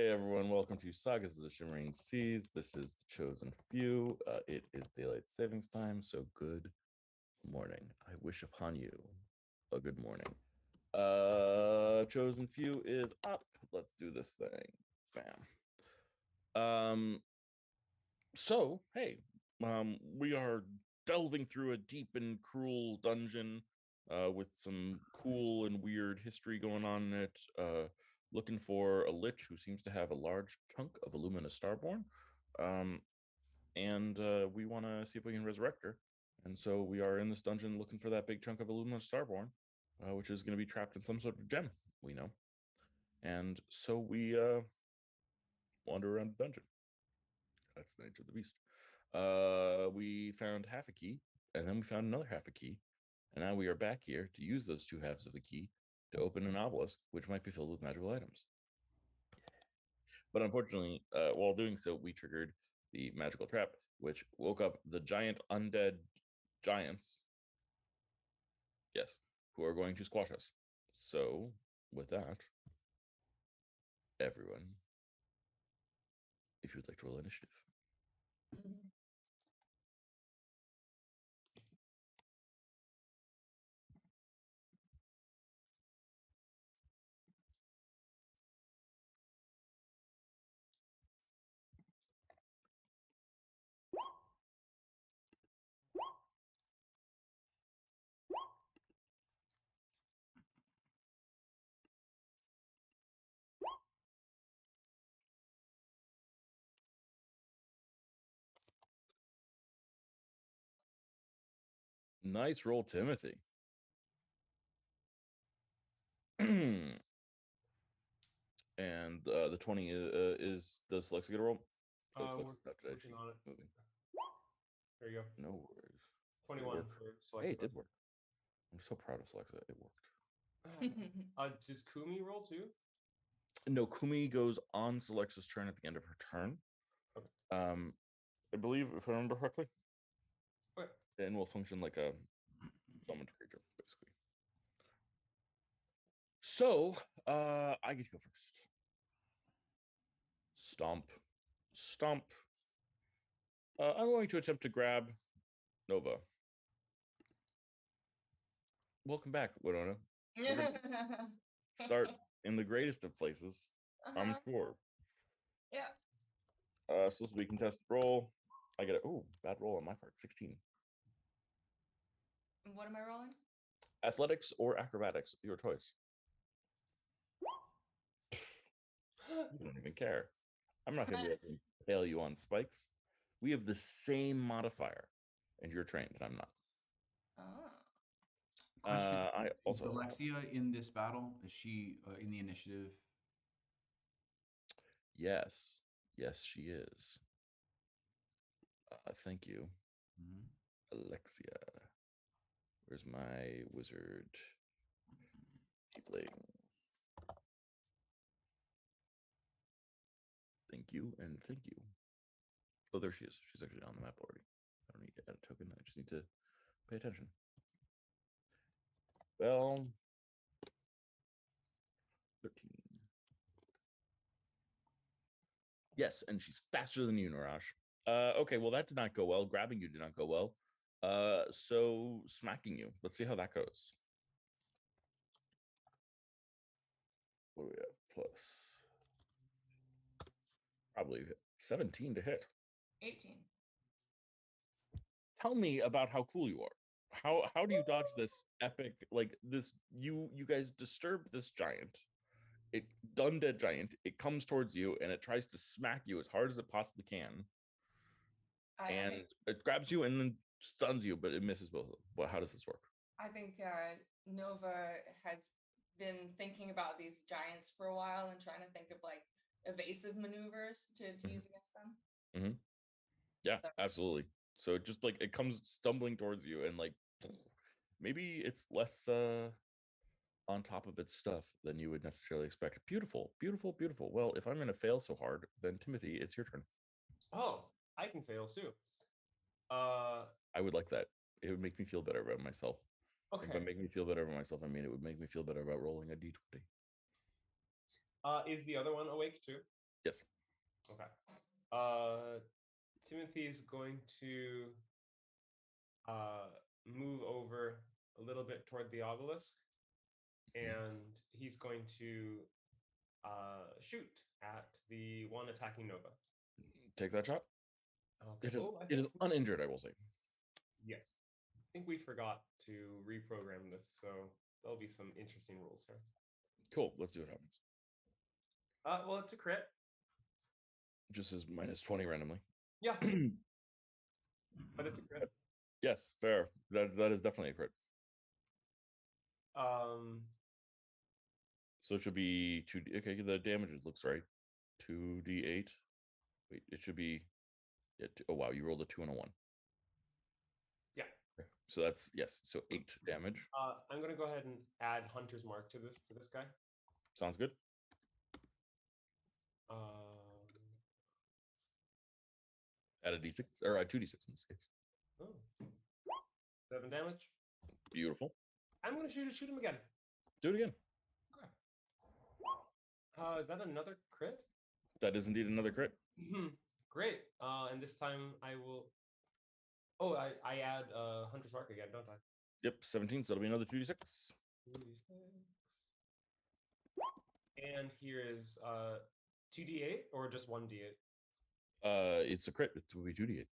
Hey everyone, welcome to Sagas of the Shimmering Seas. This is the Chosen Few. It is daylight savings time, so good morning. I wish upon you a good morning. Chosen Few is up. Let's do this thing. Bam. We are delving through a deep and cruel dungeon with some cool and weird history going on in it. Looking for a Lich who seems to have a large chunk of Illumina Starborn. And we want to see if we can resurrect her. And so we are in this dungeon looking for that big chunk of Illumina Starborn, which is going to be trapped in some sort of gem, we know. And so we wander around the dungeon. That's the nature of the beast. We found half a key, and then we found another half a key, and now we are back here to use those two halves of the key to open an obelisk, which might be filled with magical items. But unfortunately, while doing so, we triggered the magical trap, which woke up the giant undead giants. Yes, who are going to squash us. So, with that, everyone, if you would like to roll initiative. Nice roll, Timothy. And the 20 is does Lexa get a roll? We're working on it. Moving. There you go. No worries. 21 for Celexa. Hey, it did work. I'm so proud of Celexa. It worked. Does Kumi roll too? No, Kumi goes on Celexa's turn at the end of her turn. Okay. I believe, if I remember correctly. Okay. And will function like a summoned creature, basically. So, I get to go first. Stomp. Stomp. I'm going to attempt to grab Nova. Welcome back, Winona. Start in the greatest of places, I'm sure. Yeah. So this will be contested roll. I get bad roll on my part. 16. What am I rolling? Athletics or acrobatics, your choice. You don't even care. I'm not going to be able to fail you on spikes. We have the same modifier, and you're trained, and I'm not. Oh. I also is Alexia in this battle? Is she in the initiative? Yes, she is. Thank you, Alexia. Where's my wizard? Tiefling. Thank you, and thank you. Oh, there she is. She's actually on the map already. I don't need to add a token. I just need to pay attention. Well, 13. Yes, and she's faster than you, Narash. Okay, well, that did not go well. Grabbing you did not go well. So smacking you. Let's see how that goes. What do we have? Plus probably 17 to hit. 18. Tell me about how cool you are. How do you dodge this epic, like this? You guys disturb this giant. It undead giant. It comes towards you and it tries to smack you as hard as it possibly can. And it grabs you and then stuns you, but it misses both of them. Well, how does this work? I think Nova has been thinking about these giants for a while and trying to think of like evasive maneuvers to use against them. Yeah, so. Absolutely. So just like it comes stumbling towards you and like maybe it's less on top of its stuff than you would necessarily expect. Beautiful, beautiful, beautiful. Well, if I'm going to fail so hard, then Timothy, it's your turn. Oh, I can fail too. I would like that. It would make me feel better about myself. Okay. If I make me feel better about myself, I mean it would make me feel better about rolling a d20. Is the other one awake too? Yes. Okay. Timothy's going to move over a little bit toward the obelisk, and he's going to shoot at the one attacking Nova. Take that shot. Okay. It is uninjured, I will say. Yes. I think we forgot to reprogram this, so there'll be some interesting rules here. Cool. Let's see what happens. Well, it's a crit. Just as minus 20 randomly. Yeah, but it's a crit. Yes, fair. That is definitely a crit. So it should be 2D. Okay, the damage looks right. 2d8. Wait, it should be. Yeah, oh wow, you rolled a 2 and a 1. Yeah. Okay, so that's yes. So 8 damage. I'm gonna go ahead and add Hunter's Mark to this guy. Sounds good. Add a d6 or a 2d6 in this case. Oh. 7 damage. Beautiful. I'm gonna shoot him again. Do it again. Okay. Is that another crit? That is indeed another crit. Great. And this time I will. Oh, I add Hunter's Mark again, don't I? Yep, 17. So it'll be another 2d6. 2d6. And here is 2d8 or just 1d8. It's a crit. It will be 2d8.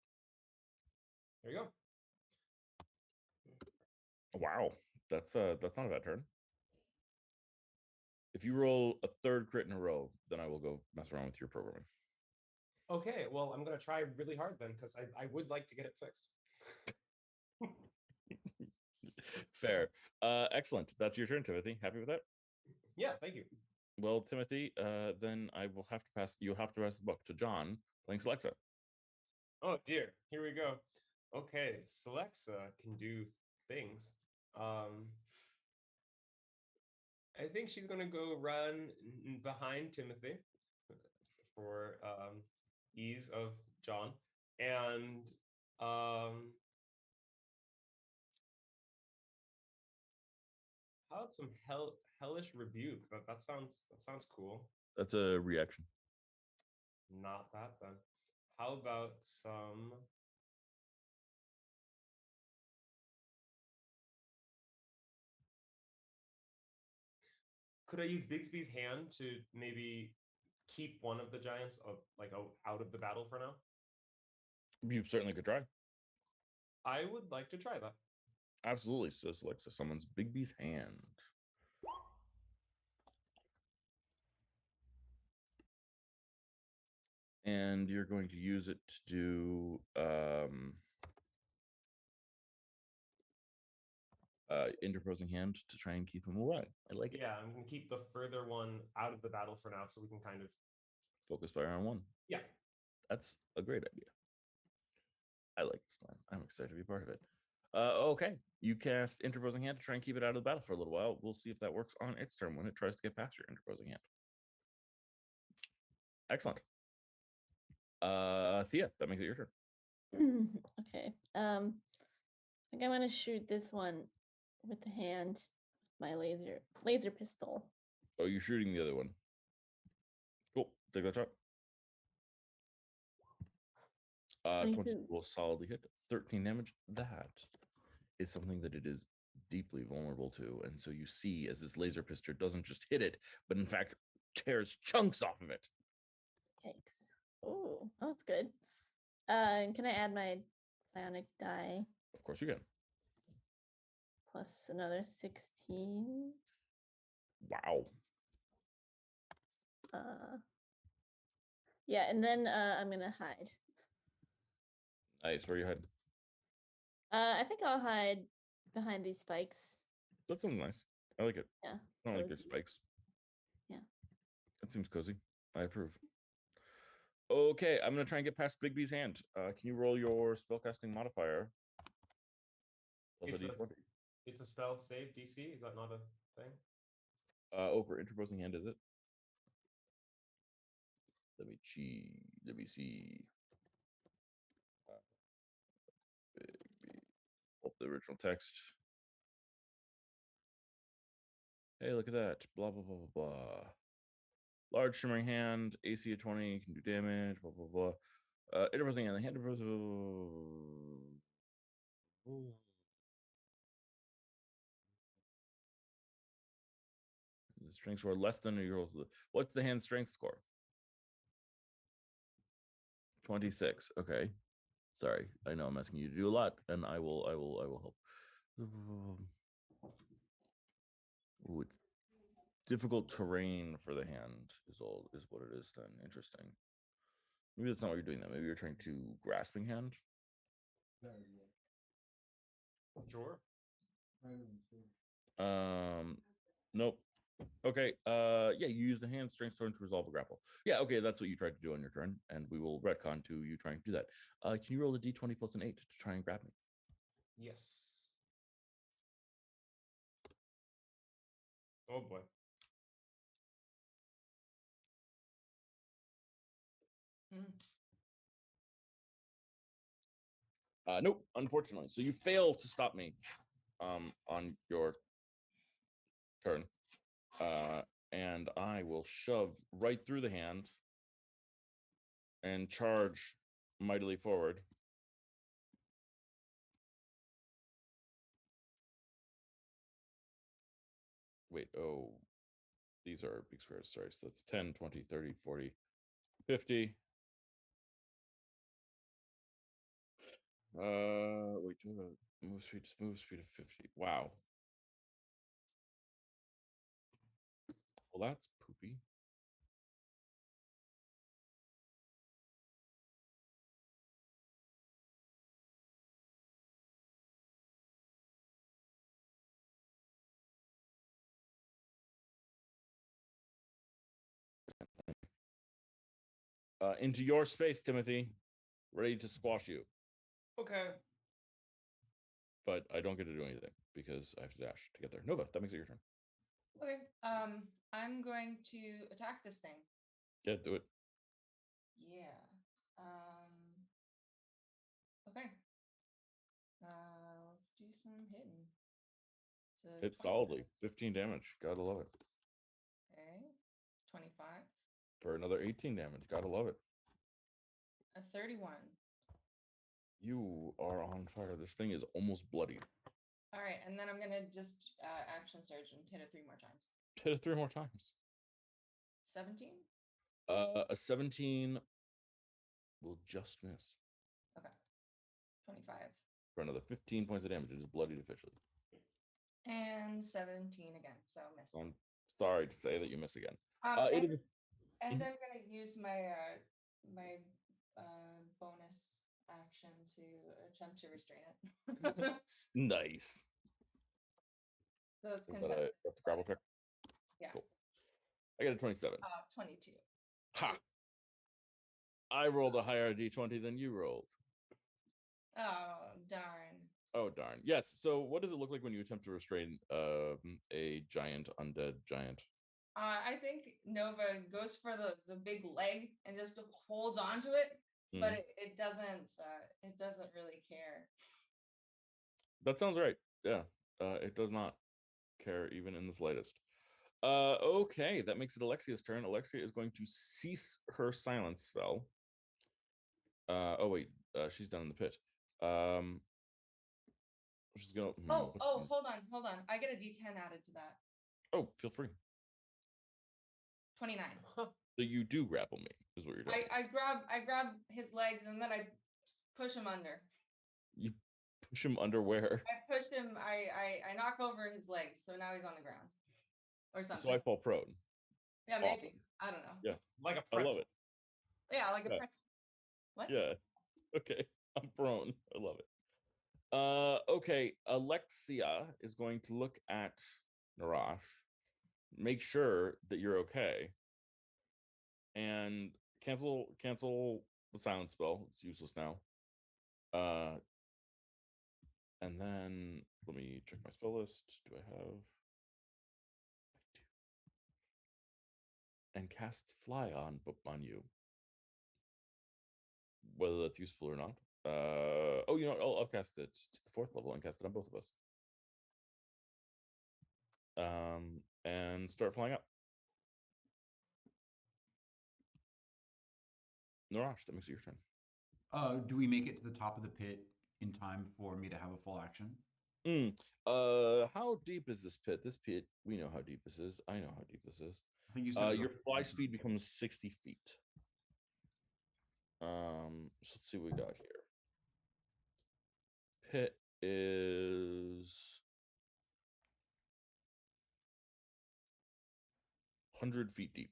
There you go. Wow, that's not a bad turn. If you roll a third crit in a row, then I will go mess around with your programming. Okay, well, I'm gonna try really hard then, because I would like to get it fixed. Fair. Excellent. That's your turn, Timothy. Happy with that? Yeah, thank you. Well, Timothy, then I will have to pass. You'll have to pass the book to John playing Celexa. Oh dear, here we go. Okay, Celexa can do things. I think she's gonna go run behind Timothy for ease of John, and how about some hellish rebuke? That sounds cool. That's a reaction. Not that then. How about some? Could I use Bixby's hand to maybe keep one of the giants out of the battle for now? You certainly could try. I would like to try that. Absolutely. So Celexa summons Bigby's hand. And you're going to use it to do interposing hand to try and keep him away. I like it. Yeah, I'm gonna keep the further one out of the battle for now, so we can kind of Focus fire on one. Yeah. That's a great idea. I like this plan. I'm excited to be part of it. Okay, you cast interposing hand to try and keep it out of the battle for a little while. We'll see if that works on its turn when it tries to get past your interposing hand. Excellent. Thea, that makes it your turn. Okay. I think I'm gonna shoot this one with the hand, my laser pistol. Oh, you're shooting the other one. Cool. Take that shot. 20 22. will solidly hit. 13 damage. That is something that it is deeply vulnerable to. And so you see as this laser pistol doesn't just hit it, but in fact tears chunks off of it. Yikes. Oh, that's good. Can I add my psionic die Of course you can. plus another 16? Wow. Yeah, and then I'm gonna hide. Nice. Where are you hiding? I think I'll hide behind these spikes. That sounds nice. I like it. Yeah. I don't like their cozy. spikes. Yeah. That seems cozy. I approve. Okay, I'm gonna try and get past Bigby's hand. Can you roll your spellcasting modifier? Also D20. It's a spell save DC. Is that not a thing? Over interposing hand, is it? Let me see. Pull up the original text. Hey, look at that. Blah blah blah blah blah. Large shimmering hand, AC of 20, can do damage, blah, blah, blah. Everything in the hand. The strength score less than your. What's the hand strength score? 26. Okay. Sorry, I know I'm asking you to do a lot, and I will help. Ooh, it's difficult terrain for the hand is what it is then. Interesting. Maybe that's not what you're doing then. Maybe you're trying to grasping hand. Sure. Nope. Okay. Yeah, you use the hand strength turn to resolve a grapple. Yeah, okay, that's what you tried to do on your turn, and we will retcon to you trying to do that. Can you roll a d20 plus an 8 to try and grab me? Yes. Oh boy. Nope, unfortunately. So you fail to stop me on your turn. And I will shove right through the hand and charge mightily forward. Wait, oh, these are big squares. Sorry, so that's 10, 20, 30, 40, 50. Wait, move speed of 50. Wow. Well, that's poopy. Into your space, Timothy. Ready to squash you. Okay. But I don't get to do anything because I have to dash to get there. Nova, that makes it your turn. Okay. I'm going to attack this thing. Yeah, do it. Yeah. Okay. Let's do some hitting. So Hit 25. solidly. 15 damage. Gotta love it. Okay. 25. For another 18 damage. Gotta love it. A 31. You are on fire. This thing is almost bloody. All right, and then I'm gonna just action surge and hit it 3 more times. Hit it 3 more times. 17. A 17 will just miss. Okay. 25. For another 15 points of damage. It is bloodied officially. And 17 again, so miss. I'm sorry to say that you miss again. And, It is. and Mhm. I'm gonna use my my bonus action to attempt to restrain it. Nice. So it's Is that contested. a grapple check? Yeah. Cool. I got a 27. 22. Ha! I rolled a higher d20 than you rolled. Oh darn. Oh, darn. Yes. So what does it look like when you attempt to restrain a giant undead giant? I think Nova goes for the big leg and just holds onto it, but it doesn't really care. That sounds right. Yeah. It does not care even in the slightest. Okay, that makes it Alexia's turn. Alexia is going to cease her silence spell. Oh wait, she's down in the pit. She's gonna. Hold on. I get a D10 added to that. Oh, feel free. 29. So you do grapple me, is what you're doing. I grab his legs and then I push him under. You push him under where? I push him. I knock over his legs, so now he's on the ground, or something. So I fall prone. Yeah, maybe. Awesome. I don't know. Yeah, Like a I pretzel. love it. Yeah, like a Yeah. pretzel. What? Yeah. Okay, I'm prone. I love it. Okay, Alexia is going to look at Narash, make sure that you're okay, and cancel the silence spell. It's useless now. And then let me check my spell list. Do I have? I do. And cast fly on you. Whether that's useful or not. Oh, you know, I'll upcast it to the 4th level and cast it on both of us. And start flying up. Narash, that makes it your turn. Do we make it to the top of the pit in time for me to have a full action? How deep is this pit? This pit, we know how deep this is. I know how deep this is. I think you said it was Your over fly 40. speed becomes 60 feet. So let's see what we got here. Pit is 100 feet deep.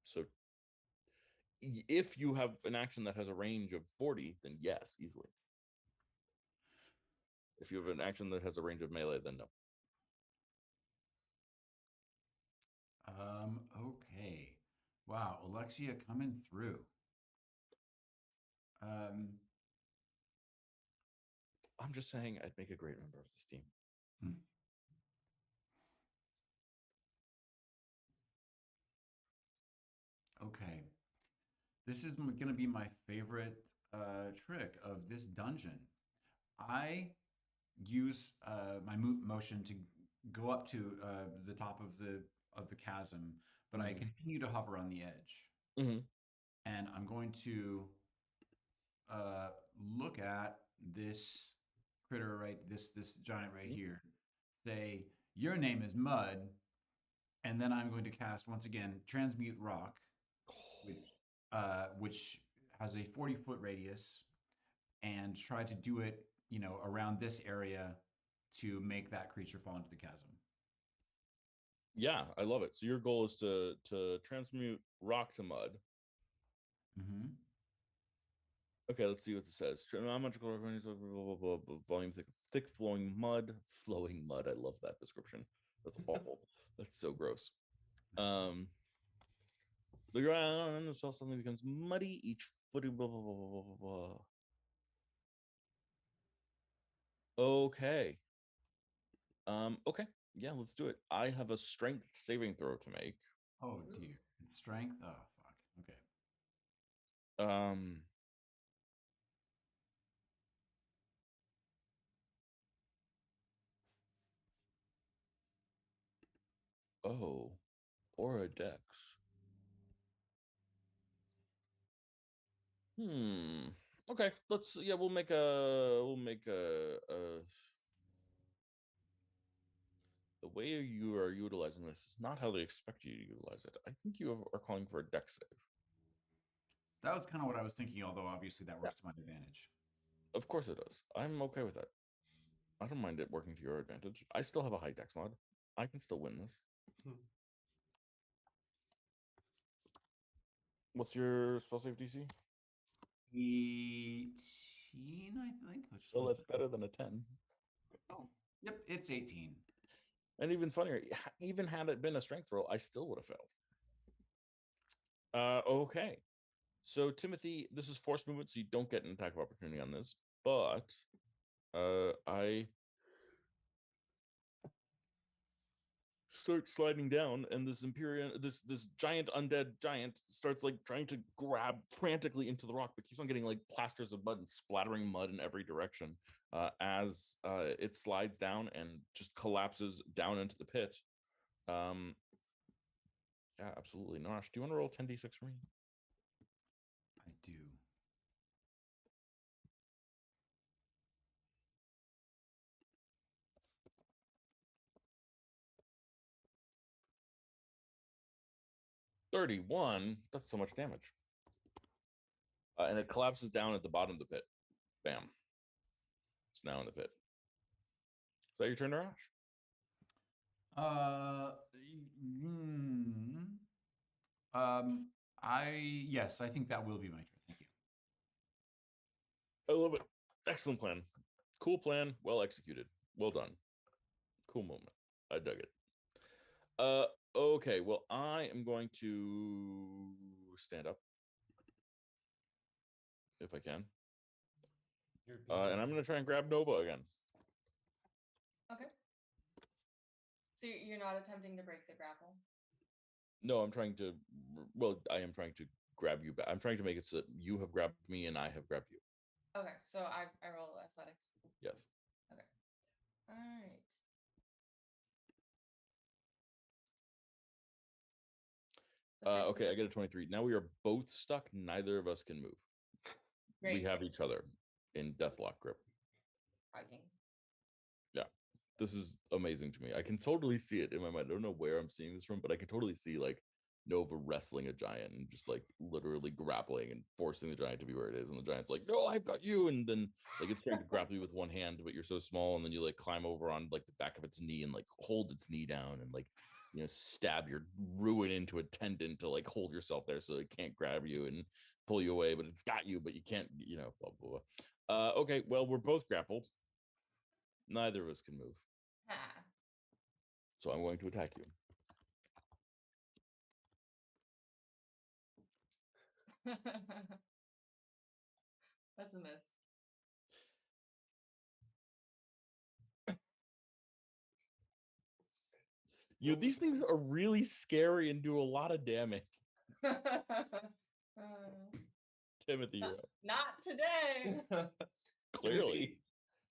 So if you have an action that has a range of 40, then yes, easily. If you have an action that has a range of melee, then no. Okay. Wow, Alexia coming through. I'm just saying I'd make a great member of this team. Okay. This is going to be my favorite trick of this dungeon. I use my motion to go up to the top of the chasm, but I continue to hover on the edge. And I'm going to look at this critter this giant right here. Say, your name is Mud, and then I'm going to cast once again Transmute Rock, which has a 40-foot radius, and try to do it, around this area to make that creature fall into the chasm. Yeah, I love it. So your goal is to transmute rock to mud. Okay, let's see what this says. Non-magical volume thick flowing mud. Flowing mud. I love that description. That's awful. That's so gross. The ground and the spell suddenly becomes muddy. Each footing. Blah blah blah blah blah blah. Okay. Okay. Yeah, let's do it. I have a strength saving throw to make. Oh dear. It's strength? Oh fuck. Okay. Oh, or a dex. Okay, we'll make a the way you are utilizing this is not how they expect you to utilize it. I think you are calling for a dex save. That was kind of what I was thinking, although obviously that works to my advantage. Of course it does. I'm okay with that. I don't mind it working to your advantage. I still have a high dex mod. I can still win this. What's your spell save DC? 18, I think. Well, that's better than a 10. Oh, yep, it's 18. And even funnier, even had it been a strength roll, I still would have failed. Okay. So Timothy, this is forced movement, so you don't get an attack of opportunity on this. But I start sliding down, and this this giant undead giant starts like trying to grab frantically into the rock, but keeps on getting like plasters of mud and splattering mud in every direction as it slides down and just collapses down into the pit. Yeah, absolutely. Nosh, do you want to roll 10d6 for me? I do. $31. That's so much damage. And it collapses down at the bottom of the pit. Bam. It's now in the pit. Is that your turn, Narash? Yes, I think that will be my turn. Thank you. I love it. Excellent plan. Cool plan. Well executed. Well done. Cool moment. I dug it. Okay. Well, I am going to stand up if I can. And I'm going to try and grab Nova again. Okay. So you're not attempting to break the grapple? No, I'm trying to. Well, I am trying to grab you back. I'm trying to make it so that you have grabbed me and I have grabbed you. Okay, so I roll athletics. Yes. Okay. All right. Okay, I get a 23. Now we are both stuck. Neither of us can move. We Great. have each other in deathlock grip. Hugging. Yeah, this is amazing to me. I can totally see it in my mind. I don't know where I'm seeing this from, but I can totally see like Nova wrestling a giant and just like literally grappling and forcing the giant to be where it is. And the giant's like, no, I've got you. And then like it's trying to grapple you with one hand, but you're so small. And then you like climb over on like the back of its knee and like hold its knee down and like, you know, stab your ruin into a tendon to like hold yourself there so it can't grab you and pull you away, but it's got you, but you can't, you know, blah, blah, blah. Okay, well, we're both grappled. Neither of us can move. Ha. So I'm going to attack you. That's a miss. You know, these things are really scary and do a lot of damage. Timothy, you're up. Not today. Clearly.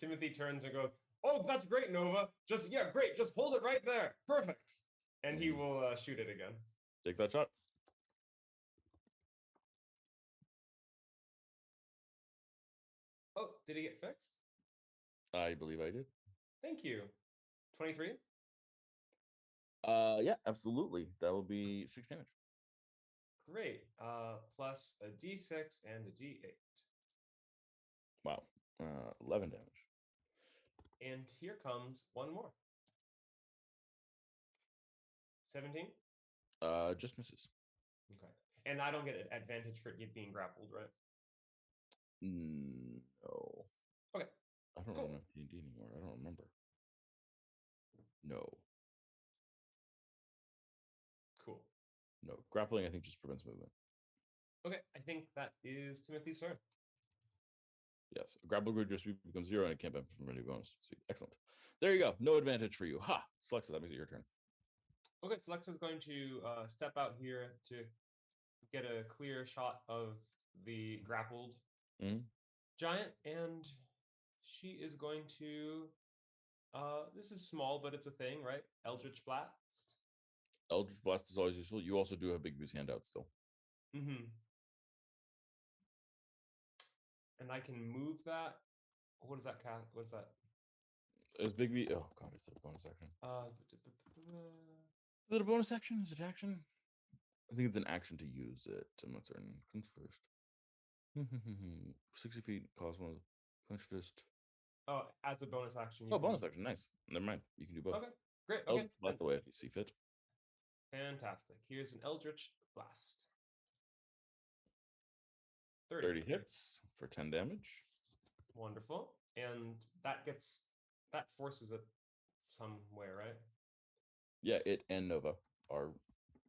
Timothy turns and goes, "Oh, that's great, Nova. Just yeah, great. Just hold it right there. Perfect." And he will shoot it again. Take that shot. Oh, did he get fixed? I believe I did. Thank you. 23. Yeah, absolutely. That will be 6 damage. Great. Plus a D6 and a D8. Wow. 11 damage. And here comes one more. 17. Just misses. Okay. And I don't get an advantage for it being grappled, right? No. Okay. I don't Cool. run enough D&D anymore. I don't remember. No. Cool. No. Grappling, I think, just prevents movement. Okay. I think that is Timothy's turn. Yes. Grapple grid just becomes 0 and it can't benefit from any bonus. Excellent. There you go. No advantage for you. Ha! Selexa, that makes it your turn. Okay, so Lexa's going to step out here to get a clear shot of the grappled giant, and she is going to. This is small, but it's a thing, right? Eldritch Blast. Eldritch Blast is always useful. You also do have Big Boo's handout still. Mm-hmm. And I can move that. What does that cast? What's that? Is Big B? Oh god, is it a bonus action? Is it a bonus action? Is it action? I think it's an action to use it. I'm not certain. Clench fist. 60 feet. Cost one. Clench fist. Oh, as a bonus action. Oh, bonus action. Nice. Never mind. You can do both. Okay, great. Okay, Eldritch Blast away if you see fit. fantastic. Here's an Eldritch Blast. 30 hits for 10 damage. Wonderful. And that forces it somewhere, right? Yeah, it and Nova are,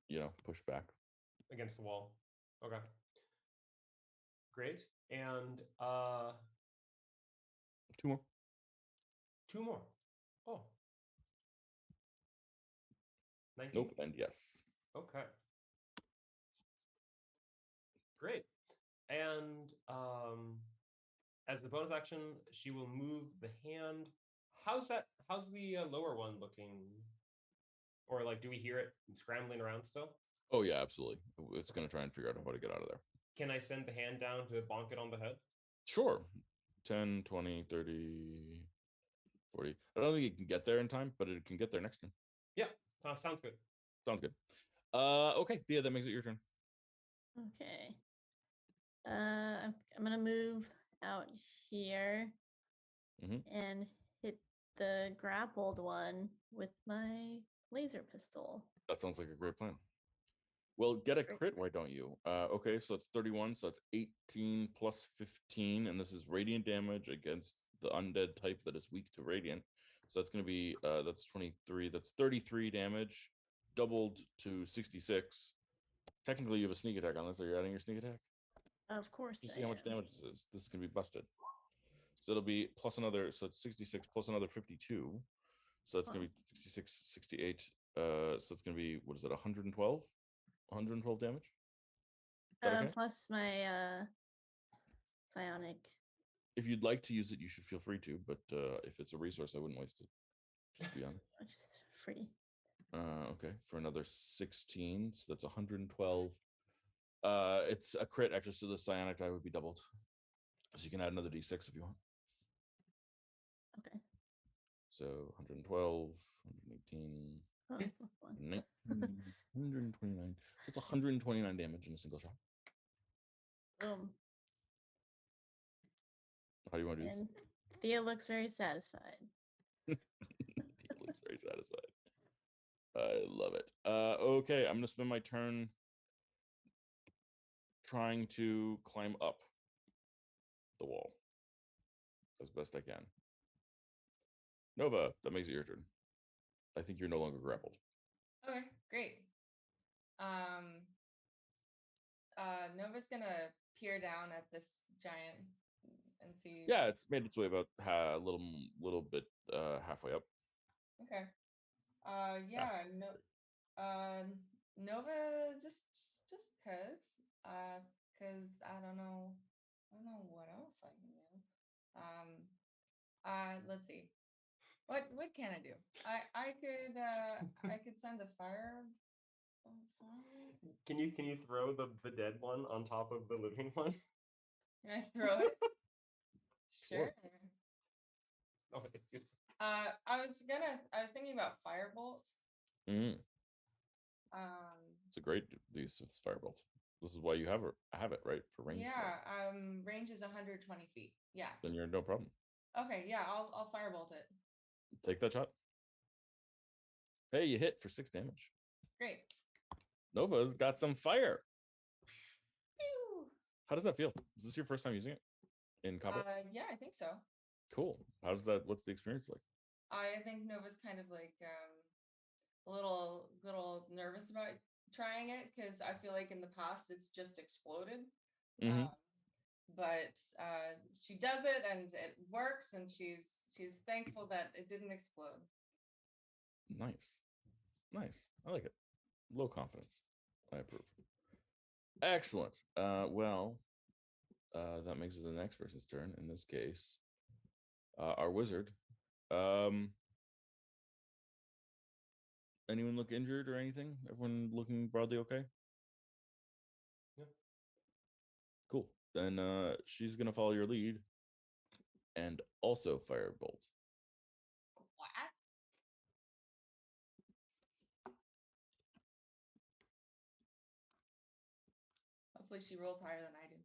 you know, pushed back. Against the wall. Okay. Great. And 2 more. 2 more. Oh. 19? Nope, and yes. Okay. Great. And as the bonus action, she will move the hand. How's the lower one looking? Or like, do we hear it scrambling around still? Oh yeah, absolutely. It's going to try and figure out how to get out of there. Can I send the hand down to bonk it on the head? Sure. 10, 20, 30, 40. I don't think it can get there in time, but it can get there next turn. Yeah, sounds good. Sounds good. Okay, Thea, that makes it your turn. Okay. I'm gonna move out here and hit the grappled one with my laser pistol. That sounds like a great plan. Well, get a crit, why don't you? Okay, so it's 31, so it's 18 plus 15, and this is radiant damage against the undead type that is weak to radiant. So that's going to be, that's 23, that's 33 damage, doubled to 66. Technically, you have a sneak attack on this. Are you adding your sneak attack? Of course. Just see how much damage this is. This is going to be busted. So it'll be plus another, so it's 66 plus another 52. So that's going to be 66, 68. So it's going to be, what is it, 112? 112 damage? Okay? Plus my psionic. If you'd like to use it, you should feel free to, but if it's a resource, I wouldn't waste it. Just be honest. Just free. Okay, for another 16, so that's 112. It's a crit actually, so the psionic die would be doubled. So you can add another d6 if you want. Okay. So 112, 118, Oh, plus one. 129. So it's 129 damage in a single shot. Boom. How do you want to do And Thea looks very satisfied. this? He looks very satisfied. I love it. Okay, I'm gonna spend my turn trying to climb up the wall as best I can. Nova, that makes it your turn. I think you're no longer grappled. Okay, great. Nova's gonna peer down at this giant and see. Yeah, it's made its way about a little bit halfway up. Okay. Yeah. Fast. No. Nova just cause I don't know what else I can do. Let's see. What can I do? I could send a fire. Can you throw the dead one on top of the living one? Can I throw it? Sure. Oh, I was thinking about firebolt. Mm. It's a great use of firebolt. This is why you have it, right? For range. Yeah. Range is 120 feet. Yeah. Then you're no problem. Okay. Yeah. I'll firebolt it. Take that shot. Hey, you hit for 6 damage. Great. Nova's got some fire. Pew! How does that feel? Is this your first time using it in combat? Yeah, I think so. Cool. How's that? What's the experience like? I think Nova's kind of like a little nervous about trying it because I feel like in the past it's just exploded. Mm-hmm. But she does it and it works, and she's thankful that it didn't explode. Nice. I like it. Low confidence. I approve. Excellent. Well, that makes it the next person's turn. In this case, our wizard. Anyone look injured or anything? Everyone looking broadly okay? Yeah. Cool. Then she's gonna follow your lead and also firebolt. What? Hopefully she rolls higher than I do.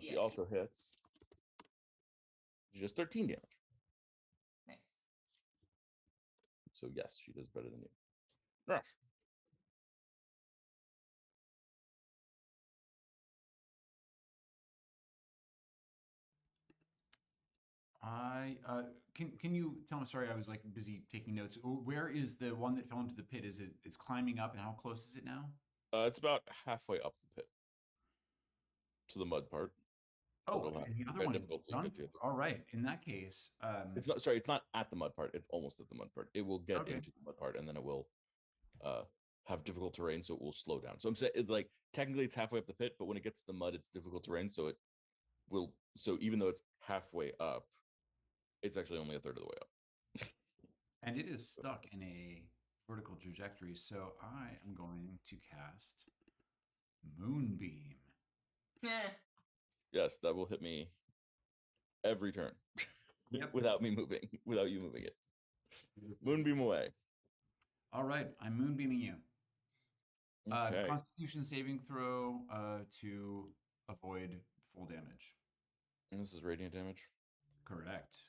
She Yeah. also hits. Just 13 damage. Nice. So yes, she does better than you. Rush. Can you tell me? Sorry, I was like busy taking notes. Where is the one that fell into the pit? Is it's climbing up, and how close is it now? It's about halfway up the pit to the mud part. Oh, and the other one is done. All right. In that case, it's not. Sorry, it's not at the mud part. It's almost at the mud part. It will get Okay. into the mud part, and then it will have difficult terrain, so it will slow down. So I'm saying it's like technically it's halfway up the pit, but when it gets to the mud, it's difficult terrain, so it will. So even though it's halfway up, it's actually only a third of the way up. and it is stuck in a vertical trajectory. So I am going to cast Moonbeam. Yeah. Yes, that will hit me every turn. Yep. Without me moving, without you moving it. Moonbeam away. All right, I'm moonbeaming you. Okay. Constitution saving throw to avoid full damage. And this is radiant damage. Correct.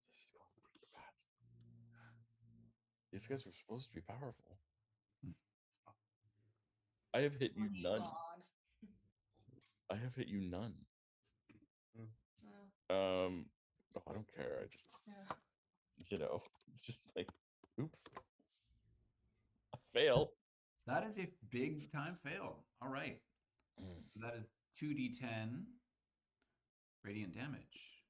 This is going pretty bad. These guys were supposed to be powerful. I have hit you none. God. I have hit you none. Oh, Oh, I don't care. I just, yeah. it's just like, oops. I fail. That is a big time fail. All right. So that is 2d10 radiant damage.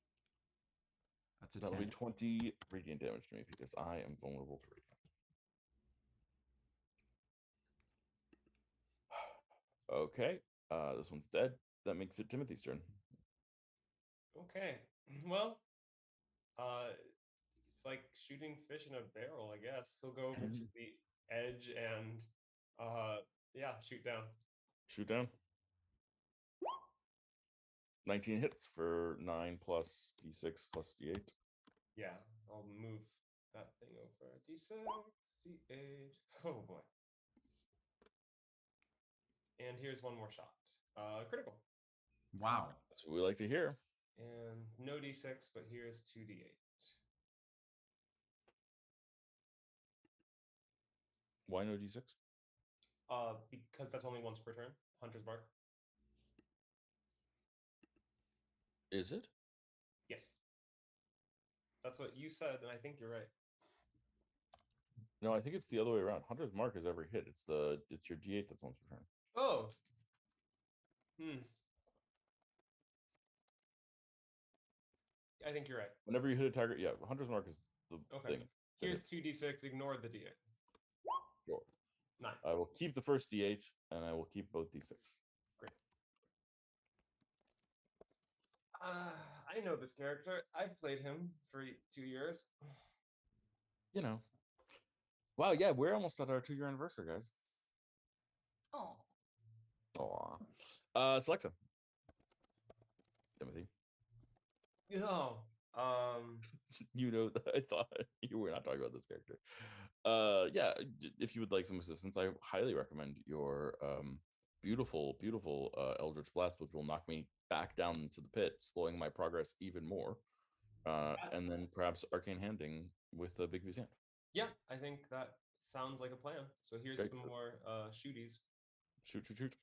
That's a That'll 10. be 20 radiant damage to me because I am vulnerable to radiant. Okay. This one's dead. That makes it Timothy's turn. Okay. Well, it's like shooting fish in a barrel, I guess. He'll go over to the edge and, yeah, shoot down. Shoot down. 19 hits for 9 plus d6 plus d8. Yeah, I'll move that thing over. D6, D8. Oh boy. And here's one more shot. Critical. Wow. That's what we like to hear. And no D6, but here's 2D8. Why no d6? Because that's only once per turn. Hunter's Mark. Is it? Yes. That's what you said, and I think you're right. No, I think it's the other way around. Hunter's Mark is every hit. It's your d8 that's once per turn. Oh. I think you're right. Whenever you hit a target, yeah, Hunter's Mark is the thing. Here's 2d6. Ignore the d8. Sure. 9. I will keep the first d8, and I will keep both d6. Great. I know this character. I've played him for 2 years. You know. Wow, yeah, we're almost at our 2-year anniversary, guys. Oh. Aw. Selexa. Timothy. No. You know that I thought you were not talking about this character. Yeah, if you would like some assistance, I highly recommend your beautiful Eldritch Blast, which will knock me back down into the pit, slowing my progress even more. And then perhaps Arcane Handing with a Big B's hand. Yeah, I think that sounds like a plan. So here's Great. some more shooties. Shoot.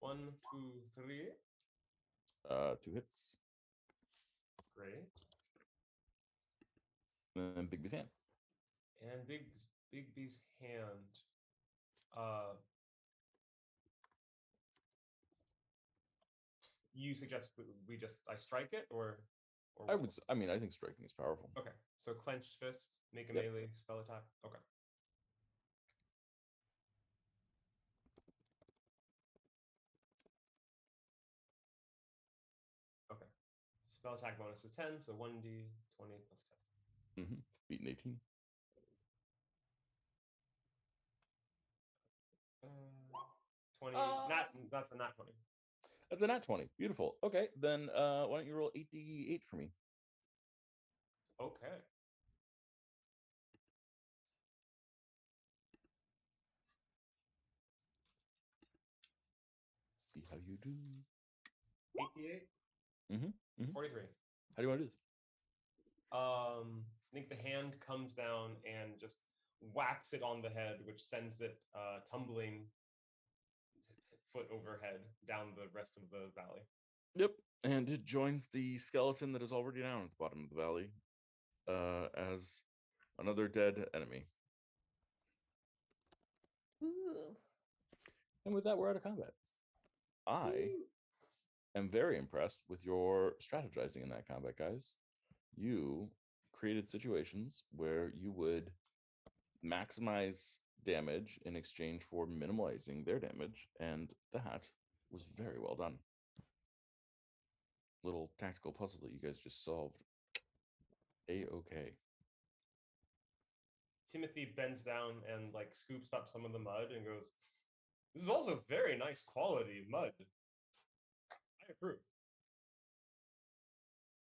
1, 2, 3. 2 hits. Great. And then Big B's hand. And Big B's hand. You suggest I strike it or I think striking is powerful. Okay, so clenched fist, make a Yep. melee spell attack. Okay. Okay. Spell attack bonus is 10, so 1d20 plus 10. Beating 18. 20. That's a nat 20. That's a nat 20. Beautiful. Okay, then why don't you roll 8d8 for me? Okay. See how you do. 88. 43. How do you want to do this? I think the hand comes down and just whacks it on the head, which sends it tumbling foot overhead down the rest of the valley. Yep, and it joins the skeleton that is already down at the bottom of the valley as another dead enemy. Ooh. And with that, we're out of combat. I am very impressed with your strategizing in that combat, guys. You created situations where you would maximize damage in exchange for minimalizing their damage, and that was very well done. Little tactical puzzle that you guys just solved. A-okay. Timothy bends down and like scoops up some of the mud and goes, "This is also very nice quality mud. I approve."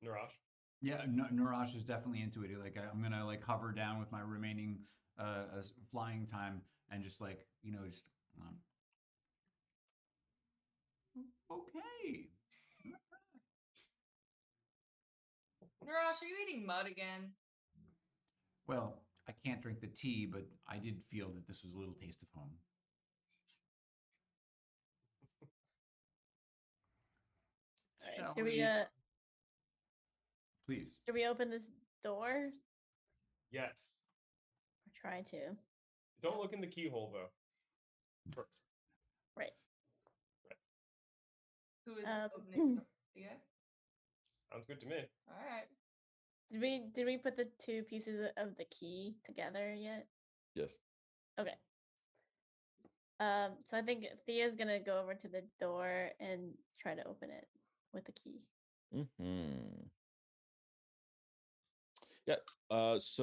Narash. Yeah, Narash is definitely into it. Like I'm gonna like hover down with my remaining flying time and just like just okay. Narash, are you eating mud again? Well, I can't drink the tea, but I did feel that this was a little taste of home. All right, Please. should we open this door? Yes. Or try to? Don't look in the keyhole though. First. Right. Who is opening the gate? Sounds good to me. All right. Did we put the 2 pieces of the key together yet? Yes. Okay. So I think Thea's gonna go over to the door and try to open it with the key. Yeah. So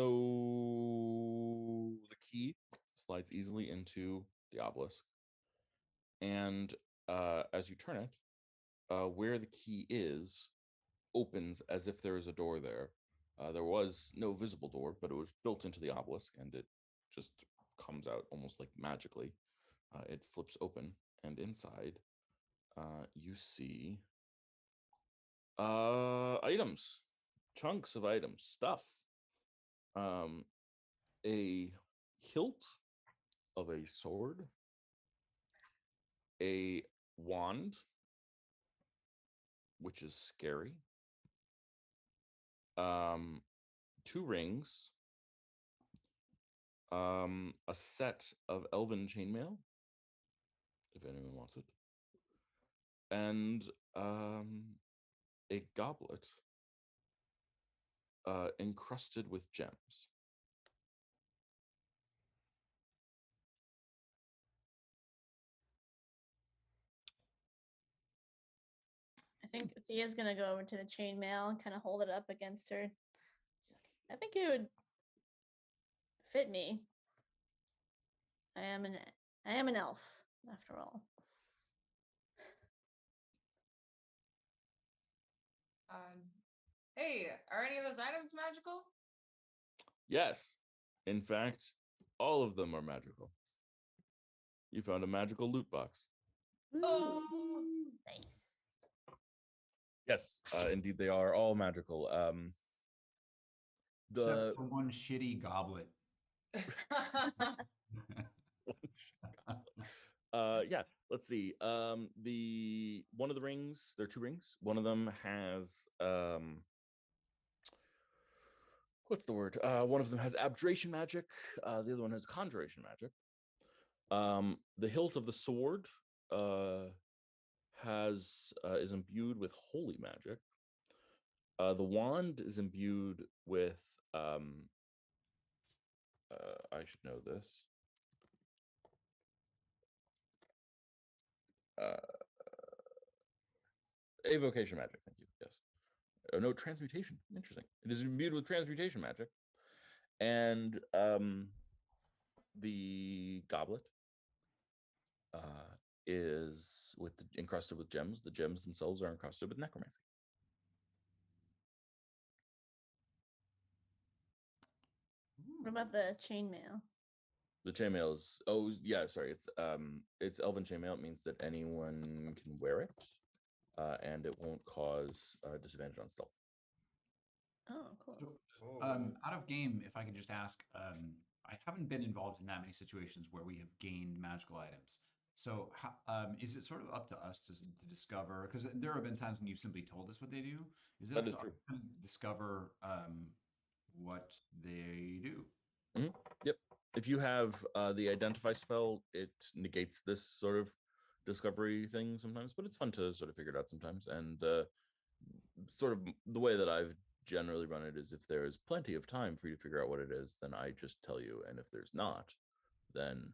the key slides easily into the obelisk, and as you turn it, where the key is opens as if there is a door there. There was no visible door, but it was built into the obelisk, and it just comes out almost like magically. It flips open, and inside, you see items, chunks of items, stuff. A hilt of a sword, a wand, which is scary. 2 rings, a set of elven chainmail, if anyone wants it, and a goblet encrusted with gems. I think Thea's gonna go over to the chainmail and kind of hold it up against her. I think it would fit me. I am an elf, after all. Hey, are any of those items magical? Yes, in fact, all of them are magical. You found a magical loot box. Oh, Nice. Yes, indeed, they are all magical. Except for one shitty goblet. Yeah, let's see. The one of the rings, there are 2 rings. One of them has what's the word? One of them has abjuration magic. The other one has conjuration magic. The hilt of the sword is imbued with holy magic. The wand is imbued with I should know this. Evocation magic, thank you. Yes. No, transmutation. Interesting. It is imbued with transmutation magic. And the goblet is encrusted with gems. The gems themselves are encrusted with necromancy. What about the chainmail? The chainmail is it's elven chainmail. It means that anyone can wear it, and it won't cause disadvantage on stealth. Oh, cool. So, out of game, if I could just ask, I haven't been involved in that many situations where we have gained magical items. So, is it sort of up to us to discover? Because there have been times when you've simply told us what they do. Is it That up is to true. us to discover what they do? Yep. If you have the identify spell, it negates this sort of discovery thing sometimes, but it's fun to sort of figure it out sometimes. And sort of the way that I've generally run it is if there is plenty of time for you to figure out what it is, then I just tell you. And if there's not, then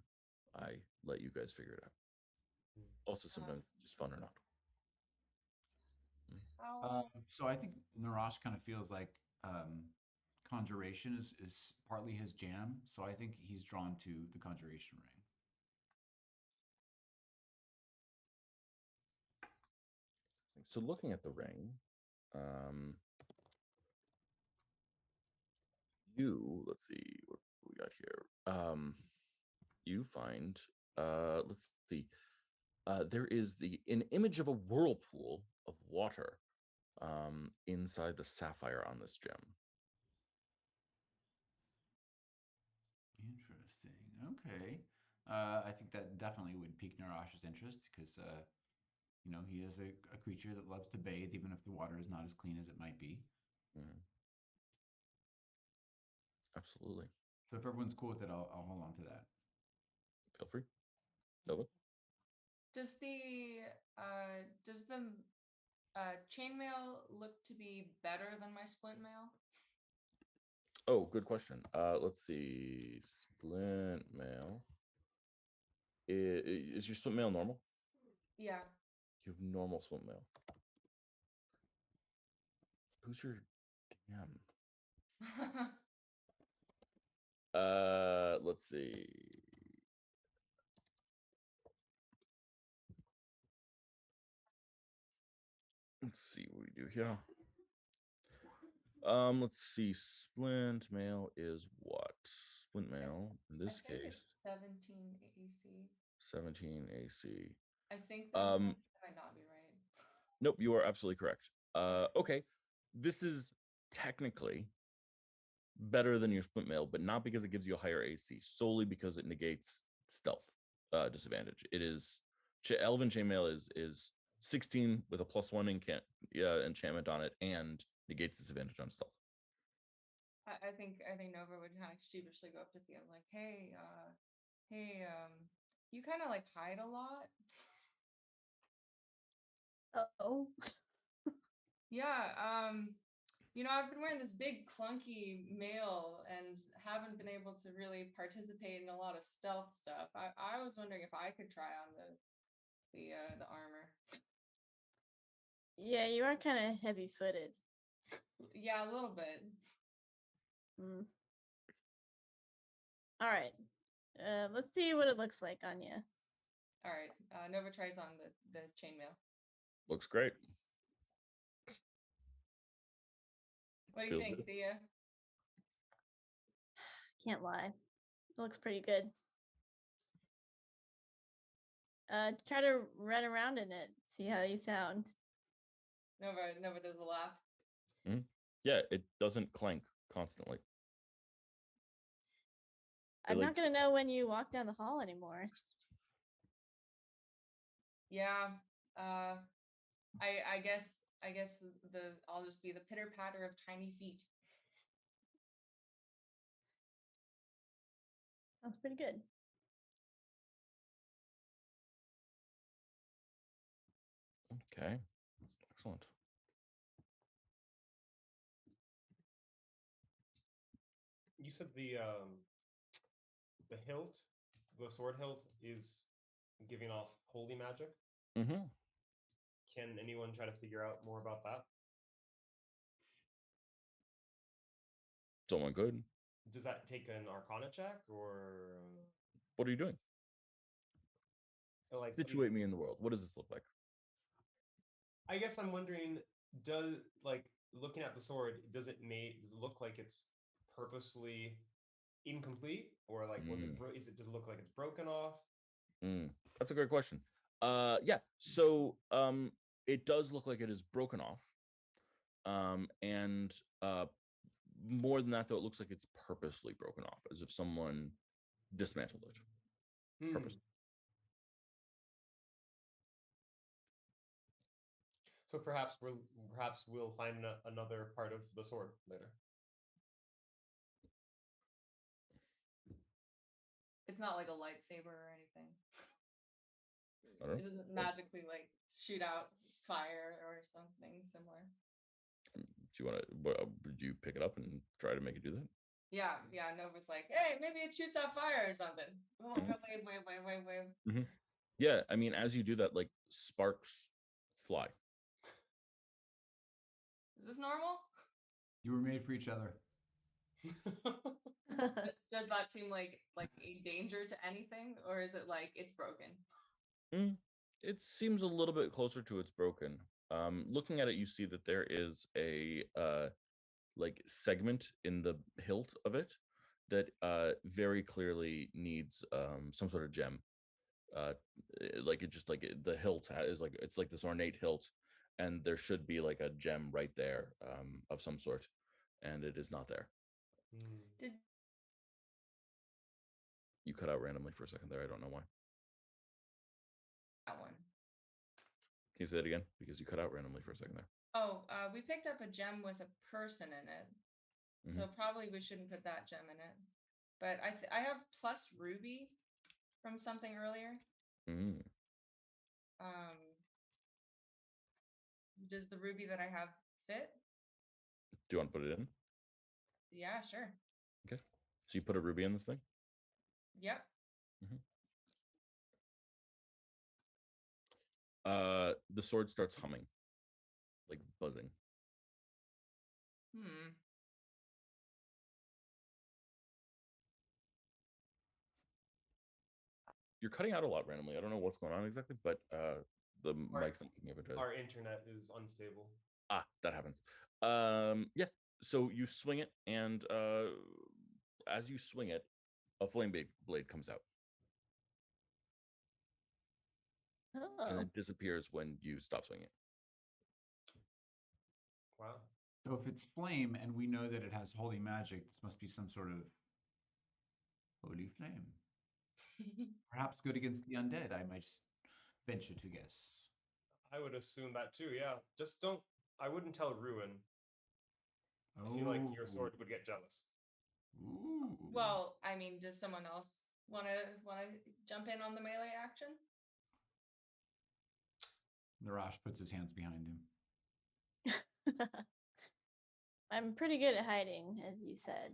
I let you guys figure it out. Also, sometimes it's just fun or not. So I think Narash kind of feels like conjuration is partly his jam. So I think he's drawn to the conjuration ring. So looking at the ring, let's see what we got here. You find, let's see, there is an image of a whirlpool of water inside the sapphire on this gem. Interesting. Okay. I think that definitely would pique Narash's interest because, he is a creature that loves to bathe, even if the water is not as clean as it might be. Absolutely. So if everyone's cool with it, I'll hold on to that. Feel free. Nova? Does the chainmail look to be better than my splint mail? Oh, good question. Let's see. Splint mail. Is your split mail normal? Yeah. You have normal split mail. Who's your DM? Let's see. Let's see what we do here. Let's see. Splint mail is what? Splint mail in this I think case. it's 17 AC. 17 AC. I think that's right. That might not be right. Nope, you are absolutely correct. Okay. This is technically better than your splint mail, but not because it gives you a higher AC, solely because it negates stealth disadvantage. It is Elven Chainmail is 16 with a +1 enchantment on it and negates disadvantage on stealth. I think Nova would kind of sheepishly go up to Thea like, hey, you kind of like hide a lot. Oh. Yeah, I've been wearing this big clunky mail and haven't been able to really participate in a lot of stealth stuff. I was wondering if I could try on the armor. Yeah, you are kind of heavy-footed. Yeah, a little bit. Mm. All right. Let's see what it looks like on you. All right. Nova tries on the chainmail. Looks great. What do you Feels think, good. Thea? Can't lie. It looks pretty good. Try to run around in it. See how you sound. Nova does a laugh. Mm-hmm. Yeah, it doesn't clank constantly. I'm not gonna know when you walk down the hall anymore. Yeah. I guess I'll just be the pitter patter of tiny feet. Sounds pretty good. Okay. Excellent. You said the hilt, the sword hilt, is giving off holy magic. Mm-hmm. Can anyone try to figure out more about that? Someone could. Does that take an Arcana check, or What are you doing? like Situate me in the world. What does this look like? I guess I'm wondering, does like looking at the sword, does it look like it's purposefully incomplete, or like does it look like it's broken off? That's a great question. Yeah. So it does look like it is broken off. And more than that, though, it looks like it's purposely broken off, as if someone dismantled it. Purposely. So perhaps we'll find another part of the sword later. It's not like a lightsaber or anything. I don't It doesn't magically like shoot out fire or something similar. Do you want to? Would you pick it up and try to make it do that? Yeah. Nova's like, hey, maybe it shoots out fire or something. Oh, wait. Mm-hmm. Yeah, I mean, as you do that, like sparks fly. Is this normal? You were made for each other. Does that seem like a danger to anything, or is it like it's broken? It seems a little bit closer to it's broken. Looking at it, you see that there is a like segment in the hilt of it that very clearly needs some sort of gem. The hilt is like it's like this ornate hilt, and there should be like a gem right there of some sort, and it is not there. Did you cut out randomly for a second there? I don't know why. That one. Can you say that again? Because you cut out randomly for a second there. Oh, we picked up a gem with a person in it. So probably we shouldn't put that gem in it. But I have plus ruby from something earlier. Does the ruby that I have fit? Do you want to put it in? Yeah, sure. Okay. So you put a ruby in this thing? Yep. The sword starts humming, like buzzing. You're cutting out a lot randomly. I don't know what's going on exactly, but the mic's not picking up it. Our internet is unstable. That happens. Yeah. So you swing it, and as you swing it, a flame blade comes out, and Oh. it disappears when you stop swinging it. Wow. So if it's flame and we know that it has holy magic, this must be some sort of holy flame. Perhaps good against the undead, I might venture to guess. I would assume that too, yeah. Just don't, I wouldn't tell Ruin. Oh. I feel like your sword would get jealous. Ooh. Well, I mean, does someone else want to jump in on the melee action? Narash puts his hands behind him. I'm pretty good at hiding, as you said.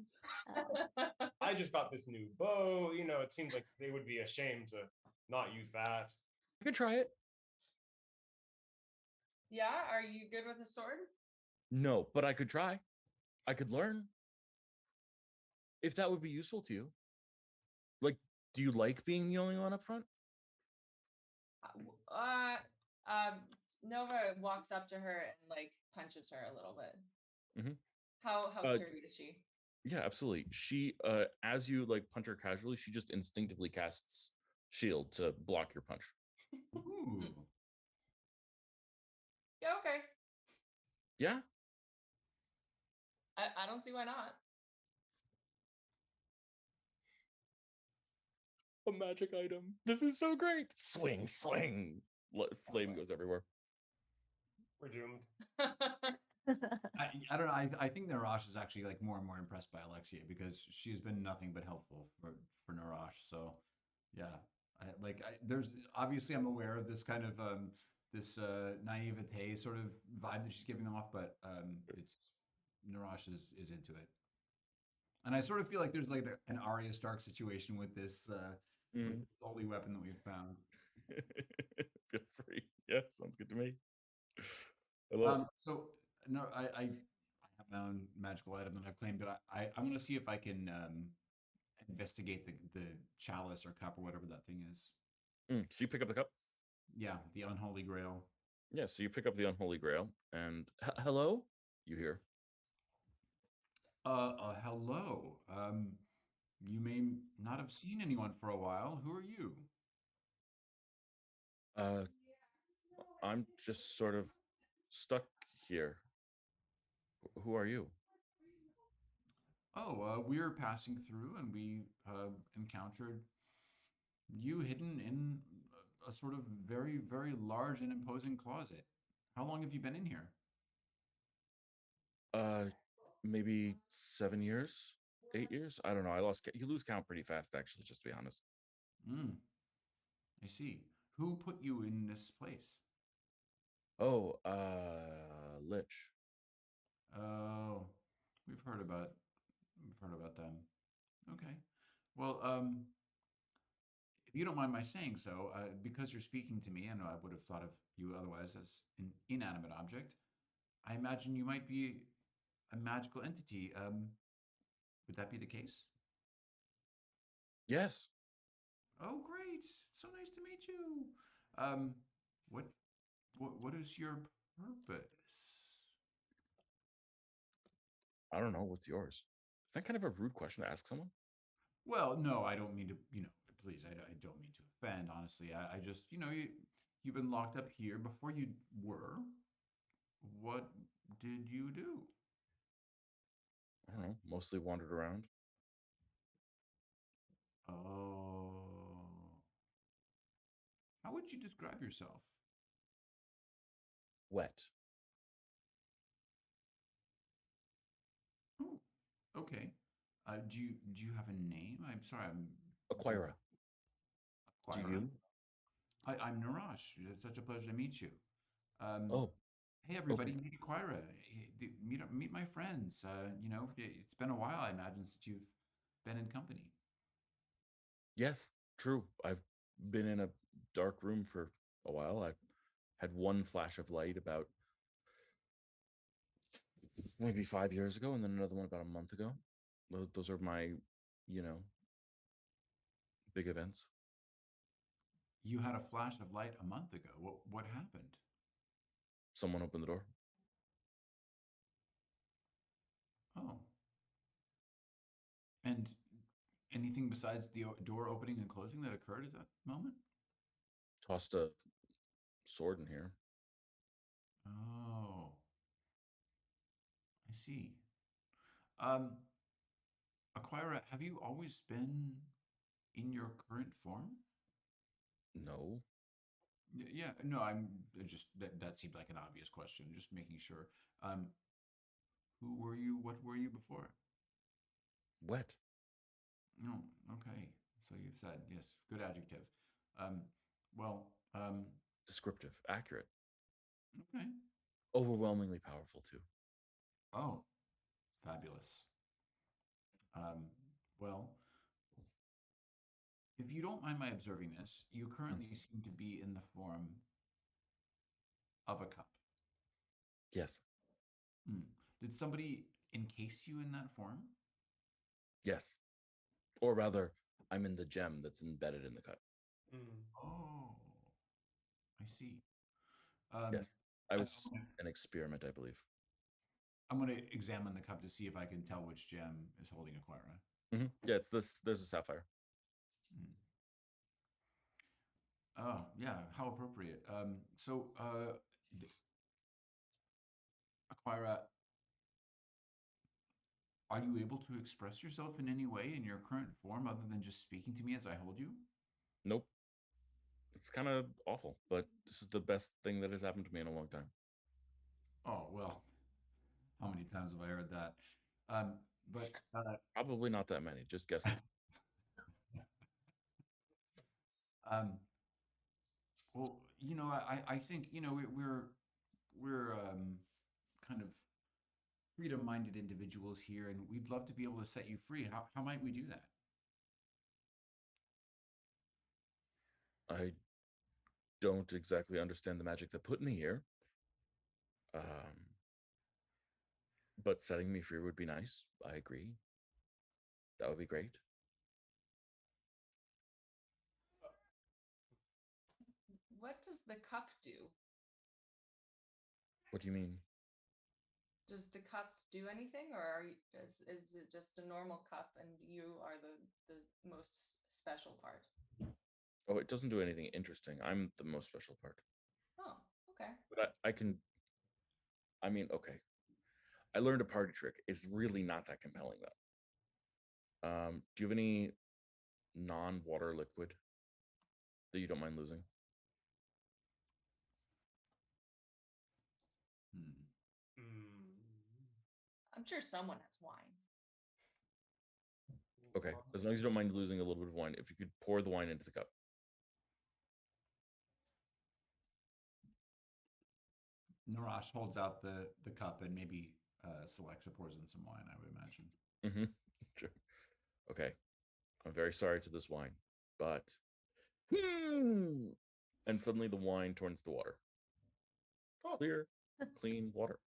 I just got this new bow. You know, it seems like they would be ashamed to not use that. I could try it. Yeah, are you good with a sword? No, but I could try. I could learn. If that would be useful to you. Like, do you like being the only one up front? Nova walks up to her and like punches her a little bit. Mm-hmm. How sturdy is she? Yeah, absolutely. She, as you like punch her casually, she just instinctively casts shield to block your punch. Ooh. Yeah, okay. Yeah. I don't see why not. A magic item. This is so great. Swing, swing. Flame goes everywhere. We're doomed. I don't know. I think Narash is actually like more and more impressed by Alexia because she's been nothing but helpful for Narash. So, yeah, there's obviously I'm aware of this kind of this naivete sort of vibe that she's giving off, but it's Narash is into it, and I sort of feel like there's like an Arya Stark situation with this holy weapon that we've found. Feel free. Yeah, sounds good to me. I love it. So no, I have my own magical item that I've claimed, but I'm going to see if I can investigate the chalice or cup or whatever that thing is. So you pick up the cup? Yeah, the unholy grail. Yeah, so you pick up the unholy grail, and hello, you hear. Hello. You may not have seen anyone for a while. Who are you? I'm just sort of stuck here. Who are you? Oh, we were passing through and we encountered you hidden in a sort of very, very large and imposing closet. How long have you been in here? Maybe 7 years, 8 years. I don't know. I lost. You lose count pretty fast, actually. Just to be honest. I see. Who put you in this place? Oh, Lich. Oh, we've heard about them. Okay. Well, if you don't mind my saying so, because you're speaking to me, and I would have thought of you otherwise as an inanimate object, I imagine you might be a magical entity. Would that be the case? Yes. Oh, great! So nice to meet you. Um, what what is your purpose? I don't know. What's yours? Is that kind of a rude question to ask someone? Well, no, I don't mean to, please, I don't mean to offend, honestly. I just, you've been locked up here before you were. What did you do? I don't know. Mostly wandered around. Oh. How would you describe yourself? Wet. Oh, okay. Do you have a name? I'm sorry, I'm Acquirer. Do Acquirer. you? I'm Narash. It's such a pleasure to meet you. Oh, Hey everybody, okay. meet Acquira. Meet my friends. It's been a while, I imagine, since you've been in company. Yes, true. I've been in a dark room for a while. I've had one flash of light about maybe 5 years ago, and then another one about a month ago. Those are my, big events. You had a flash of light a month ago. What happened? Someone opened the door. Oh. And anything besides the door opening and closing that occurred at that moment? Tossed a sword in here. Oh. I see. Aquira, have you always been in your current form? No. Yeah, no, I'm just that seemed like an obvious question. Just making sure. Who were you? What were you before? Wet. No, okay. So you've said yes. Good adjective. Um, well, Descriptive. Accurate. okay. Overwhelmingly powerful too. Oh, fabulous. Well, if you don't mind my observing this, you currently seem to be in the form of a cup. Yes. Did somebody encase you in that form? Yes. Or rather, I'm in the gem that's embedded in the cup. Oh, I see. Yes. I was I'm an experiment, I believe. going to examine the cup to see if I can tell which gem is holding Aquira. Yeah, it's this. There's a sapphire. Oh, yeah, how appropriate. Aquira, are you able to express yourself in any way in your current form other than just speaking to me as I hold you? Nope. It's kind of awful, but this is the best thing that has happened to me in a long time. Oh, well, how many times have I heard that? But Probably not that many, just guessing. Well, I think, we're kind of freedom-minded individuals here, and we'd love to be able to set you free. How might we do that? I don't exactly understand the magic that put me here. But setting me free would be nice. I agree. That would be great. What does the cup do? What do you mean? Does the cup do anything, or is it just a normal cup and you are the most special part? Oh, it doesn't do anything interesting. I'm the most special part. Oh, okay. But I mean, okay. I learned a party trick. It's really not that compelling though. Do you have any non-water liquid that you don't mind losing? I'm sure someone has wine. Okay, as long as you don't mind losing a little bit of wine, if you could pour the wine into the cup. Narash holds out the cup and maybe Celexa pours in some wine, I would imagine. Sure. Okay. I'm very sorry to this wine, but and suddenly the wine turns to water. Clear, clean water.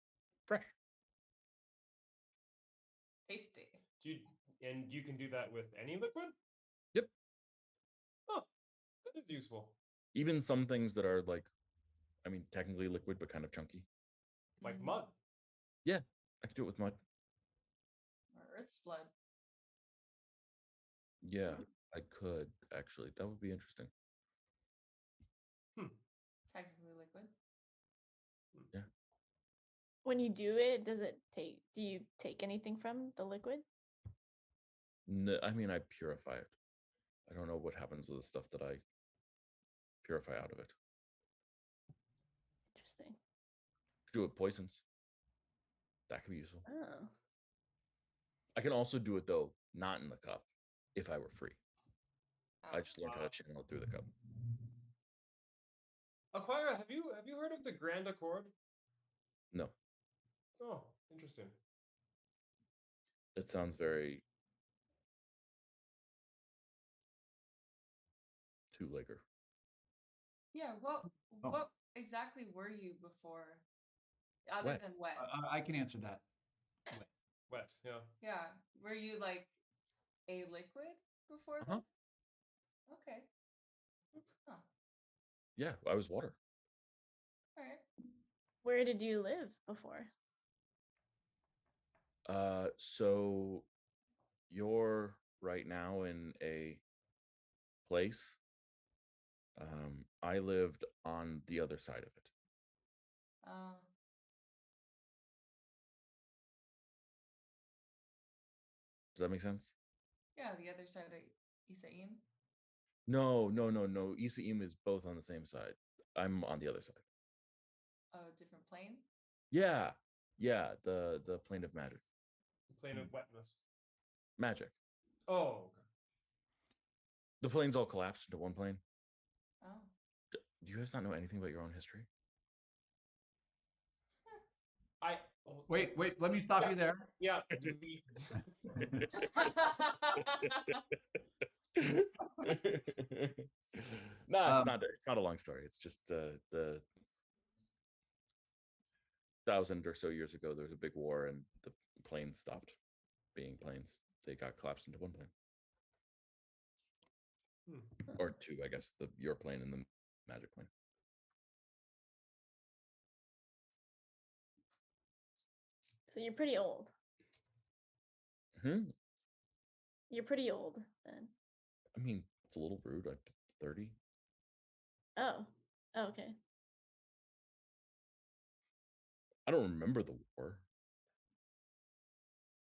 Fresh. Tasty. And you can do that with any liquid? Yep. Oh, that is useful. Even some things that are like, I mean, technically liquid, but kind of chunky. Like mud. Yeah, I could do it with mud. Or Earth's blood. Yeah, I could actually. That would be interesting. Technically liquid. Yeah. When you do it, do you take anything from the liquid? No, I mean, I purify it. I don't know what happens with the stuff that I purify out of it. Interesting. Could do it with poisons. That could be useful. Oh. I can also do it though, not in the cup, if I were free. I just learned how to channel it through the cup. Aquira, have you heard of the Grand Accord? No. Oh, interesting. It sounds very two-legger. Yeah, what exactly were you before? Other Wet. than wet. I can answer that. Wet. Yeah. Yeah. Were you like a liquid before Uh-huh. then? Okay. Huh. Yeah, I was water. All right. Where did you live before? So you're right now in a place. I lived on the other side of it. Uh, Does that make sense? yeah, the other side of Isaim. No. Isaim is both on the same side. I'm on the other side. A different plane. Yeah. The plane of magic. The plane of wetness. Magic. Oh. Okay. The planes all collapsed into one plane. Oh. Do you guys not know anything about your own history? Wait, let me stop you there. Yeah. No, it's not a long story. It's just the 1,000 or so years ago, there was a big war and the planes stopped being planes. They got collapsed into one plane. Or two, I guess, your plane and the magic plane. So you're pretty old. Hmm. You're pretty old then. I mean, it's a little rude. I'm 30. Oh. Oh, okay. I don't remember the war.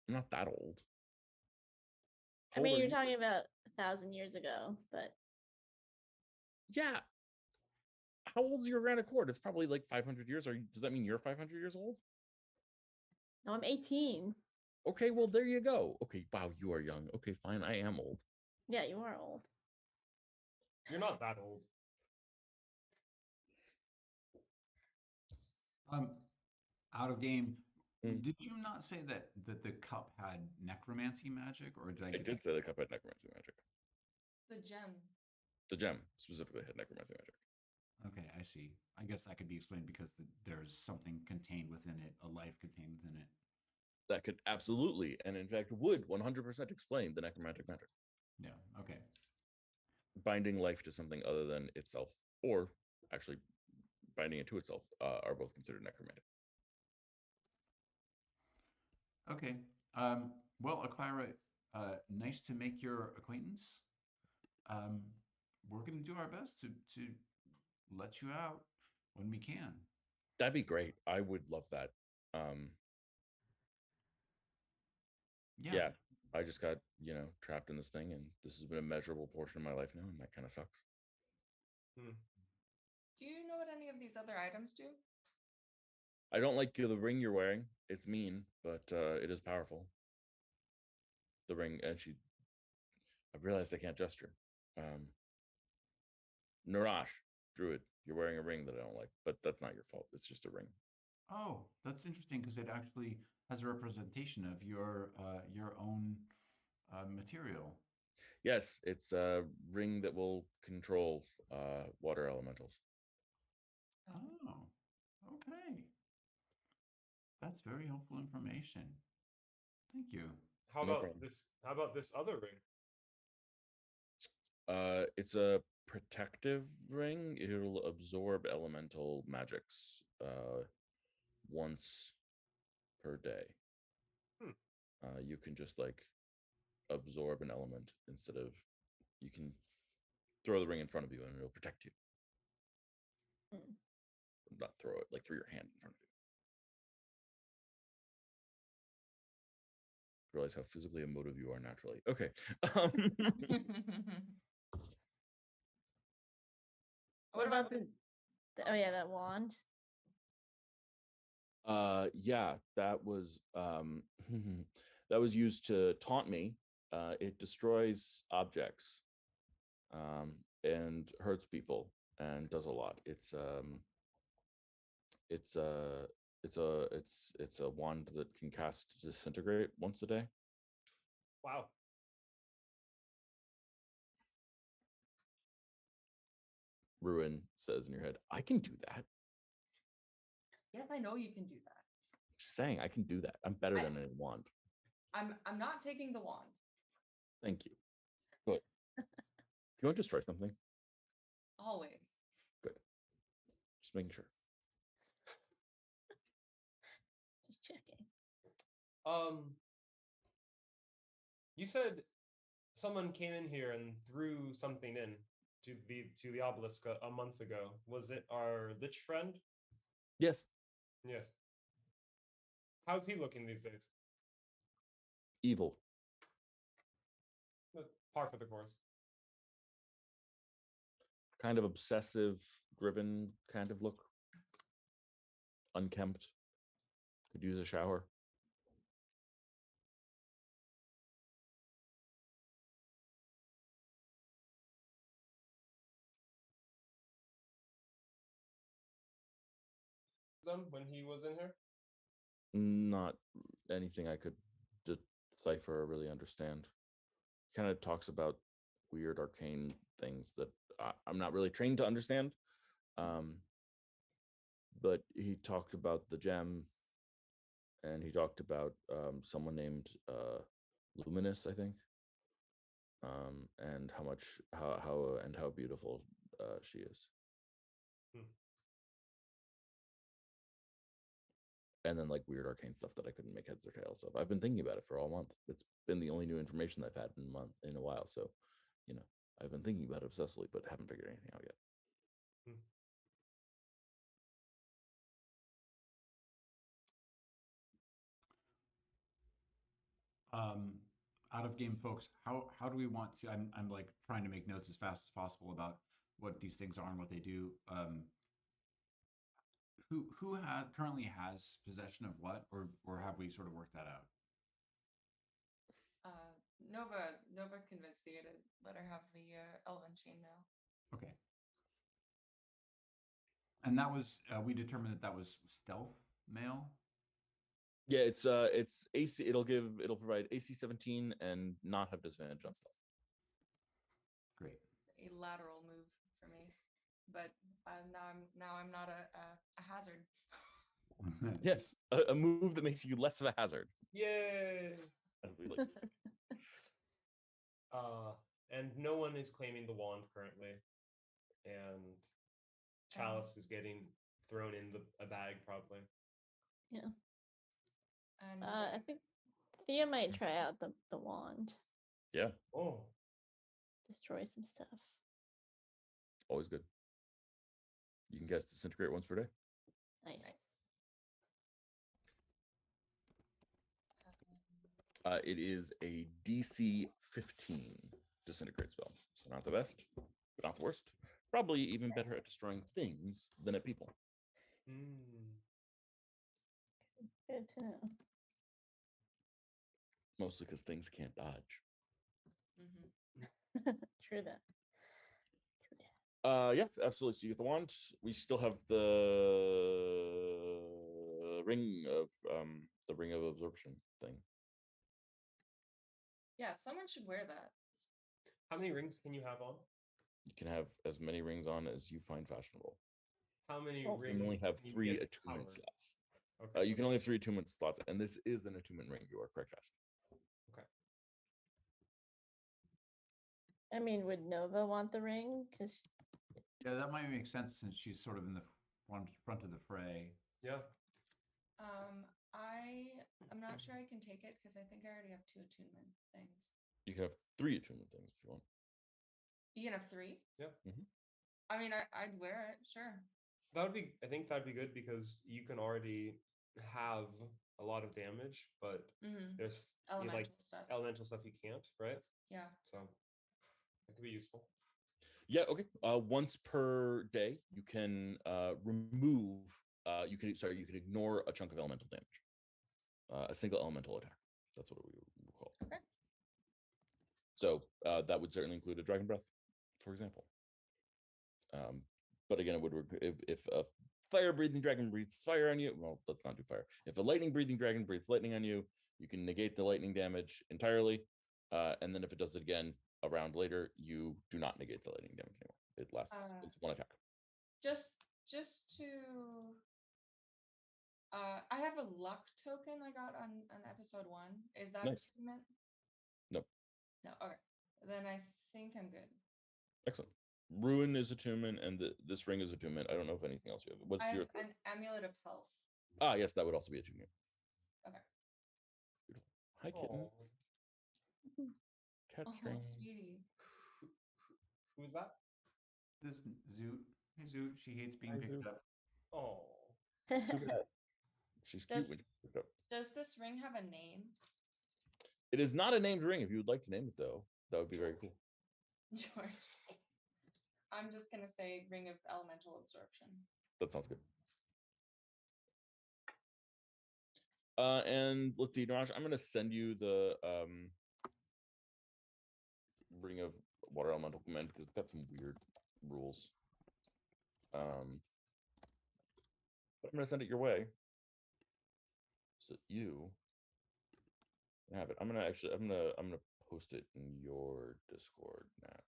I'm not that old. I mean, you're talking about 1,000 years ago, but yeah. How old is your Grand Accord? It's probably like 500 years. Does that mean you're 500 years old? no, I'm 18. Okay, well, there you go. Okay, wow, you are young. Okay, fine, I am old. Yeah, you are old. You're not that old. Out of game. Mm. Did you not say that the cup had necromancy magic, or did I? I did say the cup had necromancy magic. The gem. The gem specifically had necromancy magic. Okay, I see. I guess that could be explained because there's something contained within it, a life contained within it. That could absolutely, and in fact would 100% explain the necromantic magic. Yeah, okay. Binding life to something other than itself, or actually binding it to itself, are both considered necromantic. Okay. Well, Akira, nice to make your acquaintance. We're going to do our best to let you out when we can. That'd be great. I would love that. Yeah, I just got, trapped in this thing, and this has been a measurable portion of my life now, and that kind of sucks. Do you know what any of these other items do? I don't like the ring you're wearing. It's mean, but it is powerful. The ring, and I realized I can't gesture. Narash, druid, you're wearing a ring that I don't like, but that's not your fault. It's just a ring. Oh, that's interesting because it actually has a representation of your own material. Yes, it's a ring that will control water elementals. Oh, okay. That's very helpful information. Thank you. How No about problem. this? How about this other ring? It's a protective ring. It'll absorb elemental magics once per day. You can just like absorb an element instead of, you can throw the ring in front of you and it'll protect you. Not throw it, like through your hand in front of you. Realize how physically emotive you are naturally. Okay. What about oh yeah, that wand? Yeah, that was that was used to taunt me. It destroys objects and hurts people and does a lot. It's a wand that can cast disintegrate once a day. Wow. Ruin says in your head, I can do that. Yes, I know you can do that. Just saying, I can do that. I'm better than a wand. I'm not taking the wand. Thank you. Good. You want to destroy something? Always. Good. Just making sure. Just checking. You said someone came in here and threw something in to the obelisk a month ago. Was it our Lich friend? Yes. Yes. How's he looking these days? Evil. Par for the course. Kind of obsessive, driven kind of look. Unkempt. Could use a shower. When he was in here? Not anything I could decipher or really understand. Kind of talks about weird arcane things that I'm not really trained to understand. But he talked about the gem, and he talked about someone named Luminous, I think, and how beautiful she is. And then like weird arcane stuff that I couldn't make heads or tails of. I've been thinking about it for all month. It's been the only new information I've had in a while. So, I've been thinking about it obsessively, but haven't figured anything out yet. Out of game folks, how do we want to? I'm like trying to make notes as fast as possible about what these things are and what they do. Who currently has possession of what, or have we sort of worked that out? Nova convinced Thea to let her have the elven chainmail. Okay. And that was we determined that was stealth mail. Yeah, it's AC. It'll provide AC 17 and not have disadvantage on stealth. Great. A lateral move for me, but now I'm not a hazard. Yes, a move that makes you less of a hazard. Yay! As we like to say. And no one is claiming the wand currently, and Chalice is getting thrown in a bag probably. Yeah. And I think Thea might try out the wand. Yeah. Oh. Destroy some stuff. Always good. You can cast disintegrate once per day. Nice. It is a DC 15 disintegrate spell. So not the best, but not the worst. Probably even better at destroying things than at people. Good to know. Mostly because things can't dodge. Mm-hmm. True that. Yeah, absolutely. So you get the wand. We still have the ring of absorption thing. Yeah, someone should wear that. How many rings can you have on? You can have as many rings on as you find fashionable. How many You rings? can only have can you 3 get attunement powered? slots. Okay. You can only have 3 attunement slots, and this is an attunement ring. You are correct, Fast. Okay. I mean, would Nova want the ring? Because Yeah, that might make sense since she's sort of in the front of the fray. Yeah. I'm not sure I can take it because I think I already have 2 attunement things. You can have 3 attunement things if you want. You can have 3? Yeah. Mm-hmm. I mean, I'd wear it, sure. I think that'd be good because you can already have a lot of damage, but there's elemental stuff you can't, right? Yeah. So that could be useful. Yeah, okay. Once per day, you can remove. You can ignore a chunk of elemental damage. A single elemental attack. That's what we would call it. Okay. So that would certainly include a dragon breath, for example. But again, it would if a fire-breathing dragon breathes fire on you. Well, let's not do fire. If a lightning-breathing dragon breathes lightning on you, you can negate the lightning damage entirely. And then if it does it again a round later, you do not negate the lightning damage anymore. It lasts. It's 1 attack. Just to I have a luck token I got on episode 1. Is that Nice. attunement? No. No. Okay. Then I think I'm good. Excellent. Ruin is attunement, and this ring is attunement. I don't know if anything else you have. What's I your have an amulet of health. yes, that would also be attunement. Okay. Beautiful. Hi, kitten. Oh, Cat Oh, scream. sweetie. who's that? This Zoot. Hey Zoot, she hates being Hi, picked Zoot. up. Oh, Too bad. She's cute Does- when she's picked up. Does this ring have a name? It is not a named ring. If you would like to name it, though, that would be very cool. Sure. I'm just gonna say ring of elemental absorption. That sounds good. And let's see, Niraj, I'm going to send you the ring of water elemental command because it's got some weird rules. But I'm going to send it your way so that you can have it. I'm gonna post it in your Discord, Nat.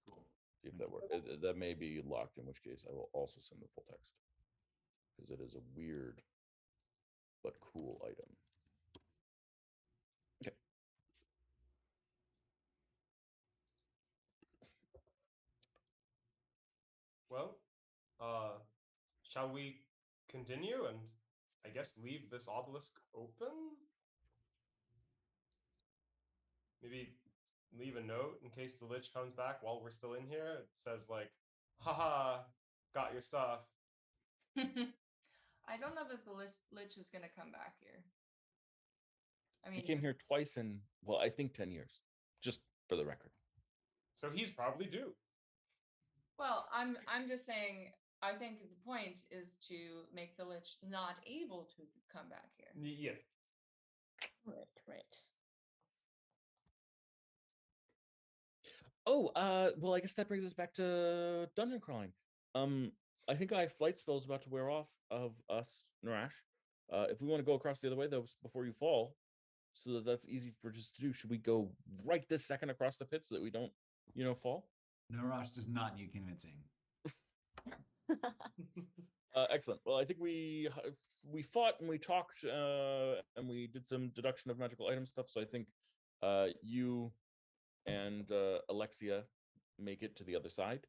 Cool. See if that works. That may be locked, in which case I will also send the full text because it is a weird but cool item. Okay. well, shall we continue and I guess leave this obelisk open? Maybe leave a note in case the Lich comes back while we're still in here. It says like, haha, got your stuff. I don't know that the Lich is gonna come back here. I He mean, came here twice in, well, I think 10 years, just for the record. So he's probably due. well, I'm just saying. I think the point is to make the Lich not able to come back here. Yes. right. Oh, well, I guess that brings us back to dungeon crawling. I think I have flight spells about to wear off of us, Narash. If we want to go across the other way, though, before you fall, so that that's easy for just to do, should we go right this second across the pit so that we don't, fall? Narash does not need convincing. Excellent. Well, I think we fought and we talked and we did some deduction of magical item stuff. So I think you and Alexia make it to the other side,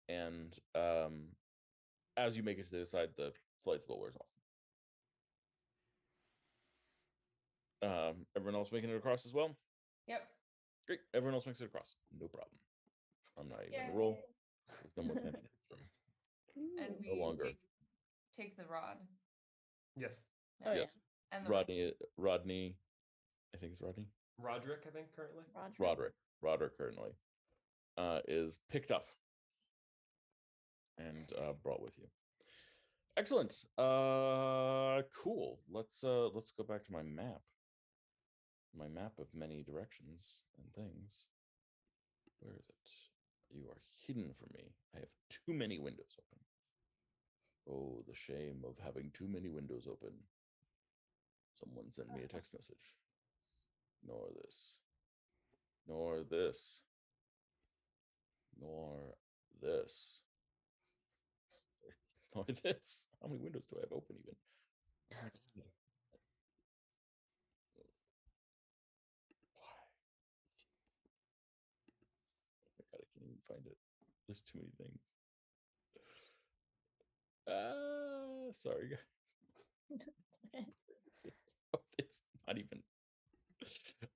and as you make it to the other side, the flight spell wears off. Everyone else making it across as well? Yep. Great. Everyone else makes it across. No problem. I'm not even gonna Yay. roll. There's no more candy from And no we longer. take the rod. Yes. Oh Yes. And the Rodney, I think it's Rodney. Roderick, I think, currently. Roderick currently is picked up and brought with you. Excellent. Cool. Let's go back to my map. My map of many directions and things. Where is it? You are hidden from me. I have too many windows open. Oh, the shame of having too many windows open. Someone sent me a text message. Nor this. Nor this. Nor this. Nor this. How many windows do I have open even? Oh my God. Why? Oh my God, I can't even find it. There's too many things. Sorry guys. It's not even.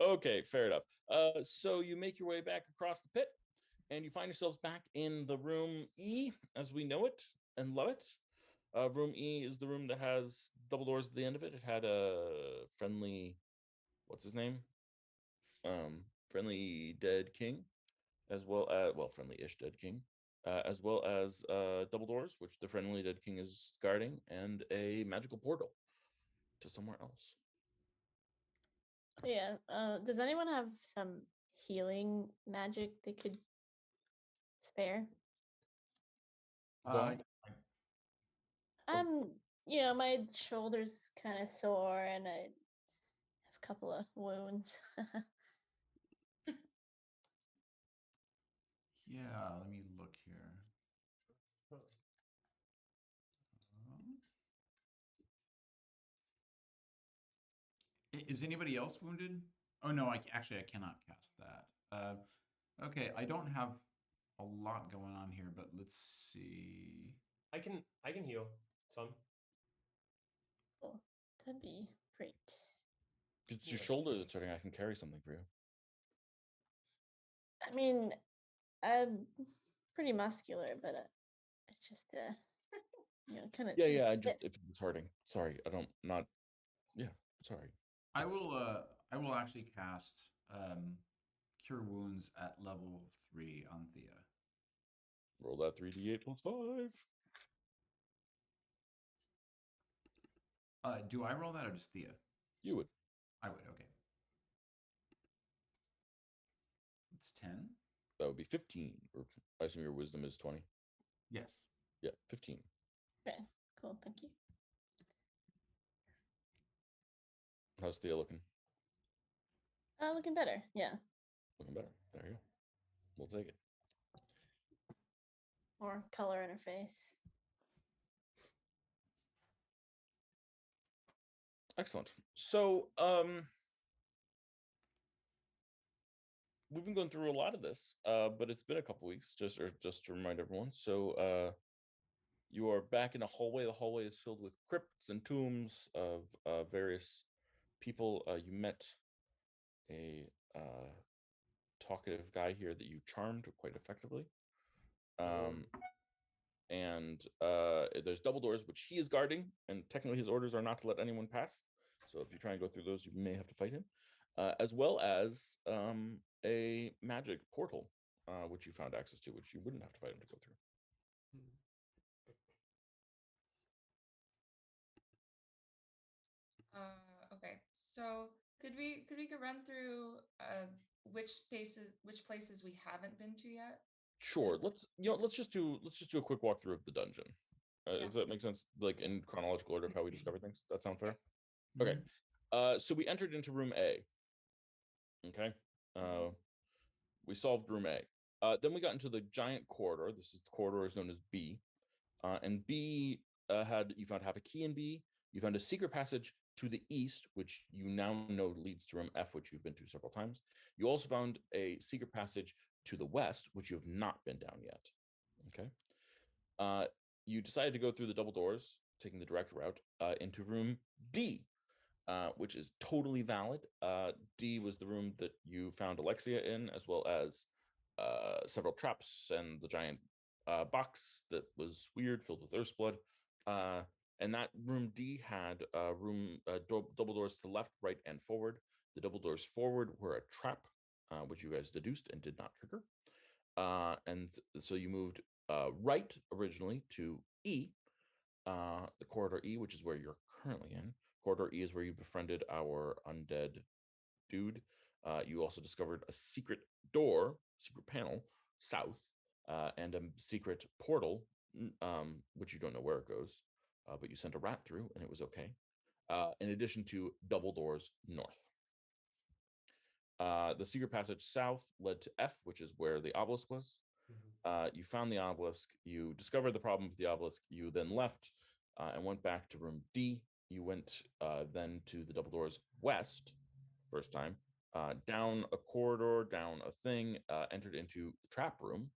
Okay, fair enough. So you make your way back across the pit, and you find yourselves back in the room E as we know it and love it. Room E is the room that has double doors at the end of it. It had a friendly, what's his name? Friendly dead king, as well as, well, friendly-ish dead king, as well as double doors, which the friendly dead king is guarding, and a magical portal to somewhere else. Yeah. Does anyone have some healing magic they could spare? Why? My shoulder's kind of sore and I have a couple of wounds. Yeah, let me look here. Is anybody else wounded? Oh no, actually I cannot cast that. Okay, I don't have a lot going on here, but let's see. I can heal some. Oh, that'd be great. It's your shoulder that's hurting. I can carry something for you. I mean, I'm pretty muscular, but it's just kind of. Yeah. I just if it's hurting. Sorry, I don't not. Yeah, sorry. I will actually cast Cure Wounds at level 3 on Thea. Roll that 3d8 plus 5. Do I roll that or just Thea? You would. I would. Okay. It's 10. That would be 15. Or I assume your wisdom is 20. Yes. Yeah, 15. Okay, cool. Thank you. How's Thea looking? Looking better. Yeah. Looking better. There you go. We'll take it. More color in her face. Excellent. So, we've been going through a lot of this, but it's been a couple weeks, just to remind everyone. So, you are back in a hallway. The hallway is filled with crypts and tombs of various people. You met a talkative guy here that you charmed quite effectively. And there's double doors, which he is guarding, and technically his orders are not to let anyone pass. So if you try and go through those, you may have to fight him, as well as a magic portal, which you found access to, which you wouldn't have to fight him to go through. Okay, so could we go run through which places we haven't been to yet? Sure. Let's just do a quick walkthrough of the dungeon. Yeah. Does that make sense? Like in chronological order of how we discover things. That sound fair? Mhm. Okay. So we entered into room A. Okay. We solved room A. Then we got into the giant corridor. The corridor is known as B. And B you found half a key in B. You found a secret passage to the east, which you now know leads to room F, which you've been to several times. You also found a secret passage to the west, which you have not been down yet. Okay. You decided to go through the double doors, taking the direct route into room D, which is totally valid. D was the room that you found Alexia in, as well as several traps and the giant box that was weird, filled with Earth's blood. And that room D had double doors to the left, right, and forward. The double doors forward were a trap, which you guys deduced and did not trigger. And so you moved right originally to E, the corridor E, which is where you're currently in. Corridor E is where you befriended our undead dude. You also discovered a secret panel south, and a secret portal, which you don't know where it goes, but you sent a rat through and it was okay. In addition to double doors north. The secret passage south led to F, which is where the obelisk was. You found the obelisk. You discovered the problem with the obelisk. You then left and went back to room D. You went then to the double doors west, first time, down a corridor, down a thing, entered into the trap room,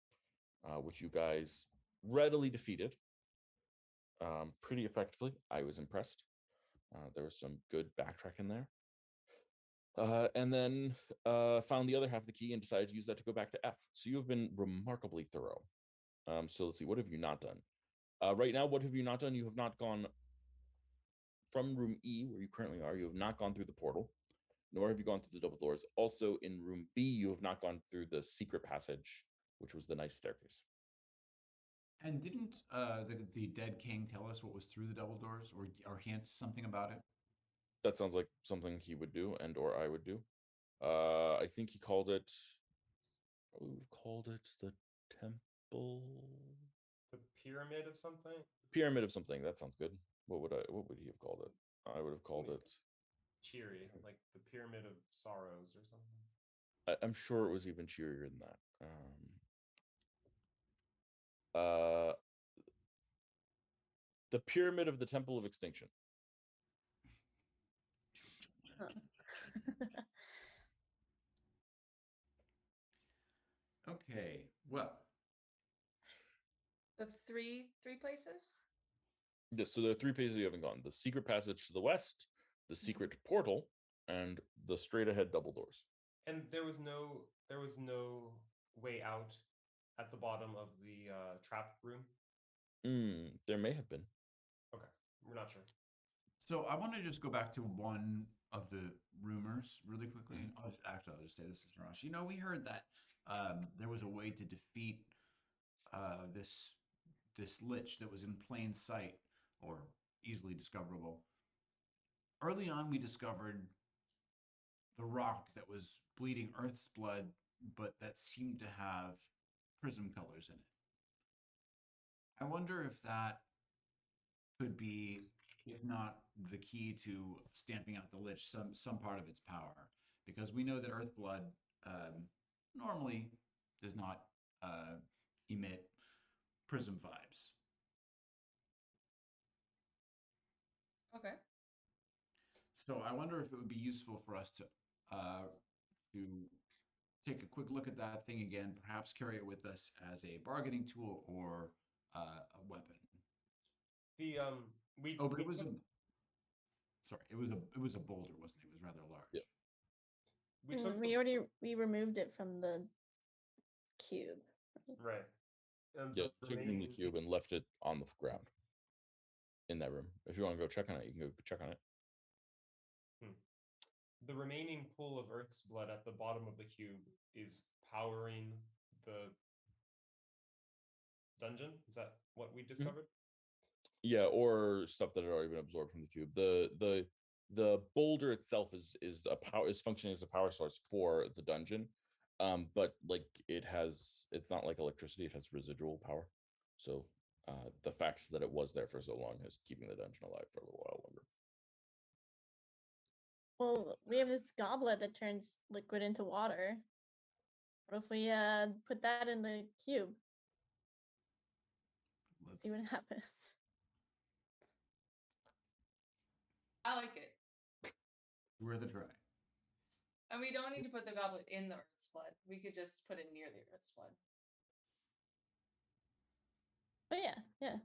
which you guys readily defeated pretty effectively. I was impressed. There was some good backtracking there. And then found the other half of the key and decided to use that to go back to F. So you have been remarkably thorough. So let's see, what have you not done? Right now, what have you not done? You have not gone from room E, where you currently are. You have not gone through the portal, nor have you gone through the double doors. Also, in room B, you have not gone through the secret passage, which was the nice staircase. And didn't the dead king tell us what was through the double doors, or hint something about it? That sounds like something he would do, and or I would do. I think he called it. We've called it the temple. The pyramid of something. Pyramid of something. That sounds good. What would he have called it? I would have called it cheery, like the pyramid of sorrows or something. I'm sure it was even cheerier than that. The pyramid of the temple of extinction. Okay, well, The three places? Yes, so there are 3 places you haven't gone: the secret passage to the west, the secret portal, and the straight ahead double doors. And there was no way out at the bottom of the trap room. There may have been. Okay, we're not sure. so I want to just go back to one of the rumors really quickly. I'll just say this is Narash. You know, we heard that there was a way to defeat this lich that was in plain sight or easily discoverable. Early on, we discovered the rock that was bleeding Earth's blood, but that seemed to have prism colors in it. I wonder if that could be, if not the key to stamping out the Lich, some part of its power, because we know that Earth blood normally does not emit prism vibes. Okay. So I wonder if it would be useful for us to take a quick look at that thing again, perhaps carry it with us as a bargaining tool or a weapon. The we Oh, but we it was took- sorry, it was a boulder, wasn't it? It was rather large. Yeah. we took We removed it from the cube. right. Yeah, The took it from the remaining cube and left it on the ground in that room. If you want to go check on it, you can go check on it. the remaining pool of Earth's blood at the bottom of the cube is powering the dungeon. Is that what we discovered? Yeah, or stuff that had already been absorbed from the cube. The boulder itself is functioning as a power source for the dungeon. But like it's not like electricity, it has residual power. So the fact that it was there for so long is keeping the dungeon alive for a little while longer. Well, we have this goblet that turns liquid into water. What if we put that in the cube? See what happens. I like it. Worth a try. And we don't need to put the goblet in the Earth's blood. We could just put it near the Earth's blood. But yeah.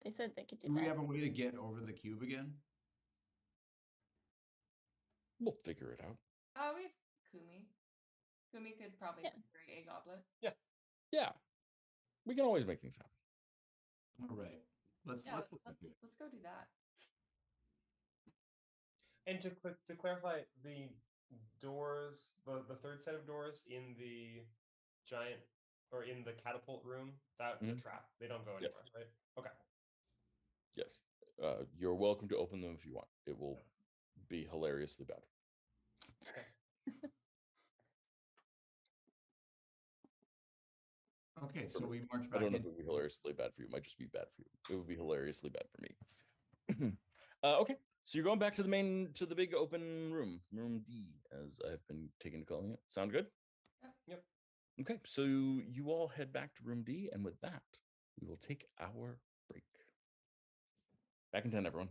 They said they could do Do we that. have a way to get over the cube again? We'll figure it out. We have Kumi. Kumi could probably carry a goblet. Yeah. We can always make things happen. All right. Let's Yeah, look into it. let's go do that. And to clarify, the doors, the third set of doors in the giant or in the catapult room, that's a trap. They don't go anywhere, Yes. right? Okay. Yes. You're welcome to open them if you want. It will be hilariously bad. Okay, so we march I back don't know in. if it would be hilariously bad for you. It might just be bad for you. It would be hilariously bad for me. Okay, so you're going back to the big open room, room D, as I've been taken to calling it. Sound good? Yep. Okay, so you all head back to room D, and with that, we will take our break. Back in 10, everyone.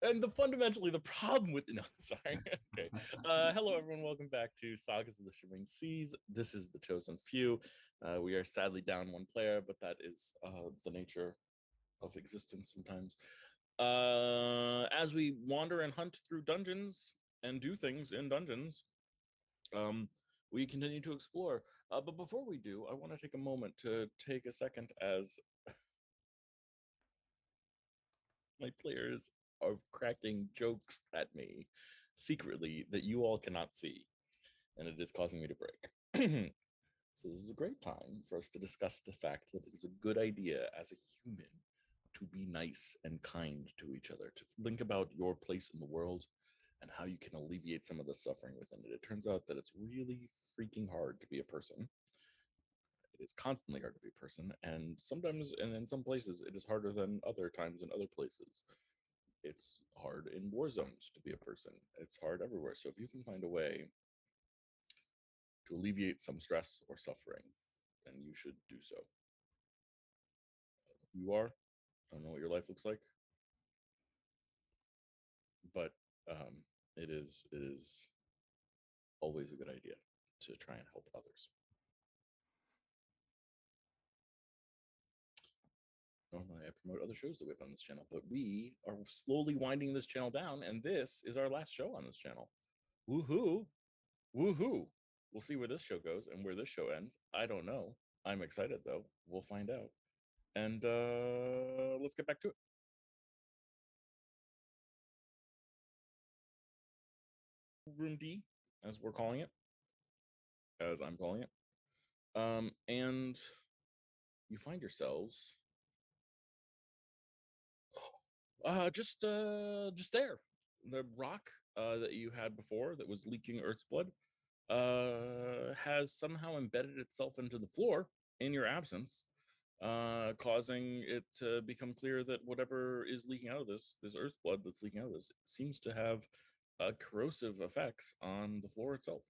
And fundamentally, the problem with sorry. Okay. Hello, everyone. Welcome back to Sagas of the Shimmering Seas. This is the Chosen Few. We are sadly down one player, but that is the nature of existence sometimes. As we wander and hunt through dungeons and do things in dungeons, we continue to explore. But before we do, I want to take a moment to take a second as my players are cracking jokes at me secretly that you all cannot see, and it is causing me to break. So this is a great time for us to discuss the fact that it is a good idea as a human to be nice and kind to each other, to think about your place in the world and how you can alleviate some of the suffering within it. It turns out that it's really freaking hard to be a person. It is constantly hard to be a person, and sometimes, and in some places, it is harder than other times in other places. It's hard in war zones to be a person. It's hard everywhere. So if you can find a way to alleviate some stress or suffering, then you should do so. You are. I don't know what your life looks like, but it is always a good idea to try and help others. Normally, I promote other shows that we have on this channel, but we are slowly winding this channel down, and this is our last show on this channel. Woohoo! Woohoo! We'll see where this show goes and where this show ends. I don't know. I'm excited, though. We'll find out. And let's get back to it. Room D, as we're calling it, as I'm calling it. And you find yourselves just there. The rock that you had before that was leaking Earth's blood has somehow embedded itself into the floor in your absence, causing it to become clear that whatever is leaking out of this Earth's blood that's leaking out of this seems to have corrosive effects on the floor itself.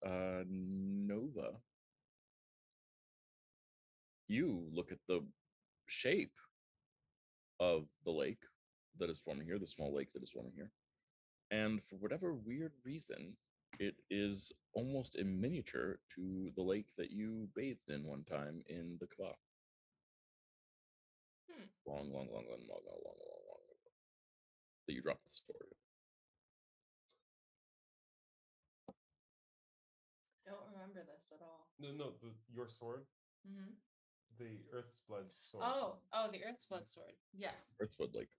Nova, you look at the shape of the lake that is forming here, the small lake that is forming here, and for whatever weird reason, it is almost in miniature to the lake that you bathed in one time in the Kava. Long that you dropped the sword. Don't remember this at all. No, your sword, Mm-hmm. the Earth's blood sword. Oh, the Earth's blood sword. Yes. Earth's blood, like,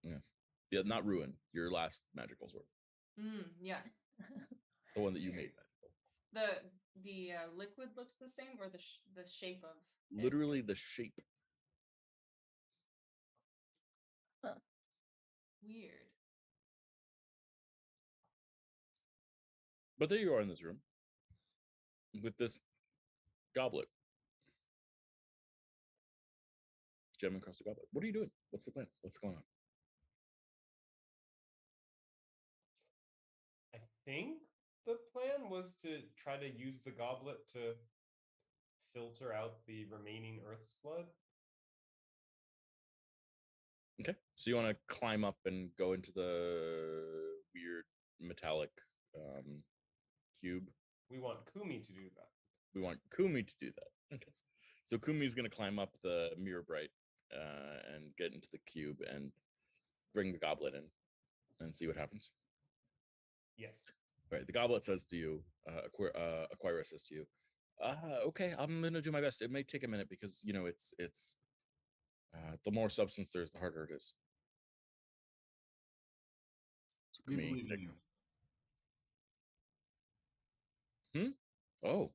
yeah, not ruin. Your last magical sword. Yeah. The one that you made magical. The liquid looks the same, or the shape of it? Literally the shape. Weird. But there you are in this room with this goblet. Gem across the goblet. What are you doing? What's the plan? What's going on? I think the plan was to try to use the goblet to filter out the remaining Earth's blood. Okay, so you want to climb up and go into the weird metallic cube. We want Kumi to do that. We want Kumi to do that. Okay, so Kumi's going to climb up the mirror bright and get into the cube and bring the goblet in and see what happens. Yes. Right. The goblet says to you, Aquira says to you, okay, I'm going to do my best. It may take a minute because, you know, it's the more substance there is, the harder it is. So We believe in you. Oh.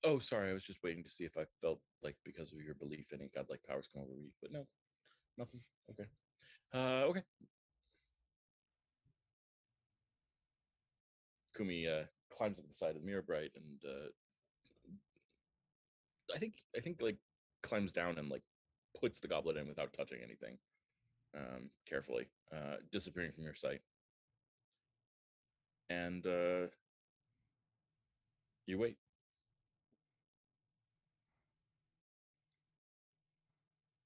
Oh, sorry. I was just waiting to see if I felt like because of your belief in it, godlike powers come over me. But no, nothing. Okay. Okay. Kumi climbs up the side of the mirror bright and I think like climbs down and like puts the goblet in without touching anything. Carefully, disappearing from your sight. And you wait.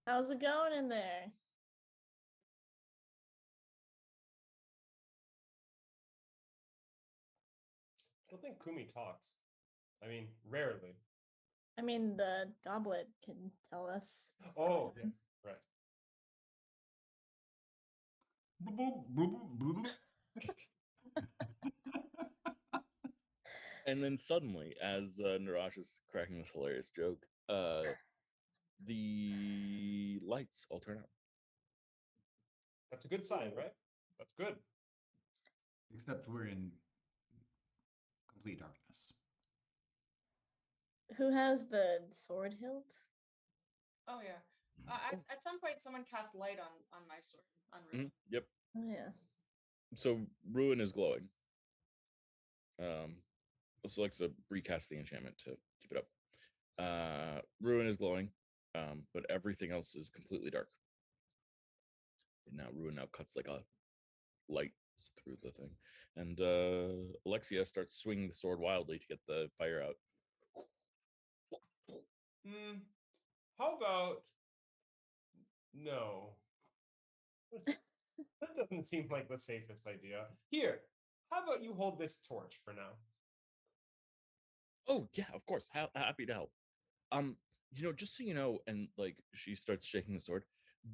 How's it going in there? I don't think Kumi talks. I mean, rarely. I mean, the goblet can tell us. what's Oh, going yes, on. right. And then suddenly, as Narash is cracking this hilarious joke, the lights all turn out. That's a good sign, right? That's good. Except we're in complete darkness. Who has the sword hilt? Oh yeah. At some point, someone cast light on my sword on Ruin. Yep. Oh yeah. So Ruin is glowing. So Alexa recast the enchantment to keep it up. Ruin is glowing, but everything else is completely dark. And now Ruin now cuts like a light through the thing, and Alexia starts swinging the sword wildly to get the fire out. How about no? That doesn't seem like the safest idea. Here, how about you hold this torch for now? Oh yeah, of course. Happy to help. Just so you know, and like she starts shaking the sword,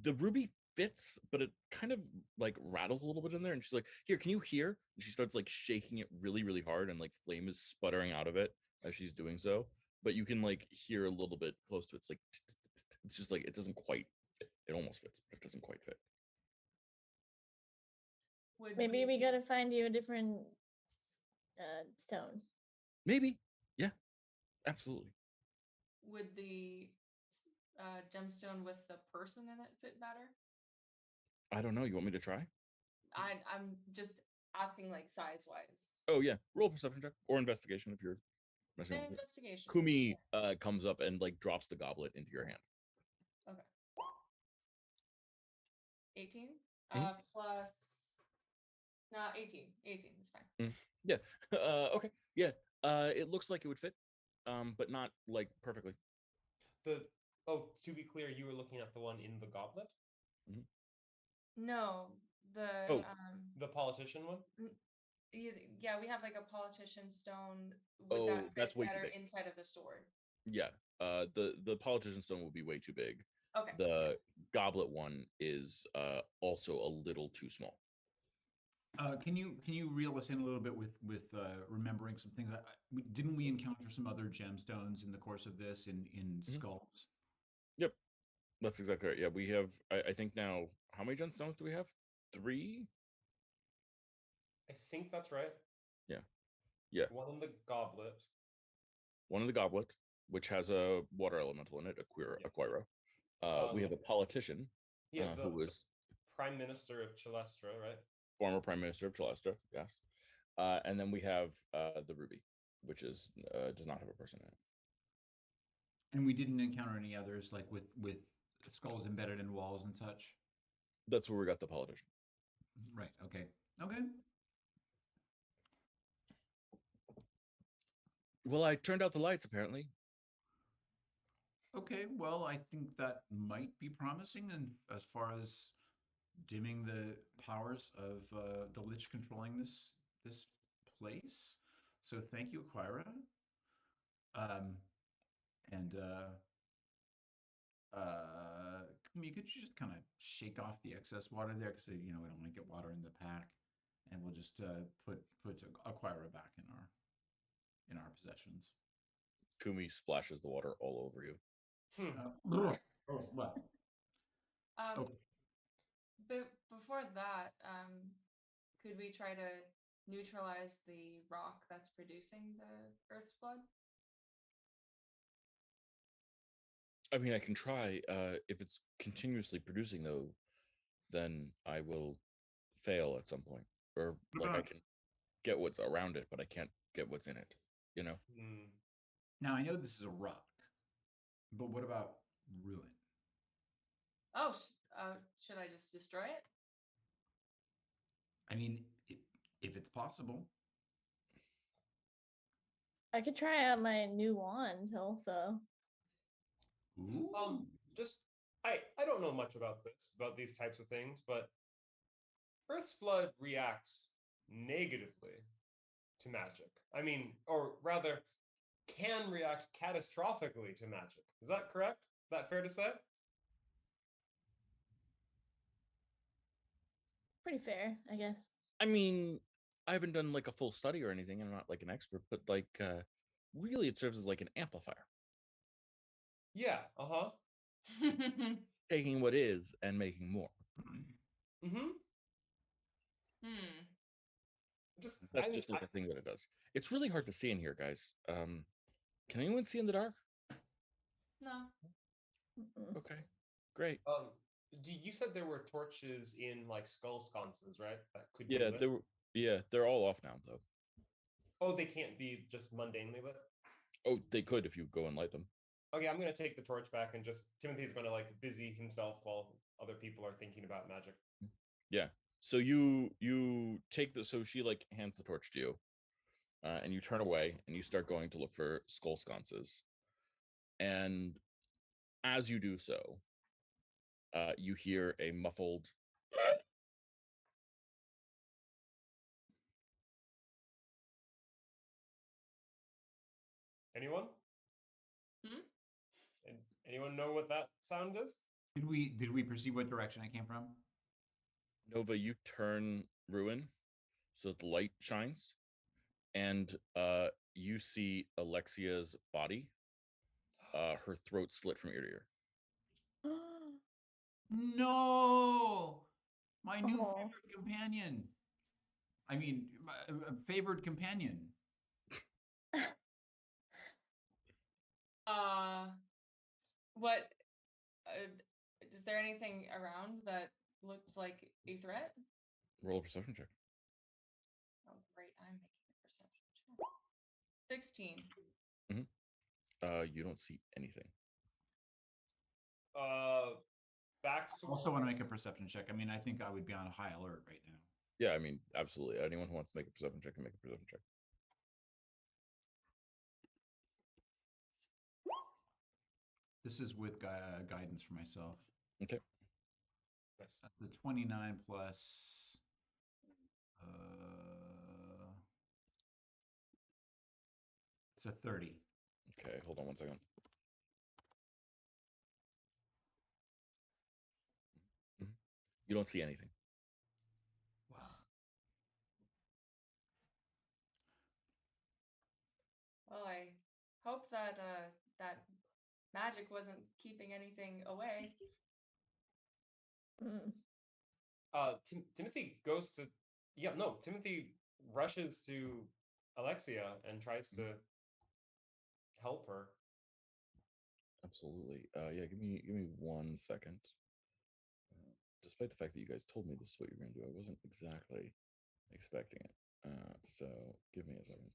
the ruby fits, but it kind of like rattles a little bit in there. And she's like, "Here, can you hear?" And she starts like shaking it really, really hard, and like flame is sputtering out of it as she's doing so. But you can like hear a little bit close to it. It's like it's just like it doesn't quite fit. It almost fits, but it doesn't quite fit. Maybe we gotta find you a different stone. Maybe, yeah, absolutely. Would the gemstone with the person in it fit better? I don't know. You want me to try? I'm just asking, like, size wise. Oh yeah, roll a perception check or investigation if you're messing with it. Investigation. Kumi comes up and like drops the goblet into your hand. Okay. 18 Mhm. plus. No, 18. 18 is fine. Yeah. Okay. Yeah. It looks like it would fit, but not like perfectly. To be clear, you were looking at the one in the goblet? No, the Oh. The politician one? yeah, we have like a politician stone. Would that fit that's way too better big. inside of the sword? Yeah. The politician stone will be way too big. Okay. The goblet one is also a little too small. Can you reel us in a little bit with remembering some things? Didn't we encounter some other gemstones in the course of this in skulls? Yep, that's exactly right. Yeah, we have. I think now, how many gemstones do we have? 3. I think that's right. Yeah. Yeah. One in the goblet. One in the goblet, which has a water elemental in it, Aquira. We have a politician who was Prime Minister of Chalestra, right? Former Prime Minister of Chalestra, yes. And then we have the ruby, which is does not have a person in it. And we didn't encounter any others like with skulls embedded in walls and such. That's where we got the politician. Right. Okay. Okay. Well, I turned out the lights apparently. Okay. Well, I think that might be promising, and as far as dimming the powers of the Lich controlling this place. So thank you, Aquira. And Kumi, could you just kind of shake off the excess water there? Because we don't want to get water in the pack, and we'll just put Aquira back in our possessions. Kumi splashes the water all over you. Well. Okay. Before that, could we try to neutralize the rock that's producing the Earth's blood? I mean, I can try. If it's continuously producing, though, then I will fail at some point, or like I can get what's around it, but I can't get what's in it. Now I know this is a rock, but what about ruin? Oh, should I just destroy it? I mean, if it's possible. I could try out my new wand also. Ooh. Just I don't know much about these types of things, but Earth's blood reacts negatively to magic. I mean, or rather, can react catastrophically to magic. Is that correct? Is that fair to say? Pretty fair, I guess. I mean, I haven't done like a full study or anything. I'm not like an expert, but like really it serves as like an amplifier. Yeah, uh-huh. Taking what is and making more. Mm-hmm. Hmm. That's just like a thing that it does. It's really hard to see in here, guys. Can anyone see in the dark? No. Okay, great. You said there were torches in like skull sconces, right? That could be Yeah, lit. they're all off now though. Oh, they can't be just mundanely lit? Oh, they could if you go and light them. Okay, I'm gonna take the torch back and just Timothy's gonna like busy himself while other people are thinking about magic. Yeah. So you take the so she like hands the torch to you, and you turn away and you start going to look for skull sconces. And as you do so, you hear a muffled Anyone? Hmm? And anyone know what that sound is? Did we perceive what direction I came from? Nova. You turn Ruin so that the light shines, and you see Alexia's body, her throat slit from ear to ear. No, my new Aw. favorite companion. I mean, favored companion. What? Is there anything around that looks like a threat? Roll a perception check. Oh, great! I'm making a perception check. 16. You don't see anything. Backstory. Also want to make a perception check. I mean, I think I would be on high alert right now. Yeah, I mean, absolutely. Anyone who wants to make a perception check can make a perception check. This is with guidance for myself. Okay. Nice. The 29 plus. It's a 30. Okay, hold on one second. You don't see anything. Wow. Well, I hope that that magic wasn't keeping anything away. Timothy goes to Timothy rushes to Alexia and tries to help her. Absolutely. Yeah, give me 1 second. Despite the fact that you guys told me this is what you're going to do, I wasn't exactly expecting it. So give me a second.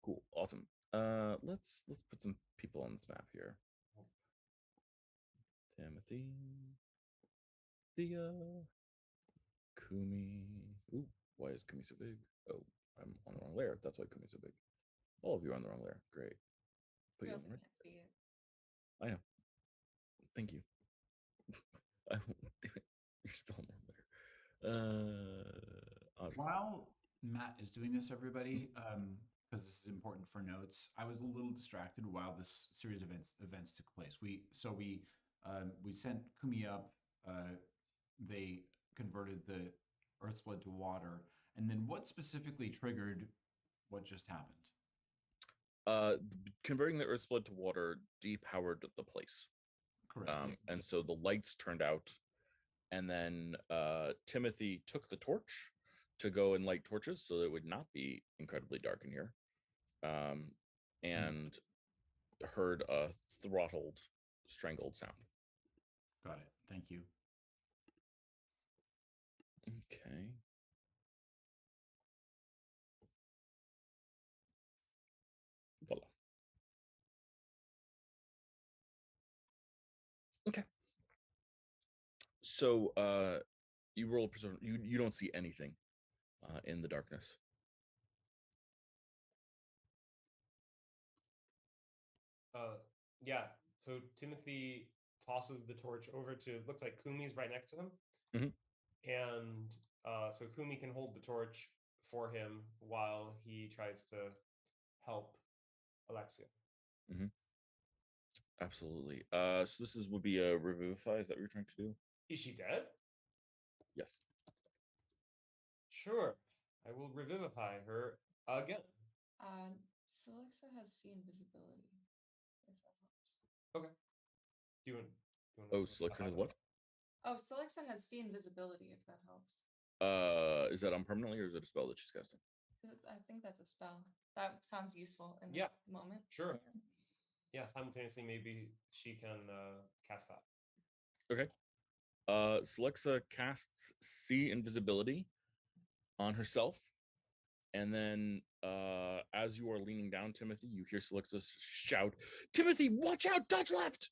Cool, awesome. Let's put some people on this map here. Timothy, Thea, Kumi. Ooh, why is Kumi so big? Oh, I'm on the wrong layer. That's why Kumi's so big. All of you are on the wrong layer. Great. Put We you on also the right. can't see it. I know. Thank you. I won't do it. You're still on the wrong layer. While Matt is doing this, everybody, because this is important for notes, I was a little distracted while this series of events took place. We sent Kumi up. They converted the Earth's blood to water, and then what specifically triggered what just happened? Converting the Earth's blood to water depowered the place. Correct. And so the lights turned out, and then Timothy took the torch to go and light torches so that it would not be incredibly dark in here, and heard a throttled, strangled sound. Got it. Thank you. Okay. Voila. So you roll a perception. You don't see anything in the darkness. Yeah. So Timothy tosses the torch over to, looks like Kumi's right next to him. Mhm. And so Kumi can hold the torch for him while he tries to help Alexia. Absolutely. So this would be a revivify. Is that what you're trying to do? Is she dead? Yes. Sure. I will revivify her again. Celexa has seen visibility. If that helps. Okay. Do you want Oh, to Selexa has what? Oh, Celexa has seen visibility. If that helps. Is that on permanently or is it a spell that she's casting? I think that's a spell. That sounds useful in Yeah. this moment. Sure. Yeah, simultaneously, maybe she can cast that. Okay. Selexa casts See Invisibility on herself. And then as you are leaning down, Timothy, you hear Selexa shout, "Timothy, watch out, dodge left!"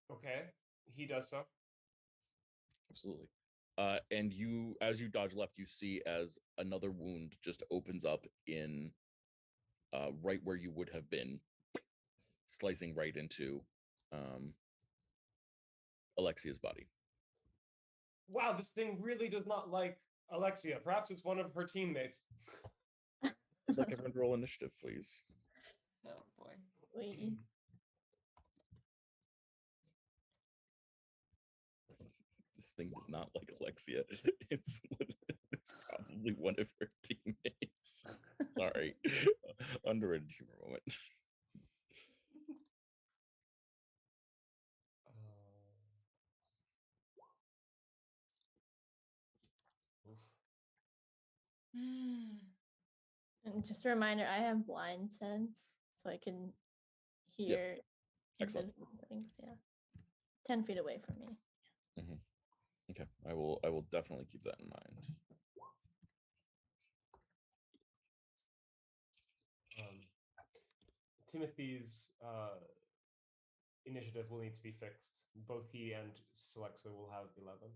Okay. He does so. Absolutely. And you, as you dodge left, you see as another wound just opens up in right where you would have been, slicing right into Alexia's body. Wow, this thing really does not like Alexia. Perhaps it's one of her teammates. I'd like everyone to roll initiative, please. Oh boy. We. This thing does not like Alexia. It's probably one of her teammates. Sorry. Underrated humor moment. And just a reminder, I have blind sense, so I can hear Excellent. invisible things. Yeah, 10 feet away from me. Okay, I will definitely keep that in mind. Timothy's initiative will need to be fixed. Both he and Selexa will have 11.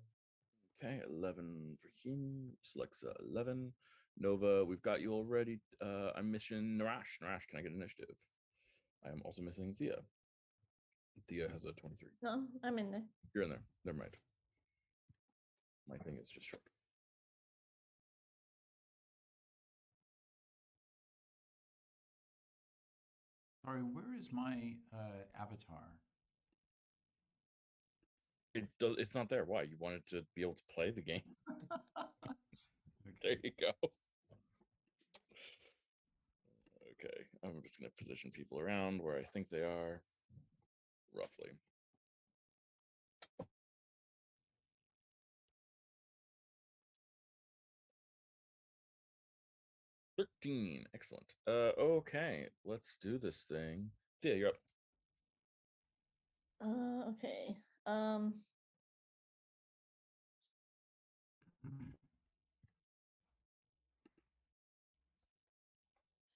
Okay, 11 for him. Selexa 11. Nova, we've got you already. I'm missing Narash. Narash, can I get initiative? I am also missing Thea. Thea has a 23. No, I'm in there. You're in there. Never mind. My thing is just short. Sorry, where is my avatar? It's not there. Why? You wanted to be able to play the game? Okay. There you go. Okay, I'm just gonna position people around where I think they are, roughly. $13. Excellent. Okay, let's do this thing. Thea, you're up. Okay.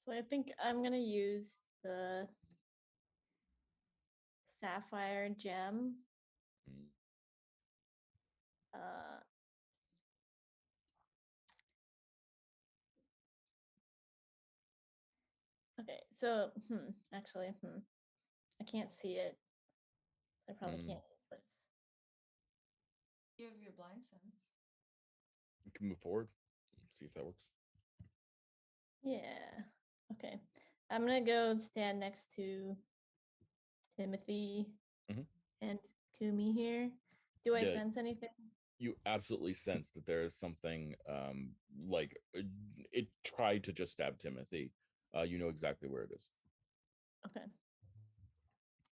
So I think I'm gonna use the sapphire gem. Mm. Okay, so actually, I can't see it. I probably can't use this. You have your blind sense. You can move forward. See if that works. Yeah. Okay. I'm gonna go stand next to Timothy and Kumi here. Do I sense anything? You absolutely sense that there is something like it tried to just stab Timothy. You know exactly where it is. Okay.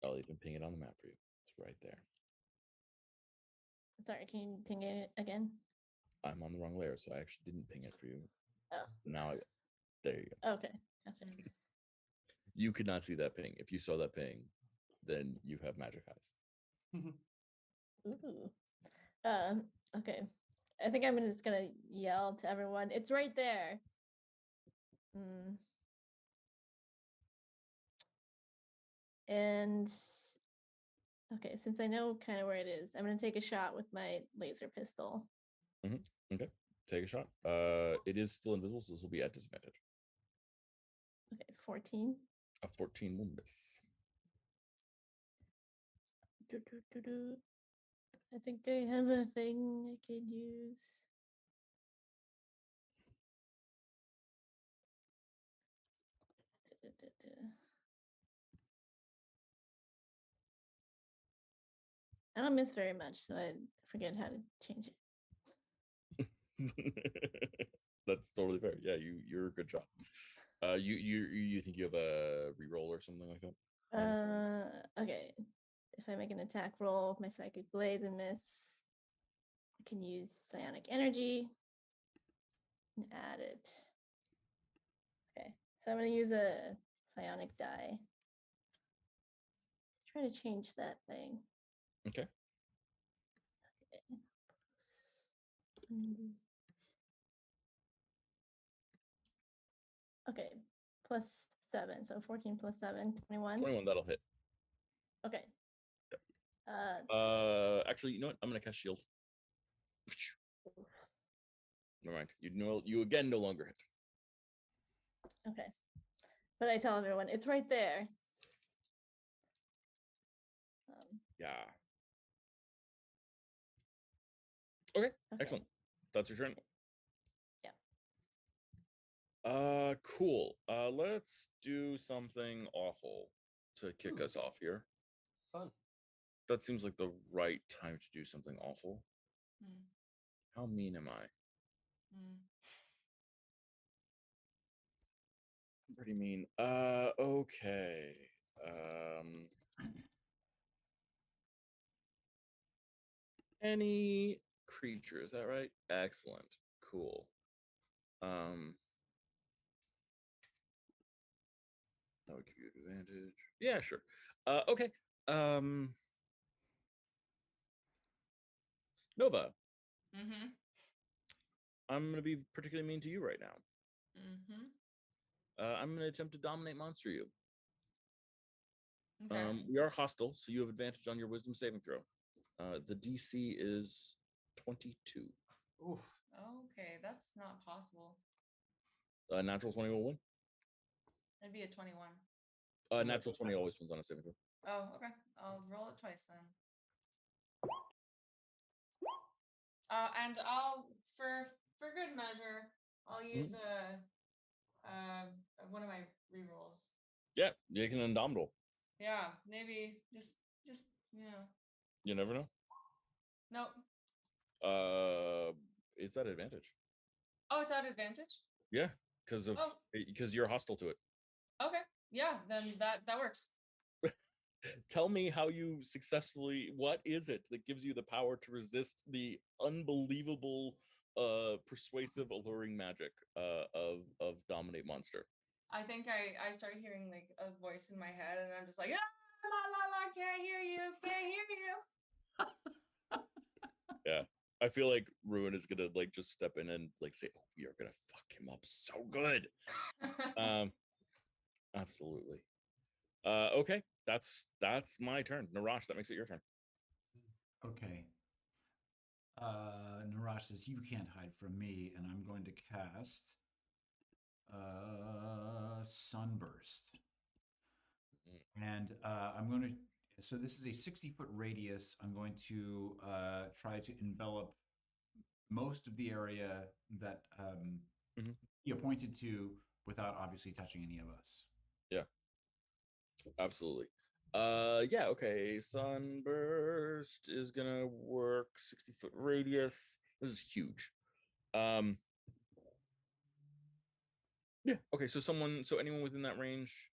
I'll even ping it on the map for you. It's right there. Sorry, can you ping it again? I'm on the wrong layer, so I actually didn't ping it for you. Oh. Now there you go. Okay. Gotcha. You could not see that ping. If you saw that ping, then you have magic eyes. Ooh. Okay. I think I'm just gonna yell to everyone. It's right there. And Okay, since I know kind of where it is, I'm gonna take a shot with my laser pistol. Okay, take a shot. It is still invisible, so this will be at disadvantage. Okay, 14. A 14 will miss. I think I have a thing I could use. I don't miss very much, so I forget how to change it. That's totally fair. Yeah, you're a good shot. You think you have a reroll or something like that? Okay. If I make an attack roll with my psychic blades and miss, I can use psionic energy and add it. Okay, so I'm gonna use a psionic die. Try to change that thing. Okay. Okay, plus 7, so 14 plus 7, 21. 21, that'll hit. Okay. Actually, you know what? I'm gonna cast shield. Never mind. You again no longer hit. Okay. But I tell everyone it's right there. Yeah. Okay, excellent. That's your turn. Yeah. Cool. Let's do something awful to kick us off here. Fun. That seems like the right time to do something awful. Mm. How mean am I? Mm. I'm pretty mean. Okay. Any creature, is that right? Excellent. Cool. That would give you advantage. Yeah, sure. Okay. Nova. Mm-hmm. I'm gonna be particularly mean to you right now. Mm-hmm. I'm gonna attempt to dominate monster you. Okay. We are hostile, so you have advantage on your wisdom saving throw. The DC is 22. Oof. Okay, that's not possible. Natural 20 will win. It'd be a 21. Natural 20 always wins on a saving throw. Oh, okay. I'll roll it twice then. And I'll for good measure, I'll use one of my rerolls. Yeah, you can Indomitable. Yeah, maybe just you know. You never know. Nope. It's at advantage. Oh, it's at advantage? Yeah, because you're hostile to it. Okay. Yeah, then that works. Tell me how you successfully. What is it that gives you the power to resist the unbelievable, persuasive, alluring magic of dominate monster? I think I start hearing like a voice in my head, and I'm just like, ah, la la la, can't hear you, can't hear you. Yeah, I feel like Ruin is gonna like just step in and like say, "Oh, we are gonna fuck him up so good." Absolutely. Okay, that's my turn. Narash, that makes it your turn. Okay. Narash says, "You can't hide from me," and I'm going to cast Sunburst. And I'm going to, so this is a 60-foot radius. I'm going to try to envelop most of the area that you pointed to without obviously touching any of us. Yeah, absolutely. Yeah, okay. Sunburst is gonna work 60-foot radius. This is huge. Yeah, okay, so anyone within that range,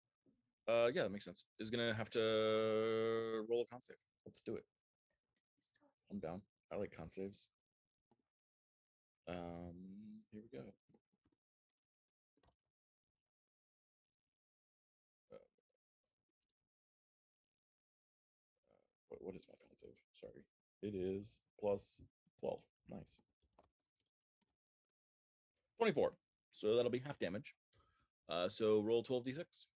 yeah, that makes sense, is gonna have to roll a con save. Let's do it. I'm down. I like con saves. Here we go. What is my con save? Sorry. It is plus 12. Nice. 24. So that'll be half damage. So roll 12d6.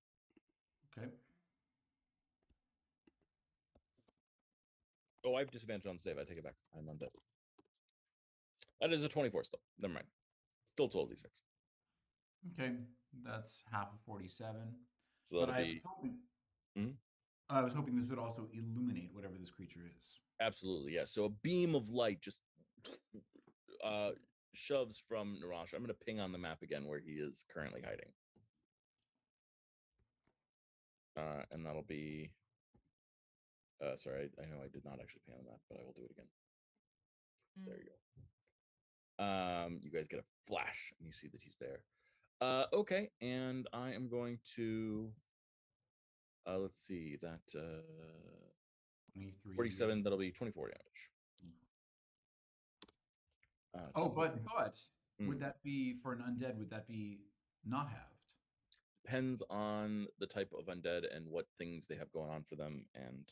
Okay. Oh, I have disadvantage on save. I take it back. I'm undead. That is a 24 still. Never mind. Still 12d6. Okay, that's half of 47. So But that'll be I was hoping this would also illuminate whatever this creature is. absolutely, yeah. So a beam of light just shoves from Narash. I'm going to ping on the map again where he is currently hiding. And that'll be sorry, I know I did not actually ping on the map, but I will do it again. There you go. You guys get a flash and you see that he's there. Okay, and I am going to let's see that 23. 47, that'll be 24 damage. But Mm. would that be for an undead? Would that be not halved? Depends on the type of undead and what things they have going on for them. And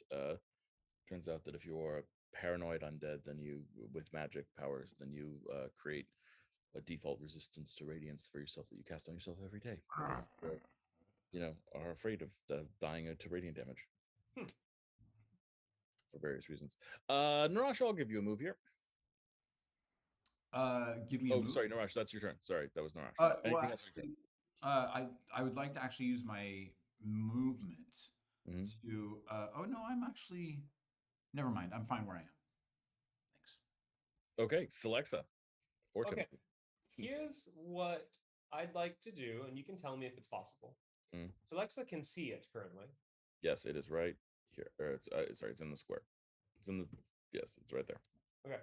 turns out that if you're a paranoid undead, then you, with magic powers, then you create a default resistance to radiance for yourself that you cast on yourself every day. Or, you know, are afraid of dying to radiant damage for various reasons. Narash, I'll give you a move here. Give me a move. Sorry, Narash, that's your turn. Sorry, that was Narash. Well, actually, I would like to actually use my movement to. Oh no, I'm actually. Never mind. I'm fine where I am. Thanks. Okay, Celexa. Or Timothy. Here's what I'd like to do, and you can tell me if it's possible. Celexa can see it currently. Yes, it is right here. Or it's sorry, it's in the square. It's in the yes, it's right there. Okay.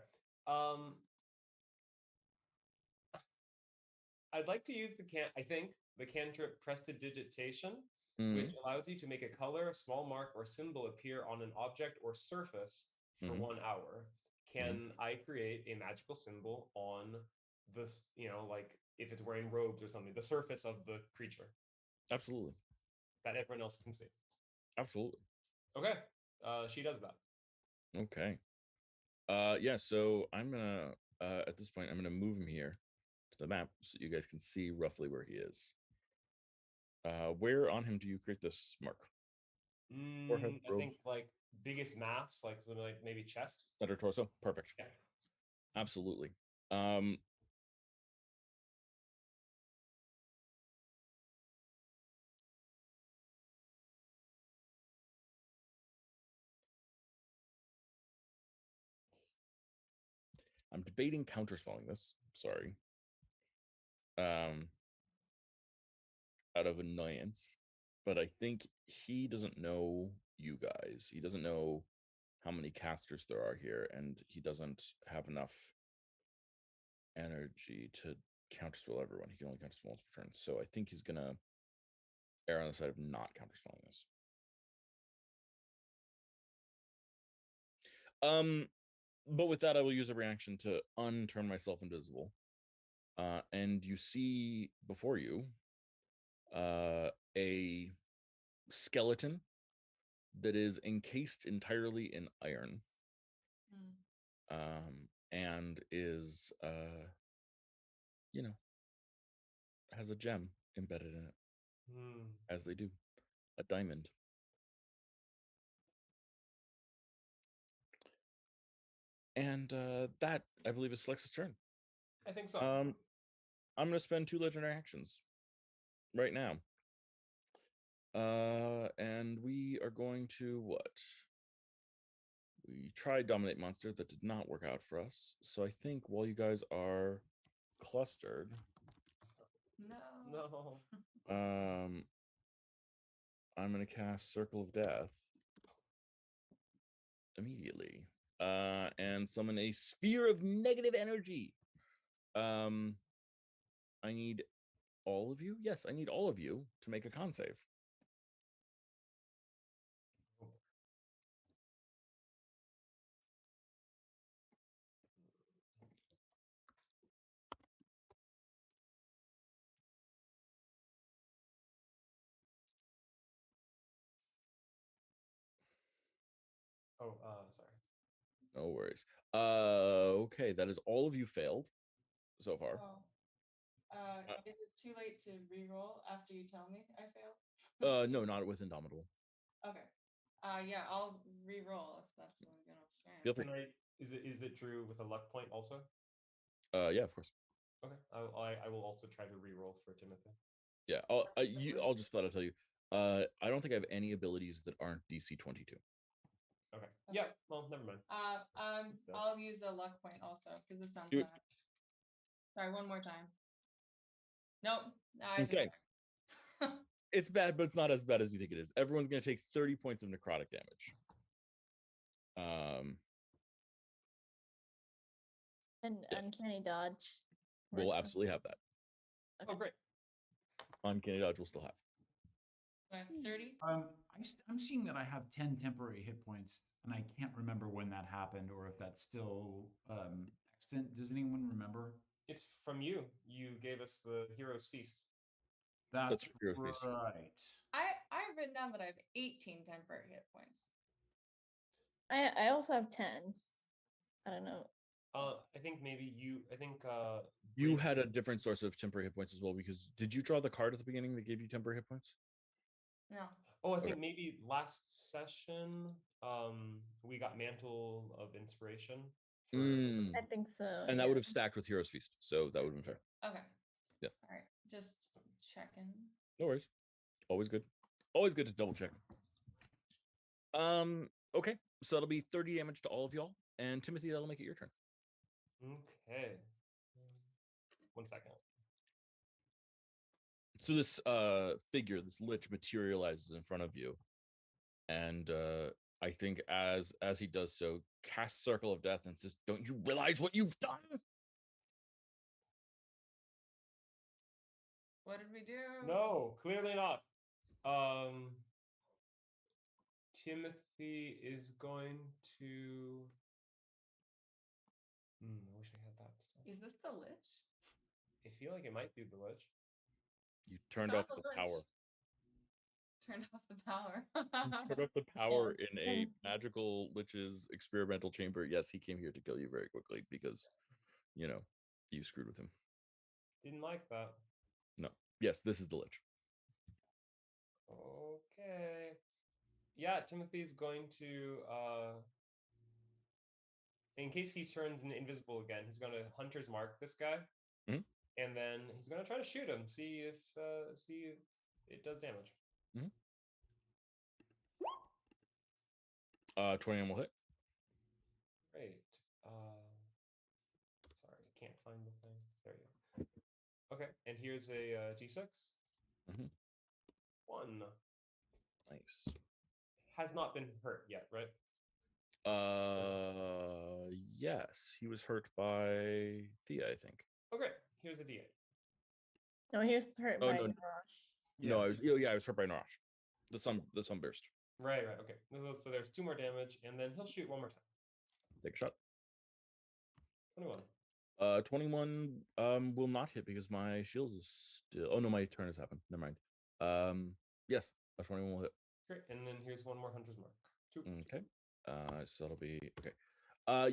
I'd like to use the cantrip Prestidigitation, which allows you to make a color, small mark, or symbol appear on an object or surface for 1 hour. Can I create a magical symbol on this, like if it's wearing robes or something, the surface of the creature? Absolutely. That everyone else can see. Absolutely. Okay. She does that. Okay. Yeah, so I'm gonna at this point I'm gonna move him here to the map so you guys can see roughly where he is. Where on him do you create this mark? Forehead, I think like biggest mass, like something like maybe chest. Center torso. Perfect. Yeah. Absolutely. I'm debating counterspelling this. Sorry. Out of annoyance, but I think he doesn't know you guys. He doesn't know how many casters there are here, and he doesn't have enough energy to counterspell everyone. He can only counterspell multiple turns. So I think he's gonna err on the side of not counterspelling this. But with that, I will use a reaction to unturn myself invisible. And you see before you a skeleton that is encased entirely in iron. And is has a gem embedded in it. As they do. A diamond. And that, I believe, is Slex's turn. I think so. I'm going to spend 2 legendary actions right now. And we are going to what? We tried Dominate Monster. That did not work out for us. So I think while you guys are clustered... No. I'm going to cast Circle of Death immediately. And summon a sphere of negative energy. I need all of you. Yes, I need all of you to make a con save. Oh, sorry. No worries. Okay, that is all of you failed so far. Is it too late to re-roll after you tell me I failed? No, not with Indomitable. Okay. Yeah, I'll re-roll if that's what I'm gonna Feel free. Is it true with a luck point also? Yeah, of course. Okay. I will also try to re-roll for Timothy. Yeah, I'll just flat out tell you. I don't think I have any abilities that aren't DC 22. Okay. Yeah. Well, never mind. I'll use the luck point also because this sounds Do it. bad. Sorry, one more time. Nope. Okay. It's bad, but it's not as bad as you think it is. Everyone's going to take 30 points of necrotic damage. And yes. uncanny dodge. We'll works. absolutely have that. Okay. Oh, great. Uncanny dodge we'll still have. 30. I'm seeing that I have 10 temporary hit points, and I can't remember when that happened or if that's still extant. Does anyone remember? It's from you. You gave us the hero's feast. That's Hero's right. Feast. I've written down that I have 18 temporary hit points. I also have 10. I don't know. I think maybe you. I think You had a different source of temporary hit points as well, because did you draw the card at the beginning that gave you temporary hit points? No. Oh, I think maybe last session, we got Mantle of Inspiration. I think so. And that yeah. would have stacked with Hero's Feast, so that would have been fair. Okay. Yeah. All right. Just checking. No worries. Always good. Always good to double check. Okay, so that'll be 30 damage to all of y'all, and Timothy, that'll make it your turn. Okay. 1 second. So this figure, this lich, materializes in front of you, and I think as he does so, casts Circle of Death and says, "Don't you realize what you've done?" What did we do? No, clearly not. Timothy is going to. I wish I had that stuff. Is this the Lich? I feel like it might be the Lich. You turned Not off the the Lich. power. Turned off the power. You turned off the power in a magical lich's experimental chamber. Yes, he came here to kill you very quickly because, you screwed with him. Didn't like that. No. Yes, this is the lich. Okay. Yeah, Timothy's going to in case he turns invisible again, he's going to Hunter's Mark this guy, and then he's going to try to shoot him. See if it does damage. 21 will hit. Great. Sorry, can't find the thing. There you go. Okay, and here's a D6. 1. Nice. Has not been hurt yet, right? Yes, he was hurt by Thea, I think. Okay, here's a D8. No, he was hurt by no. Narash. No, I was hurt by Narash. The sunburst. Right. Okay. So there's 2 more damage, and then he'll shoot one more time. Take a shot. 21. 21 will not hit because my shield is still. Oh no, my turn has happened. Never mind. Yes, a 21 will hit. Great, and then here's one more Hunter's Mark. 2. Okay. So that'll be okay.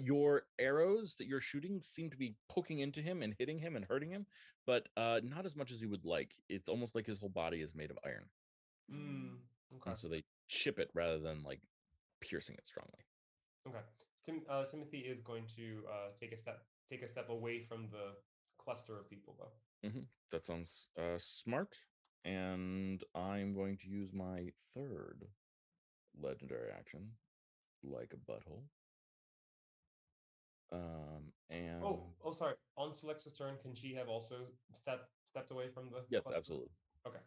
Your arrows that you're shooting seem to be poking into him and hitting him and hurting him, but not as much as you would like. It's almost like his whole body is made of iron. Okay. And so they chip it rather than like piercing it strongly. Okay. Timothy is going to take a step away from the cluster of people, though. That sounds smart. And I'm going to use my third legendary action, like a butthole. And oh, sorry. On Selexa's turn, can she have also stepped away from the? Yes, cluster? absolutely. Okay.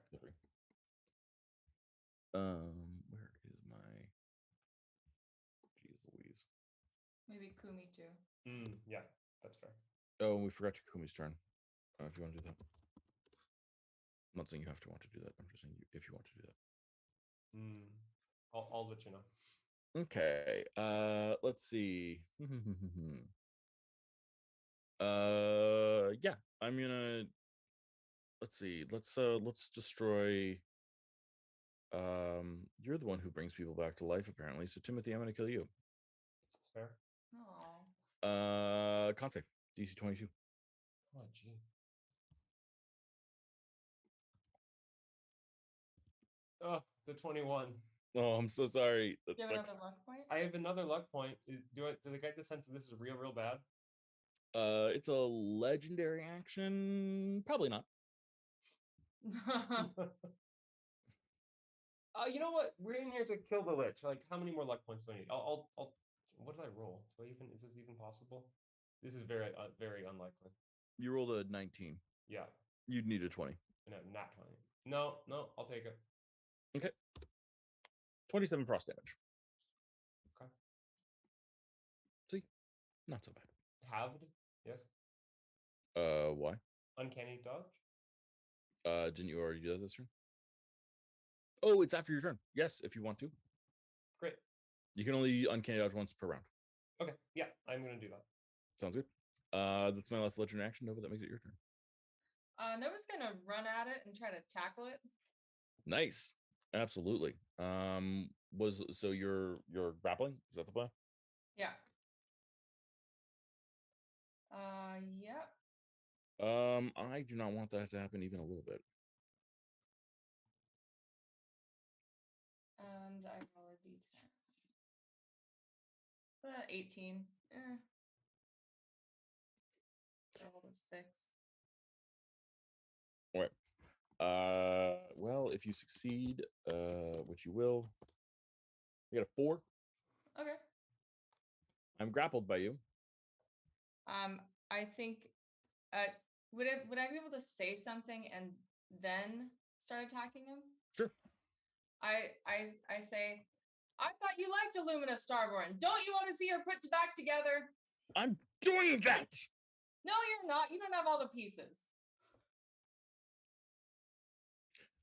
Where is my? Jeez Louise. Maybe Kumi too. Yeah, that's fair. Oh, we forgot Kumi's turn. If you want to do that. I'm not saying you have to want to do that. I'm just saying if you want to do that. I'll let you know. Okay. Let's see. Yeah. I'm gonna. Let's see. Let's destroy. You're the one who brings people back to life, apparently. So Timothy, I'm gonna kill you. Fair. Oh. Con save. DC 22. Oh, gee. Oh, the 21. Oh, I'm so sorry. That Do you have sucks. another luck point? I have another luck point. Do I get the sense that this is real bad? It's a legendary action. Probably not. You know what? We're in here to kill the Lich. Like, how many more luck points do I need? I'll. What did I roll? Is this even possible? This is very unlikely. You rolled a 19. Yeah. You'd need a 20. No, not 20. No, I'll take it. Okay. 27 frost damage. Okay. See, not so bad. Halved? Yes. Why? Uncanny dodge? Didn't you already do that this turn? Oh, it's after your turn. Yes, if you want to. Great. You can only uncanny dodge once per round. Okay. Yeah, I'm gonna do that. Sounds good. That's my last legendary action, Nova. That makes it your turn. Nova's gonna run at it and try to tackle it. Nice. Absolutely. So you're grappling? Is that the plan? Yeah. Yep. I do not want that to happen even a little bit. And I roll a d10. 18. I rolled a 6. All right. Well, if you succeed, which you will, you got a 4. Okay. I'm grappled by you. I think would I be able to say something and then start attacking him? Sure. I say, I thought you liked Illumina Starborn. Don't you want to see her put back together? I'm doing that. No, you're not. You don't have all the pieces.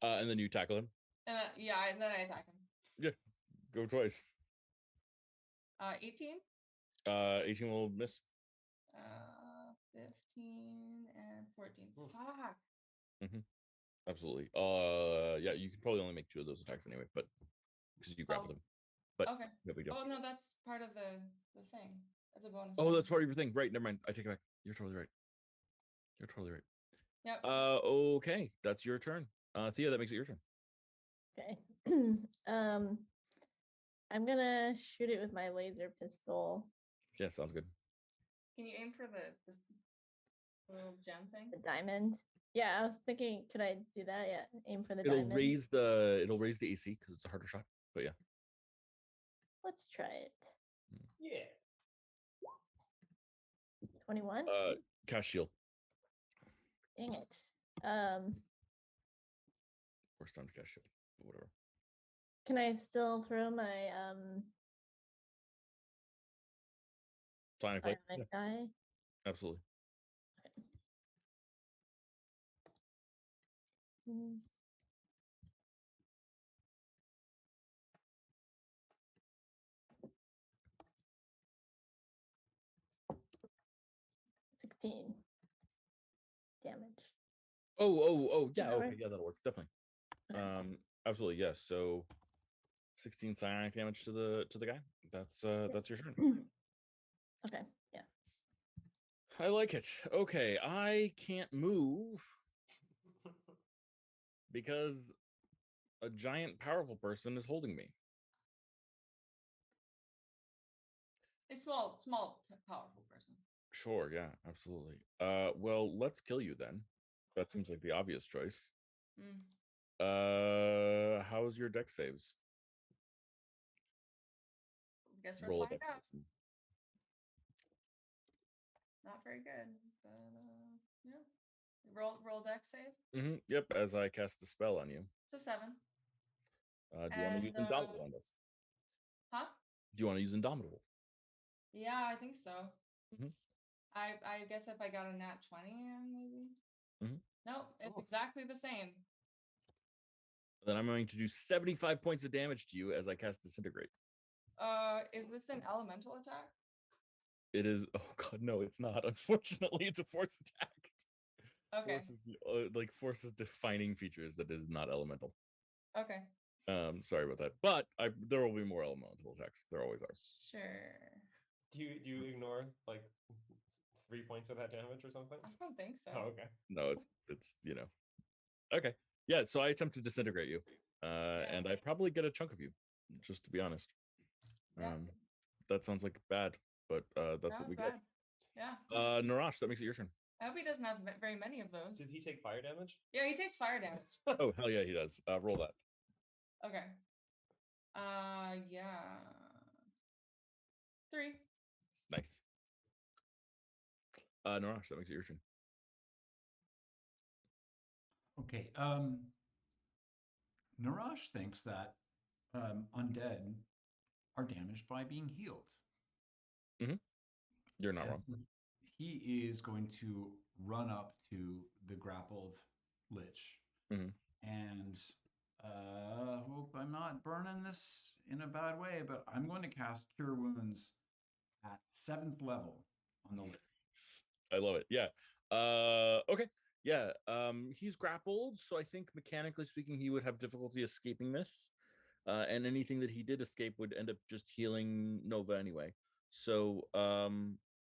And then you tackle him. And then I attack him. Yeah, go twice. 18. 18 will miss. 15 and 14. Ooh. Fuck. Absolutely. Yeah, you can probably only make 2 of those attacks anyway, but because you grappled him. But Okay. no big deal. Oh no, that's part of the thing. That's a bonus. Oh, that's part of your thing. Right, never mind. I take it back. You're totally right. Yep. Okay, that's your turn. Thea, that makes it your turn. Okay. I'm gonna shoot it with my laser pistol. Yeah, sounds good. Can you aim for this little gem thing? The diamond. Yeah, I was thinking, could I do that? Yeah, aim for the It'll diamond. raise the AC because it's a harder shot. But yeah. Let's try it. Yeah. 21. Cast shield. Dang it. Worst time to cast shield. But whatever. Can I still throw my Psionic Blade? psionic Yeah, die? absolutely. Mm. 16 damage. Oh, yeah, that okay, right? yeah, that'll work. Definitely. Okay. Absolutely, yes. So 16 psionic damage to the guy. That's your turn. Okay, yeah. I like it. Okay, I can't move because a giant powerful person is holding me. A small, powerful person. Sure, yeah, absolutely. Well, let's kill you then. That seems like the obvious choice. How's your dex saves? Guess we'll Roll a find dex out. save. Not very good, but yeah. Roll dex save. Yep, as I cast the spell on you. It's a 7. Do you want to use Indomitable on this? Huh? Do you want to use Indomitable? Yeah, I think so. Mhm. I guess if I got a nat 20, maybe. Nope, it's Oh. exactly the same. Then I'm going to do 75 points of damage to you as I cast Disintegrate. Is this an elemental attack? It is. Oh god, no, it's not. Unfortunately, it's a force attack. Okay. Force's defining features that is not elemental. Okay. Sorry about that, but there will be more elemental attacks. There always are. Sure. Do you ignore like 3 points of that damage or something? I don't think so. Oh, okay. No, it's okay. Yeah, so I attempt to disintegrate you, and I probably get a chunk of you. just to be honest. Yeah. That sounds like bad, but that's That what was we bad. get. Yeah. Narash, that makes it your turn. I hope he doesn't have very many of those. Did he take fire damage? Yeah, he takes fire damage. Oh, hell yeah, he does. Roll that. Okay. Yeah. 3. Nice. Narash, that makes it your turn. Okay. Narash thinks that undead are damaged by being healed. You're not And wrong. so he is going to run up to the grappled Lich Mhm. and hope I'm not burning this in a bad way, but I'm going to cast Cure Wounds at 7th level on the Lich. I love it. Yeah. Okay. Yeah. He's grappled, so I think mechanically speaking, he would have difficulty escaping this. And anything that he did escape would end up just healing Nova anyway. So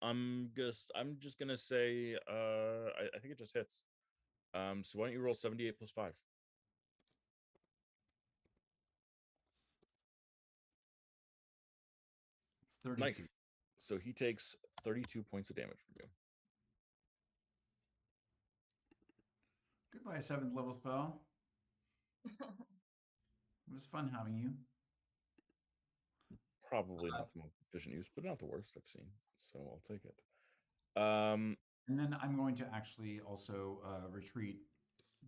I'm just gonna say I think it just hits. So why don't you roll 78 plus 5? It's 32. Nice. So he takes 32 points of damage from you. Goodbye, 7th level spell. It was fun having you. Probably not the most efficient use, but not the worst I've seen. So I'll take it. And then I'm going to actually also retreat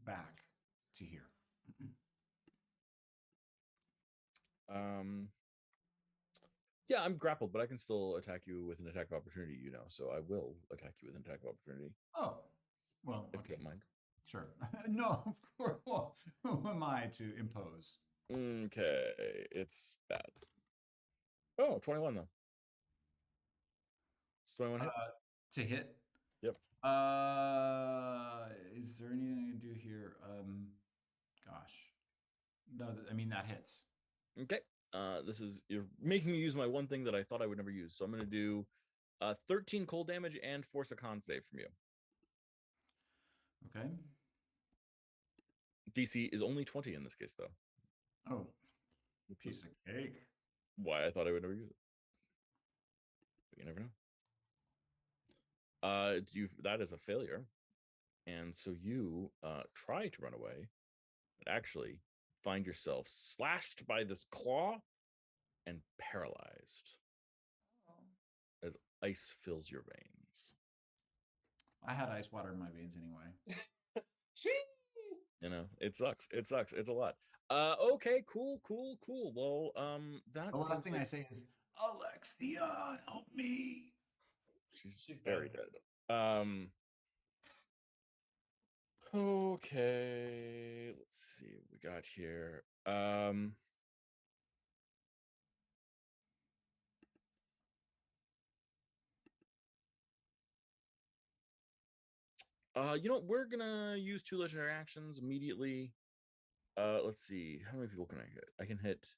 back to here. Yeah, I'm grappled, but I can still attack you with an attack of opportunity, so I will attack you with an attack of opportunity. Oh, well, If okay. you don't mind. Sure. No, of course. Well, who am I to impose? Okay, it's bad. Oh, 21 though. 21 hit? To hit? Yep. Is there anything I can do here? Gosh. No, I mean, that hits. Okay. You're making me use my one thing that I thought I would never use. So I'm going to do 13 cold damage and force a con save from you. Okay. DC is only 20 in this case, though. Oh, Which piece is of cake. why I thought I would never use it. But you never know. That is a failure. And so you try to run away, but actually find yourself slashed by this claw and paralyzed as ice fills your veins. I had ice water in my veins anyway. It sucks. It sucks. It's a lot. Okay, cool. Well, The last thing I say is, Alexia, help me. She's very dead. Okay, let's see what we got here. We're gonna use 2 legendary actions immediately. Let's see, how many people can I hit? I can hit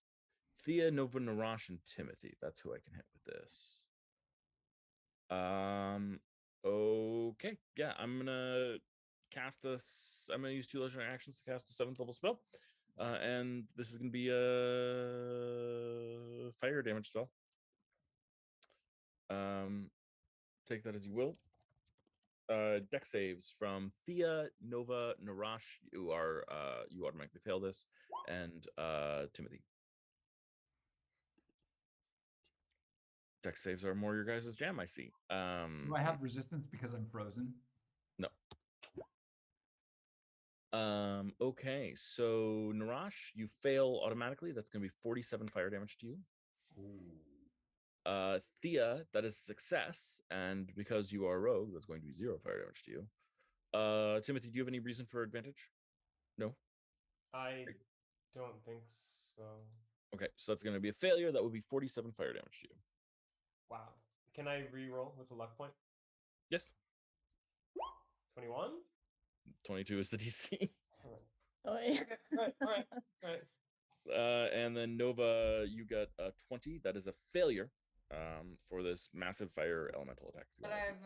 Thea, Nova, Narash, and Timothy. That's who I can hit with this. Okay, yeah, I'm gonna use 2 legendary actions to cast a 7th level spell. And this is gonna be a fire damage spell. Take that as you will. Dex saves from Thea, Nova, Narash. You automatically fail this, and Timothy. Dex saves are more your guys' jam, I see. Do I have resistance because I'm frozen? No. Okay, so Narash, you fail automatically. That's going to be 47 fire damage to you. Ooh. Thea, that is success, and because you are a rogue, that's going to be 0 fire damage to you. Timothy, do you have any reason for advantage? No? I don't think so. Okay, so that's going to be a failure. That would be 47 fire damage to you. Wow. Can I re-roll with a luck point? Yes. 21? 22 is the DC. Oh, yeah. All right. And then Nova, you got a 20. That is a failure for this massive fire elemental attack. But I have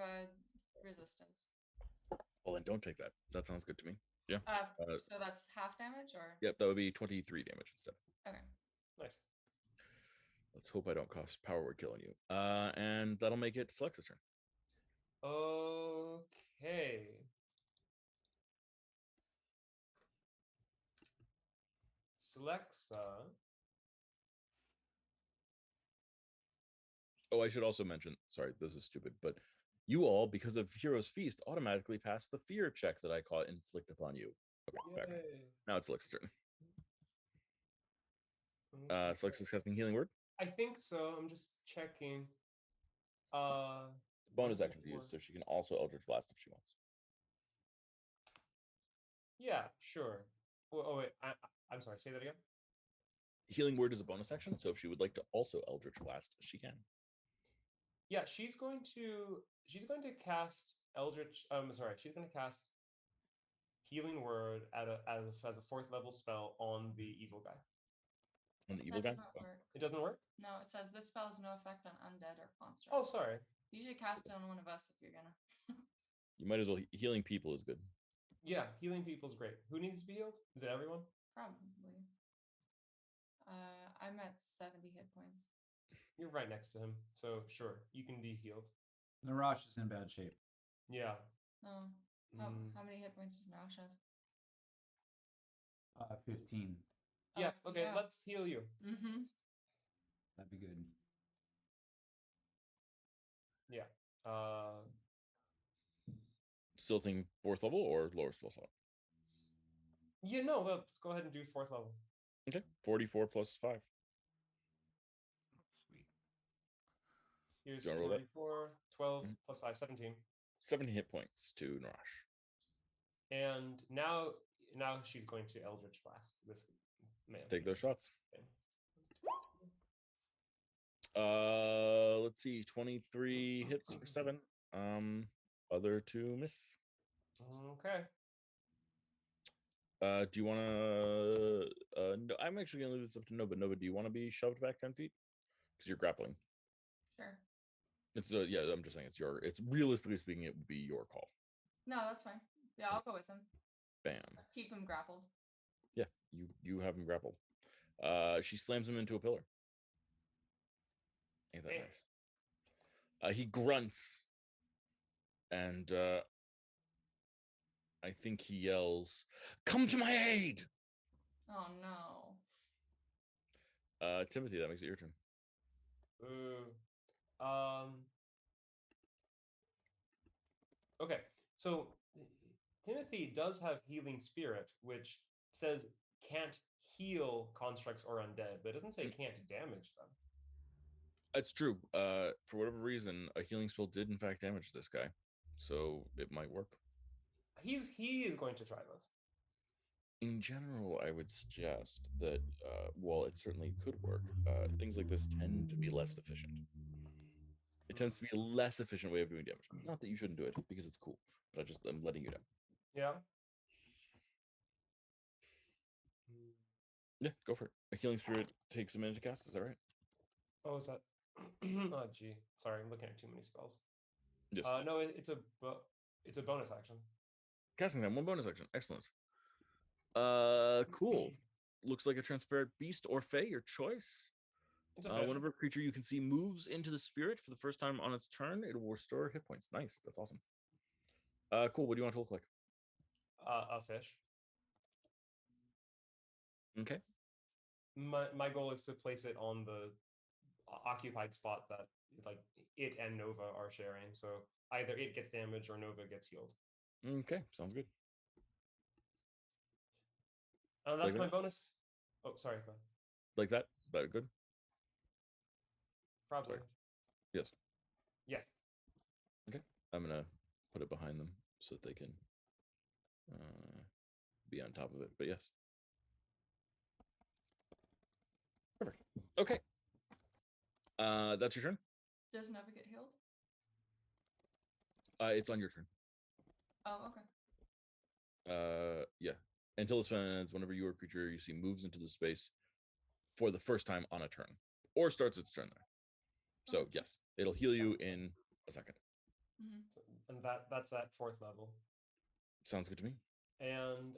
resistance. Well, then don't take that. That sounds good to me. Yeah. So that's half damage, or? Yep, that would be 23 damage instead. Okay. Nice. Let's hope I don't cost power word killing you. And that'll make it Selex's turn. Okay. Selexa. Oh, I should also mention, sorry, this is stupid, but you all, because of Hero's Feast, automatically pass the fear check that I caught inflict upon you. Okay, back. Now it's Selex's turn. Selex's casting Healing Word. I think so. I'm just checking. Bonus action to use, so she can also Eldritch Blast if she wants. Yeah, sure. Oh wait, I'm sorry. Say that again. Healing Word is a bonus action, so if she would like to also Eldritch Blast, she can. Yeah, she's going to cast Eldritch. Sorry, she's going to cast Healing Word as a 4th level spell on the evil guy. On the evil That guy? does not work. It doesn't work? No, it says this spell has no effect on undead or constructs. Oh, sorry. You should cast it on one of us if you're gonna. You might as well. Healing people is good. Yeah, healing people is great. Who needs to be healed? Is it everyone? Probably. I'm at 70 hit points. You're right next to him, so sure, you can be healed. Narash is in bad shape. Yeah. Oh, how many hit points does Nash have? 15. Yeah. Oh, Okay. yeah. Let's heal you. Mm-hmm. That'd be good. Yeah. Still think 4th level or lower spell slot? You know, let's go ahead and do 4th level. Okay. 44 plus 5. Sweet. Here's Do you wanna roll that? 44, 12 plus 5, 17. 70 hit points to Narash. And now she's going to Eldritch Blast this man. Take those shots. Okay. Let's see. 23 hits for 7. Other 2 miss. Okay. Do you want to? No, I'm actually gonna leave this up to Nova. Nova, do you want to be shoved back 10 feet? Because you're grappling. Sure. It's yeah. I'm just saying it's realistically speaking, it would be your call. No, that's fine. Yeah, I'll go with him. Bam. Keep him grappled. Yeah, you have him grappled. She slams him into a pillar. Ain't that nice? He grunts, and I think he yells, "Come to my aid!" Oh no. Timothy, that makes it your turn. Okay, so Timothy does have Healing Spirit, which says can't heal constructs or undead, but it doesn't say can't damage them. It's true. For whatever reason, a healing spell did in fact damage this guy, so it might work. He is going to try this. In general, I would suggest that while it certainly could work, things like this tend to be less efficient. It tends to be a less efficient way of doing damage. Not that you shouldn't do it, because it's cool, but I'm letting you know. Yeah. Yeah, go for it. A healing spirit takes a minute to cast. Is that right? Oh, is that? Oh, gee. Sorry, I'm looking at too many spells. Yes. No, it's a bonus action. Casting time, 1 bonus action. Excellent. Cool. Looks like a transparent beast or fey, your choice. It's a fish. Whenever a creature you can see moves into the spirit for the first time on its turn, it will restore hit points. Nice. That's awesome. Cool. What do you want it to look like? A fish. Okay. My goal is to place it on the occupied spot that like it and Nova are sharing. So either it gets damaged or Nova gets healed. Okay. Sounds good. That's Like my that? bonus. Oh, sorry. Go ahead. Like that? That good? Probably. Sorry. Yes. Yes. Okay. I'm gonna put it behind them so that they can be on top of it. But yes. Perfect. Okay. That's your turn. Does Nova get healed? It's on your turn. Oh, okay. Yeah. Until the spell ends, whenever you or creature you see moves into the space for the first time on a turn, or starts its turn there. So yes, it'll heal you in a second. Mm-hmm. So, and that's at 4th level. Sounds good to me. And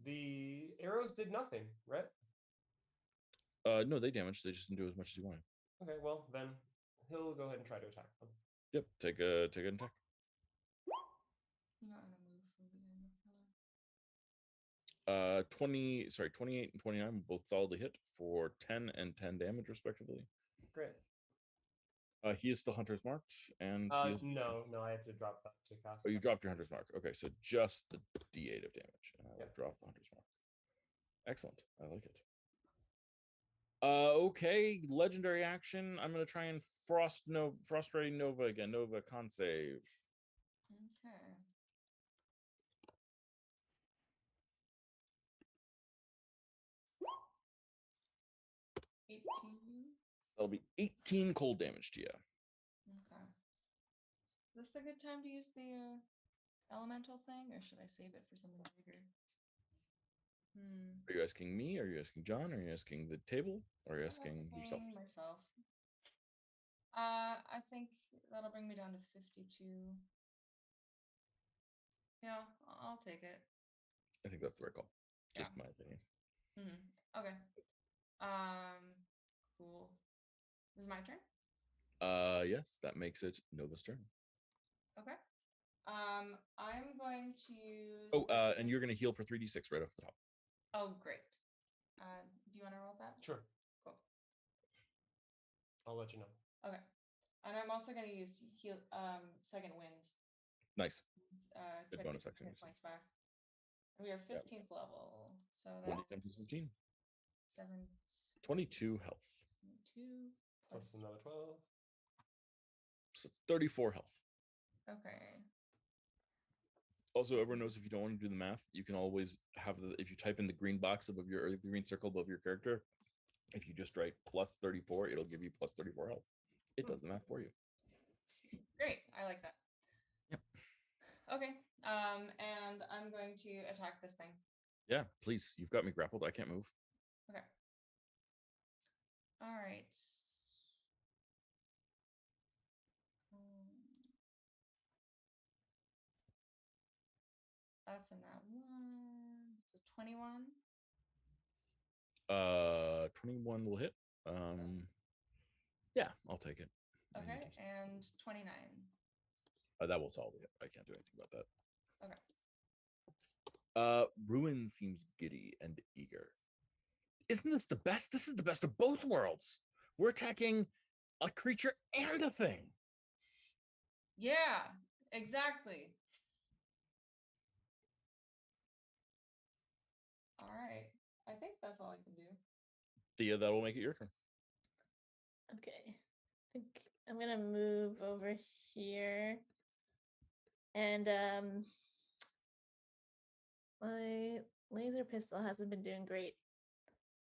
the arrows did nothing, right? No, they damaged. They just didn't do as much as you wanted. Okay, well then he'll go ahead and try to attack them. Yep. Take an attack. I'm not gonna move from behind the pillar. 28 and 29 both solidly hit for 10 and 10 damage respectively. Great. He is still Hunter's Marked, and he is. No, I have to drop that to cast. Oh, you dropped your Hunter's Mark. Okay, so just the D8 of damage, and I will drop the Hunter's Mark. Excellent. I like it. Okay, legendary action. I'm gonna try and Frost Ray Nova again. Nova con save. Okay. That'll be 18 cold damage to you. Okay. Is this a good time to use the elemental thing, or should I save it for something bigger? Are you asking me? Are you asking John? Are you asking the table? Or are you asking yourself? Myself. I think that'll bring me down to 52. Yeah, I'll take it. I think that's the right call. Just Yeah. my opinion. Okay. Cool. This is my turn? Yes, that makes it Nova's turn. Okay. I'm going to use. Oh, and you're gonna heal for 3d6 right off the top. Oh, great. Do you want to roll that? Sure. Cool. I'll let you know. Okay. And I'm also going to use heal. Second wind. Nice. Good bonus action. Points back. We are 15th level, so 1 that's 10 plus 15. 7. 22 health. 22 Plus another 12. So 34 health. Okay. Also, everyone knows if you don't want to do the math, you can always have if you type in the green box above your, or the green circle above your character, if you just write plus 34, it'll give you plus 34 health. It does the math for you. Great. I like that. Yep. Okay. And I'm going to attack this thing. Yeah, please. You've got me grappled. I can't move. Okay. All right. That's a nat 1. It's a 21. 21 will hit. Yeah, I'll take it. Okay, and 29. That will solve it. I can't do anything about that. Okay. Ruin seems giddy and eager. Isn't this the best? This is the best of both worlds. We're attacking a creature and a thing. Yeah, exactly. All right. I think that's all I can do. Thea, that will make it your turn. Okay. I think I'm gonna move over here. And my laser pistol hasn't been doing great.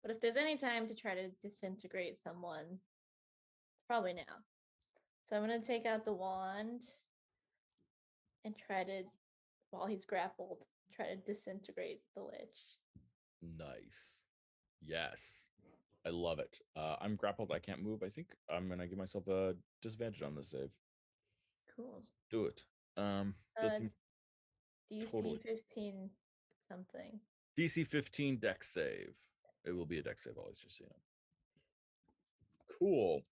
But if there's any time to try to disintegrate someone, probably now. So I'm gonna take out the wand and try to, while he's grappled, try to disintegrate the Lich. Nice. Yes. I love it. I'm grappled. I can't move. I think I'm gonna give myself a disadvantage on this save. Cool. Let's do it. DC totally. 15 something. DC 15 dex save. It will be a dex save always, just so you know. Cool.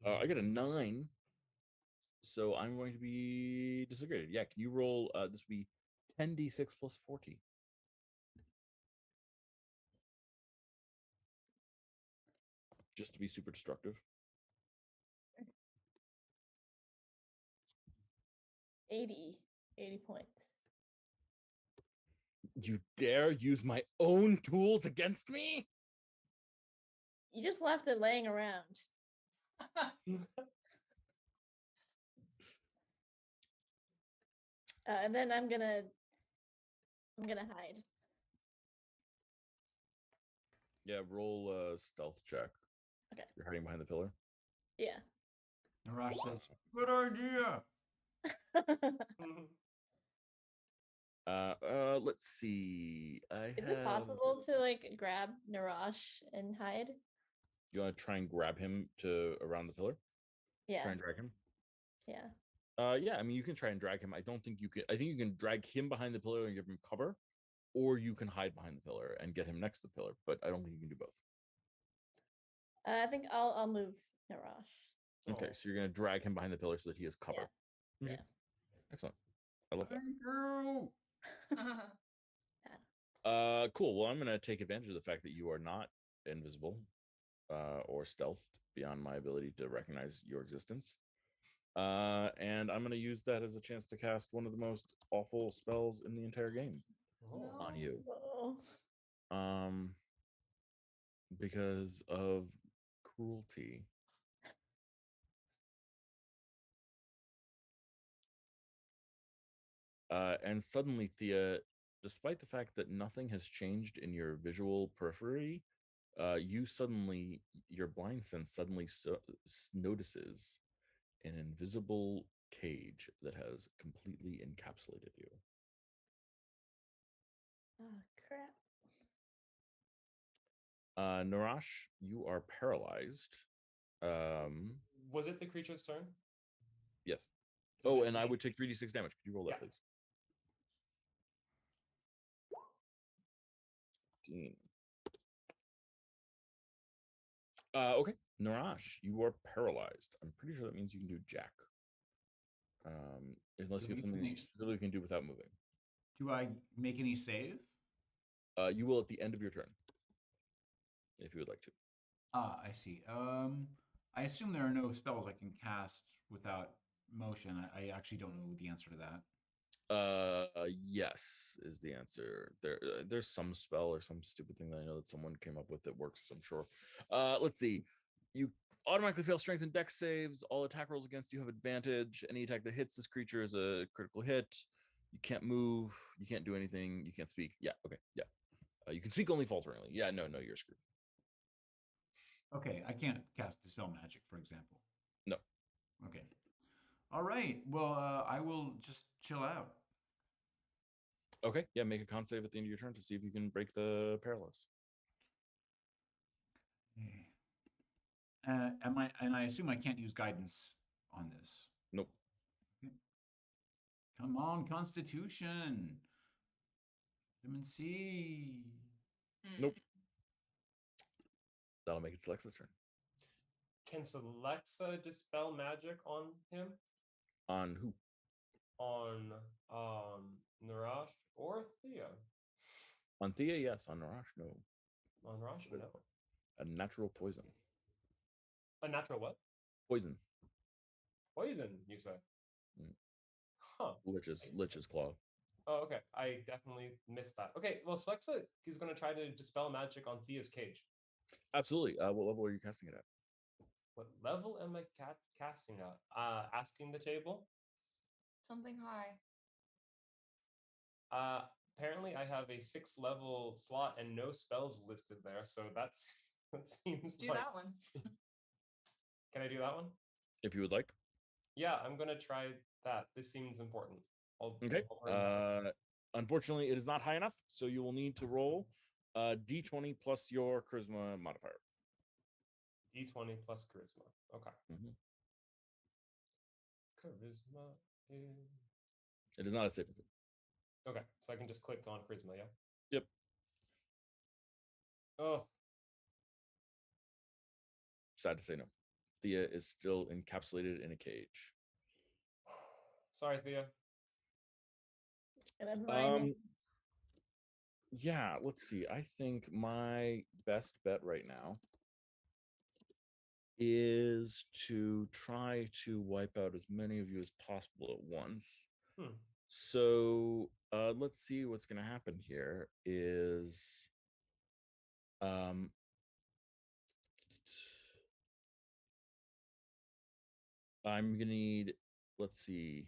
I get a 9. So I'm going to be disintegrated. Yeah, can you roll? This would be 10d6 plus 40. Just to be super destructive. 80 points. You dare use my own tools against me? You just left it laying around. And then I'm gonna hide. Yeah, roll a stealth check. Okay. You're hiding behind the pillar. Yeah. Narash says, "Good idea." Let's see. Is it possible to like grab Narash and hide? You want to try and grab him to around the pillar? Yeah. Try and drag him? Yeah. Yeah, I mean, you can try and drag him. I don't think you can. I think you can drag him behind the pillar and give him cover. or you can hide behind the pillar and get him next to the pillar. But I don't think you can do both. I think I'll move Narash. Okay, so you're gonna drag him behind the pillar so that he has cover. Yeah. Okay. Excellent. I love that. Thank you. Cool. Well, I'm gonna take advantage of the fact that you are not invisible or stealthed beyond my ability to recognize your existence. And I'm gonna use that as a chance to cast one of the most awful spells in the entire game on you. Oh. Because of cruelty. And suddenly, Thea, despite the fact that nothing has changed in your visual periphery, your blind sense suddenly notices an invisible cage that has completely encapsulated you. Oh, crap. Narash, you are paralyzed. Was it the creature's turn? Yes. So Oh, then and I we- would take 3d6 damage. Could you roll that, Yeah. please? 15. Okay, Narash, you are paralyzed. I'm pretty sure that means you can do jack. Unless you have something that you specifically can do without moving. Do I make any save? You will at the end of your turn, if you would like to. Ah, I see. I assume there are no spells I can cast without motion. I actually don't know the answer to that. Yes is the answer. There's some spell or some stupid thing that I know that someone came up with that works, I'm sure. Let's see. You automatically fail strength and dex saves. All attack rolls against you have advantage. Any attack that hits this creature is a critical hit. You can't move. You can't do anything. You can't speak. Yeah. Okay. Yeah. You can speak only falteringly. Yeah. No. You're screwed. Okay, I can't cast Dispel Magic, for example. No. Okay. All right. Well, I will just chill out. Okay. Yeah. Make a con save at the end of your turn to see if you can break the paralysis. And I assume I can't use guidance on this. Nope. Come on, Constitution. Vitamin C. Nope. That'll make it Alexa's turn. Can Celexa dispel magic on him? On who? On Narash or Thea? On Thea, yes. On Narash, no. On Narash, no. A natural poison. A natural what? Poison. Poison, you say? Mm. Huh. Lich's claw. Oh, okay. I definitely missed that. Okay, well, Celexa is going to try to dispel magic on Thea's cage. Absolutely. What level are you casting it at? What level am I casting at? Asking the table. Something high. Apparently I have a 6th level slot and no spells listed there, so that seems Do like... that one. Can I do that one? If you would like. Yeah, I'm gonna try that. This seems important. Okay. Unfortunately, it is not high enough, so you will need to roll d20 plus your charisma modifier. D20 plus charisma. Okay. Mm-hmm. Charisma is... It is not a saving throw. Okay, so I can just click on charisma, yeah? Yep. Oh. Sad to say no. Thea is still encapsulated in a cage. Sorry, Thea. Yeah, let's see. I think my best bet right now is to try to wipe out as many of you as possible at once. So let's see what's going to happen here is I'm going to need, let's see,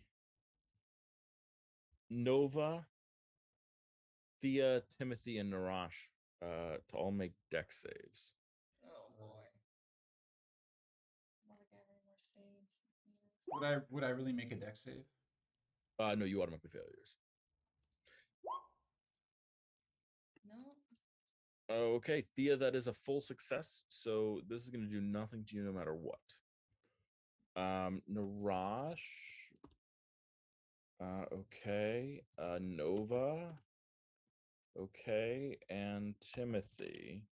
Nova, Thea, Timothy, and Narash to all make dex saves. Oh boy. Want to get any more saves? Would I really make a dex save? No, you automatically fail yours. No. Okay, Thea, that is a full success. So this is going to do nothing to you no matter what. Narash. Okay. Nova. Okay, and Timothy.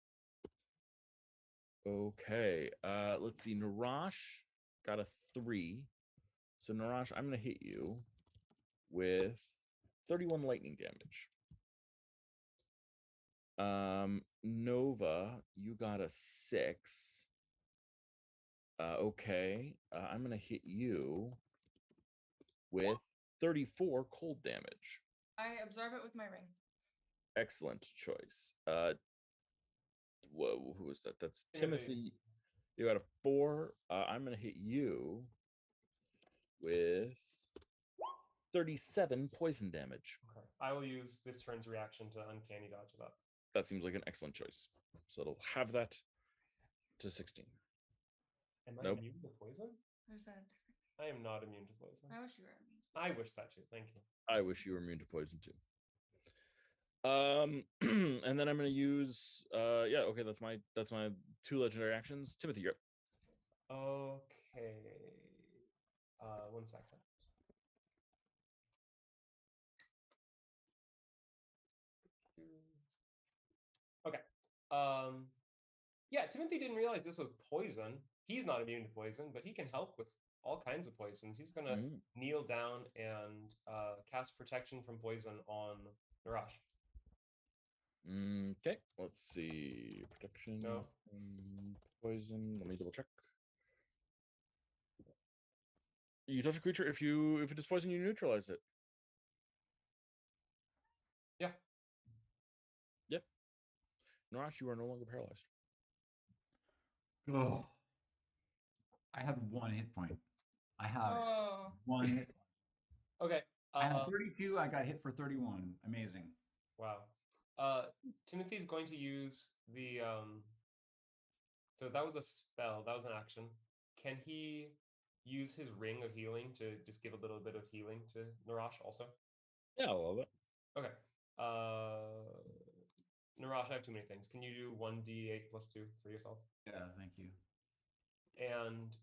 Okay, let's see. Narash got a 3. So Narash, I'm gonna hit you with 31 lightning damage. Nova, you got a 6. Okay, I'm gonna hit you with 34 cold damage. I absorb it with my ring. Excellent choice. Whoa, who was that? That's Timothy. Timothy. You got a 4. I'm gonna hit you with 37 poison damage. Okay. I will use this turn's reaction to uncanny dodge it up. That seems like an excellent choice. So it'll have that to 16. Am I Nope. immune to poison? There's that. I am not immune to poison. I wish you were immune. I wish that too. Thank you. I wish you were immune to poison too. And then I'm gonna use yeah, okay, that's my 2 legendary actions. Timothy, you're up. Okay. 1 second. Okay. Yeah, Timothy didn't realize this was poison. He's not immune to poison, but he can help with all kinds of poisons. He's gonna kneel down and cast protection from poison on Narash. Okay, let's see. Protection No. from poison. Let me double check. You touch a creature, if it is poison, you neutralize it. Yeah. Yep. Narash, you are no longer paralyzed. Oh. I have 1 hit point. I have Oh. 1 hit point. Okay. I have 32. I got hit for 31. Amazing. Wow. Timothy's going to use the so that was a spell, that was an action. Can he use his ring of healing to just give a little bit of healing to Narash also? Yeah, I love it. Okay. Narash, I have too many things. Can you do 1d8 plus 2 for yourself? Yeah, thank you. And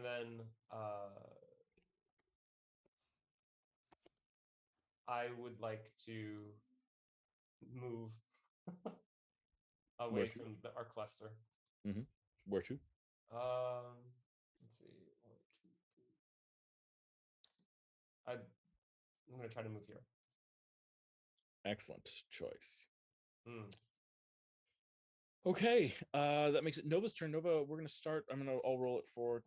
then I would like to move away from our cluster. Where to? Let's see. 1, 2, 3. I'm gonna try to move here. Excellent choice. Hmm. Okay, that makes it Nova's turn. Nova, we're gonna start. I'll roll it for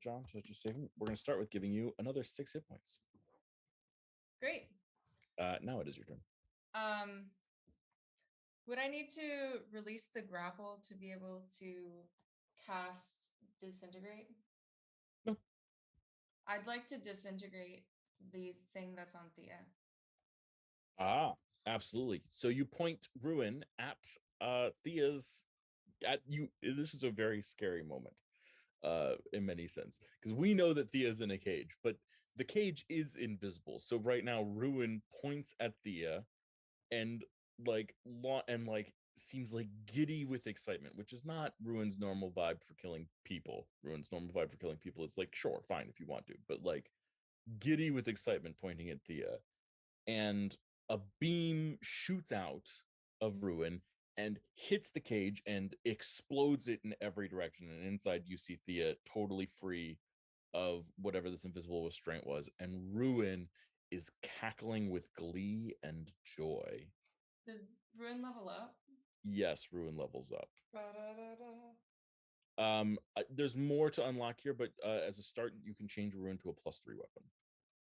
John to just save him. We're gonna start with giving you another 6 hit points. Great. Now it is your turn. Would I need to release the grapple to be able to cast disintegrate? No. I'd like to disintegrate the thing that's on Thea. Absolutely. So you point Ruin at Thea's at you. This is a very scary moment in many sense, because we know that Thea's in a cage, but the cage is invisible. So right now Ruin points at Thea and seems like giddy with excitement, which is not Ruin's normal vibe for killing people. Ruin's normal vibe for killing people is like, sure, fine if you want to, but like giddy with excitement pointing at Thea. And a beam shoots out of Ruin and hits the cage and explodes it in every direction. And inside you see Thea totally free of whatever this invisible restraint was. And Ruin is cackling with glee and joy. Does Ruin level up? Yes, Ruin levels up. Ba-da-da-da. There's more to unlock here, but as a start, you can change Ruin to a +3 weapon.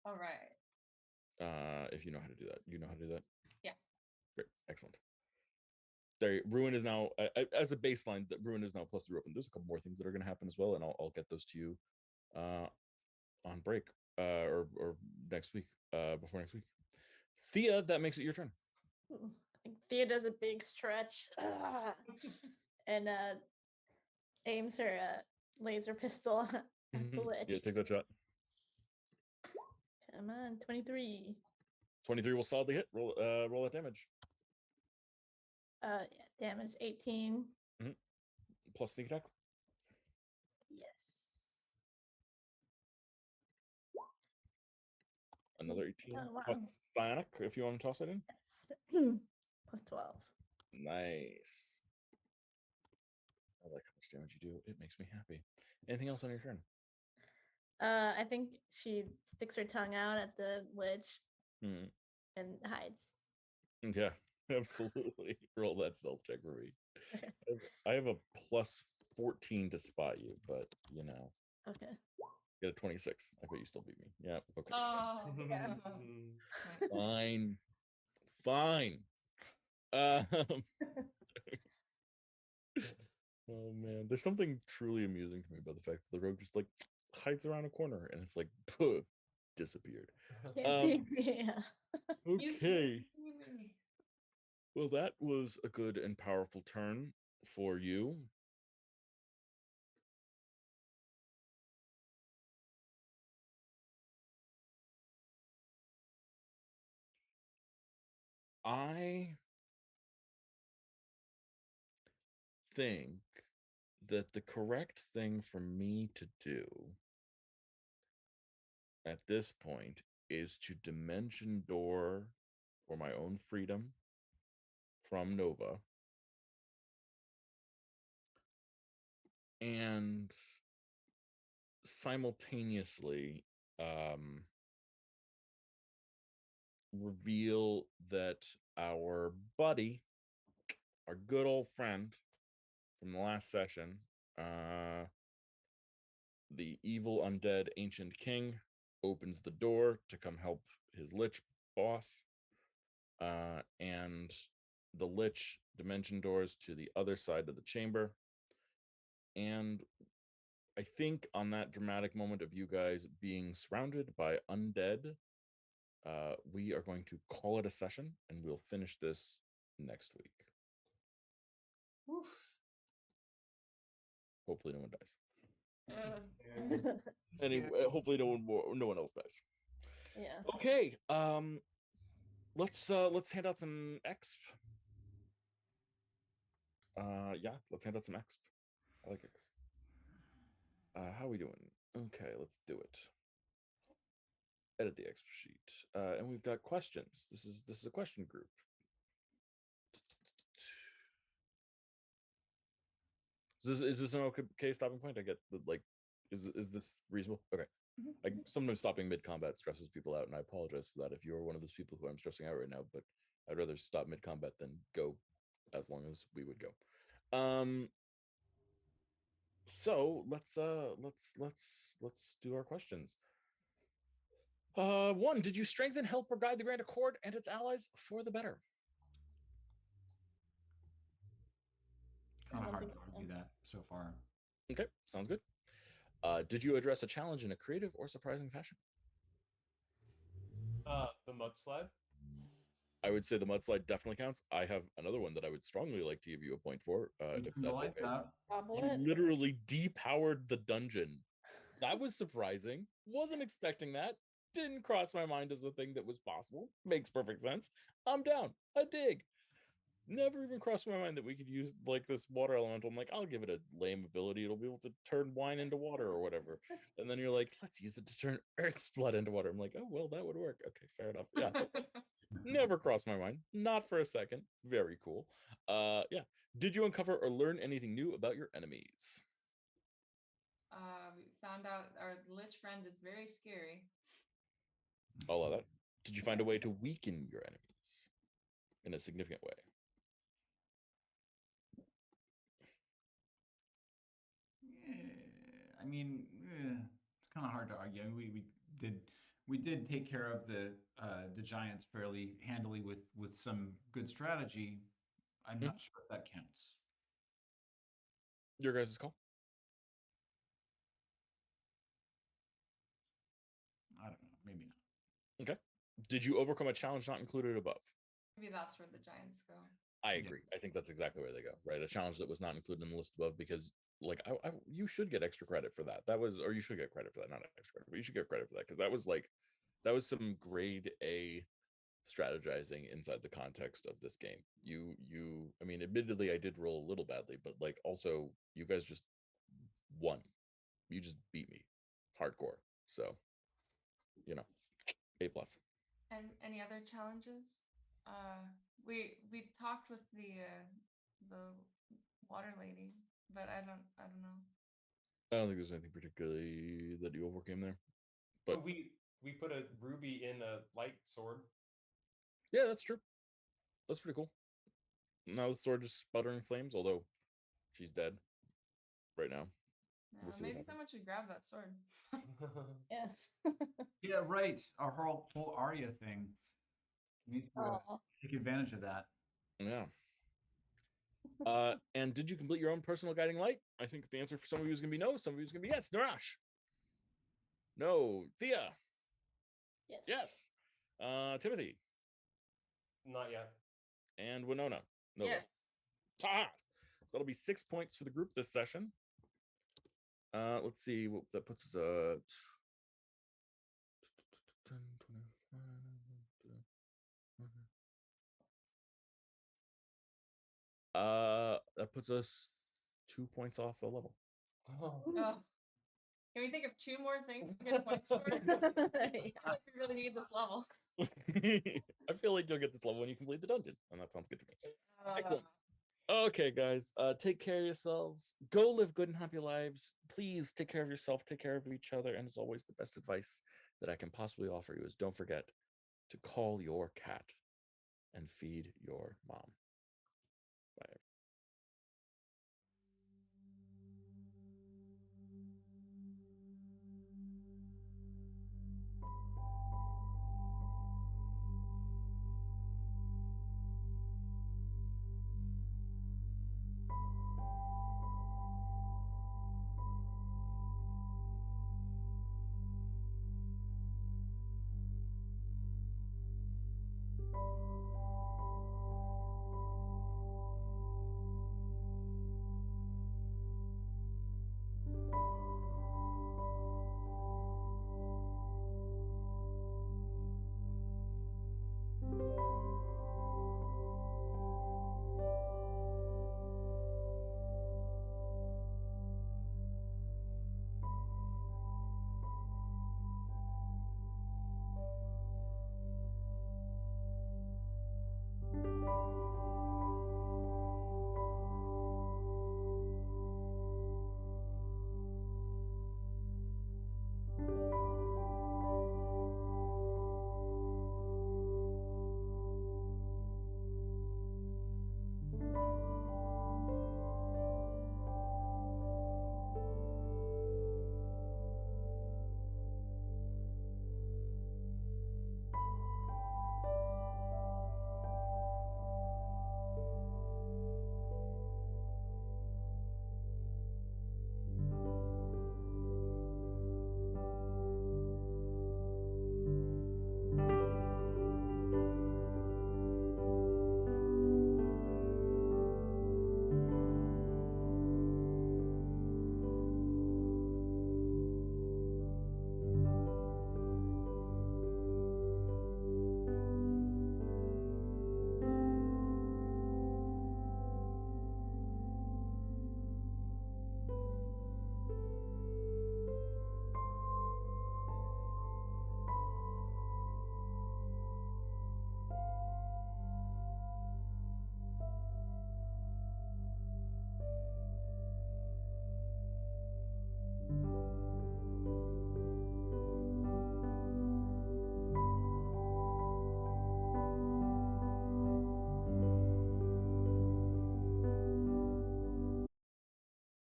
All right. If you know how to do that. You know how to do that? Yeah. Great. Excellent. There, Ruin is now, as a baseline, that Ruin is now +3 weapon. There's a couple more things that are going to happen as well, and I'll get those to you on break or next week, before next week. Thea, that makes it your turn. I think Thea does a big stretch and aims her laser pistol at the Lich. Yeah, take that shot. Come on, 23. 23 will solidly hit. Roll that damage. Yeah, damage 18. Plus sneak attack. Yes. Another 18 Oh, wow. plus psionic if you want to toss it in. Yes. Plus 12. Nice. I like how much damage you do. It makes me happy. Anything else on your turn? I think she sticks her tongue out at the Lich Hmm. and hides. Yeah, absolutely. Roll that stealth check for me. Okay. I have a plus 14 to spot you, but you know, Okay. get a 26. I bet you still beat me. Yeah. Okay. Oh, Yeah. Fine. Fine. Um, oh man, there's something truly amusing to me about the fact that the rogue just like hides around a corner and it's like disappeared. Can't see me. Yeah. Okay. Well, that was a good and powerful turn for you. I think that the correct thing for me to do at this point is to dimension door for my own freedom from Nova and simultaneously reveal that our buddy, our good old friend from the last session, the evil undead ancient king, opens the door to come help his Lich boss, and the Lich dimension doors to the other side of the chamber. And I think on that dramatic moment of you guys being surrounded by undead, we are going to call it a session and we'll finish this next week. Oof. Hopefully no one dies. Yeah. Anyway, hopefully no one else dies. Yeah. Okay, let's hand out some exp. Yeah, let's hand out some exp. I like exp. How are we doing? Okay, let's do it. Edit the exp sheet. And we've got questions. This is a question group. Is this an okay stopping point? I get the like is this reasonable? Okay. Like sometimes stopping mid combat stresses people out, and I apologize for that if you're one of those people who I'm stressing out right now, but I'd rather stop mid combat than go as long as we would go. So let's do our questions. One, did you strengthen, help, or guide the Grand Accord and its allies for the better? Kind I of don't hard think to so. argue that so far. Okay, sounds good. Did you address a challenge in a creative or surprising fashion? The mudslide. I would say the mudslide definitely counts. I have another one that I would strongly like to give you a point for, if Turn the that's lights okay. out. Bobble You it. literally depowered the dungeon. That was surprising. Wasn't expecting that. Didn't cross my mind as a thing that was possible. Makes perfect sense. I'm down. A dig. Never even crossed my mind that we could use like this water elemental. I'm like, I'll give it a lame ability. It'll be able to turn wine into water or whatever. And then you're like, let's use it to turn Earth's blood into water. I'm like, oh well, that would work. Okay, fair enough. Yeah. Never crossed my mind. Not for a second. Very cool. Yeah. Did you uncover or learn anything new about your enemies? We found out our Lich friend is very scary. All of that. Did you find a way to weaken your enemies in a significant way? Yeah, I mean, it's kind of hard to argue. I mean, we did take care of the giants fairly handily with some good strategy. I'm not sure if that counts. Your guys' call. I don't know. Maybe not. Okay. Did you overcome a challenge not included above? Maybe that's where the giants go. I Yeah. agree. I think that's exactly where they go, right? A challenge that was not included in the list above because, like, you should get extra credit for that. That was, or you should get credit for that, not extra credit, but you should get credit for that because that was some grade A strategizing inside the context of this game. I mean, admittedly, I did roll a little badly, but like, also, you guys just won. You just beat me, hardcore. So, you know, A+. And any other challenges? We talked with the water lady, but I don't know. I don't think there's anything particularly that you overcame there. But But we put a ruby in a light sword. yeah, that's true. That's pretty cool. Now the sword is sputtering flames, although she's dead right now. We'll see what Maybe happens. someone should grab that sword. Yes. Yeah, right. Our whole Arya thing. We need to Aw. take advantage of that. Yeah. And did you complete your own personal guiding light? I think the answer for some of you is going to be no. Some of you is going to be yes. Narash. No. Thea. Yes. Yes. Timothy. Not yet. And Winona. No. Yes. Ta! So that'll be 6 points for the group this session. Let's see what that puts us at. 10, 25. That puts us 2 points off the level. Oh. Oh. Can we think of 2 more things to get points for? I Yeah. feel like we really need this level. I feel like you'll get this level when you complete the dungeon, and that sounds good to me. Excellent. Uh, Okay, guys, take care of yourselves. Go live good and happy lives. Please take care of yourself, take care of each other, and as always, the best advice that I can possibly offer you is don't forget to call your cat and feed your mom. Bye.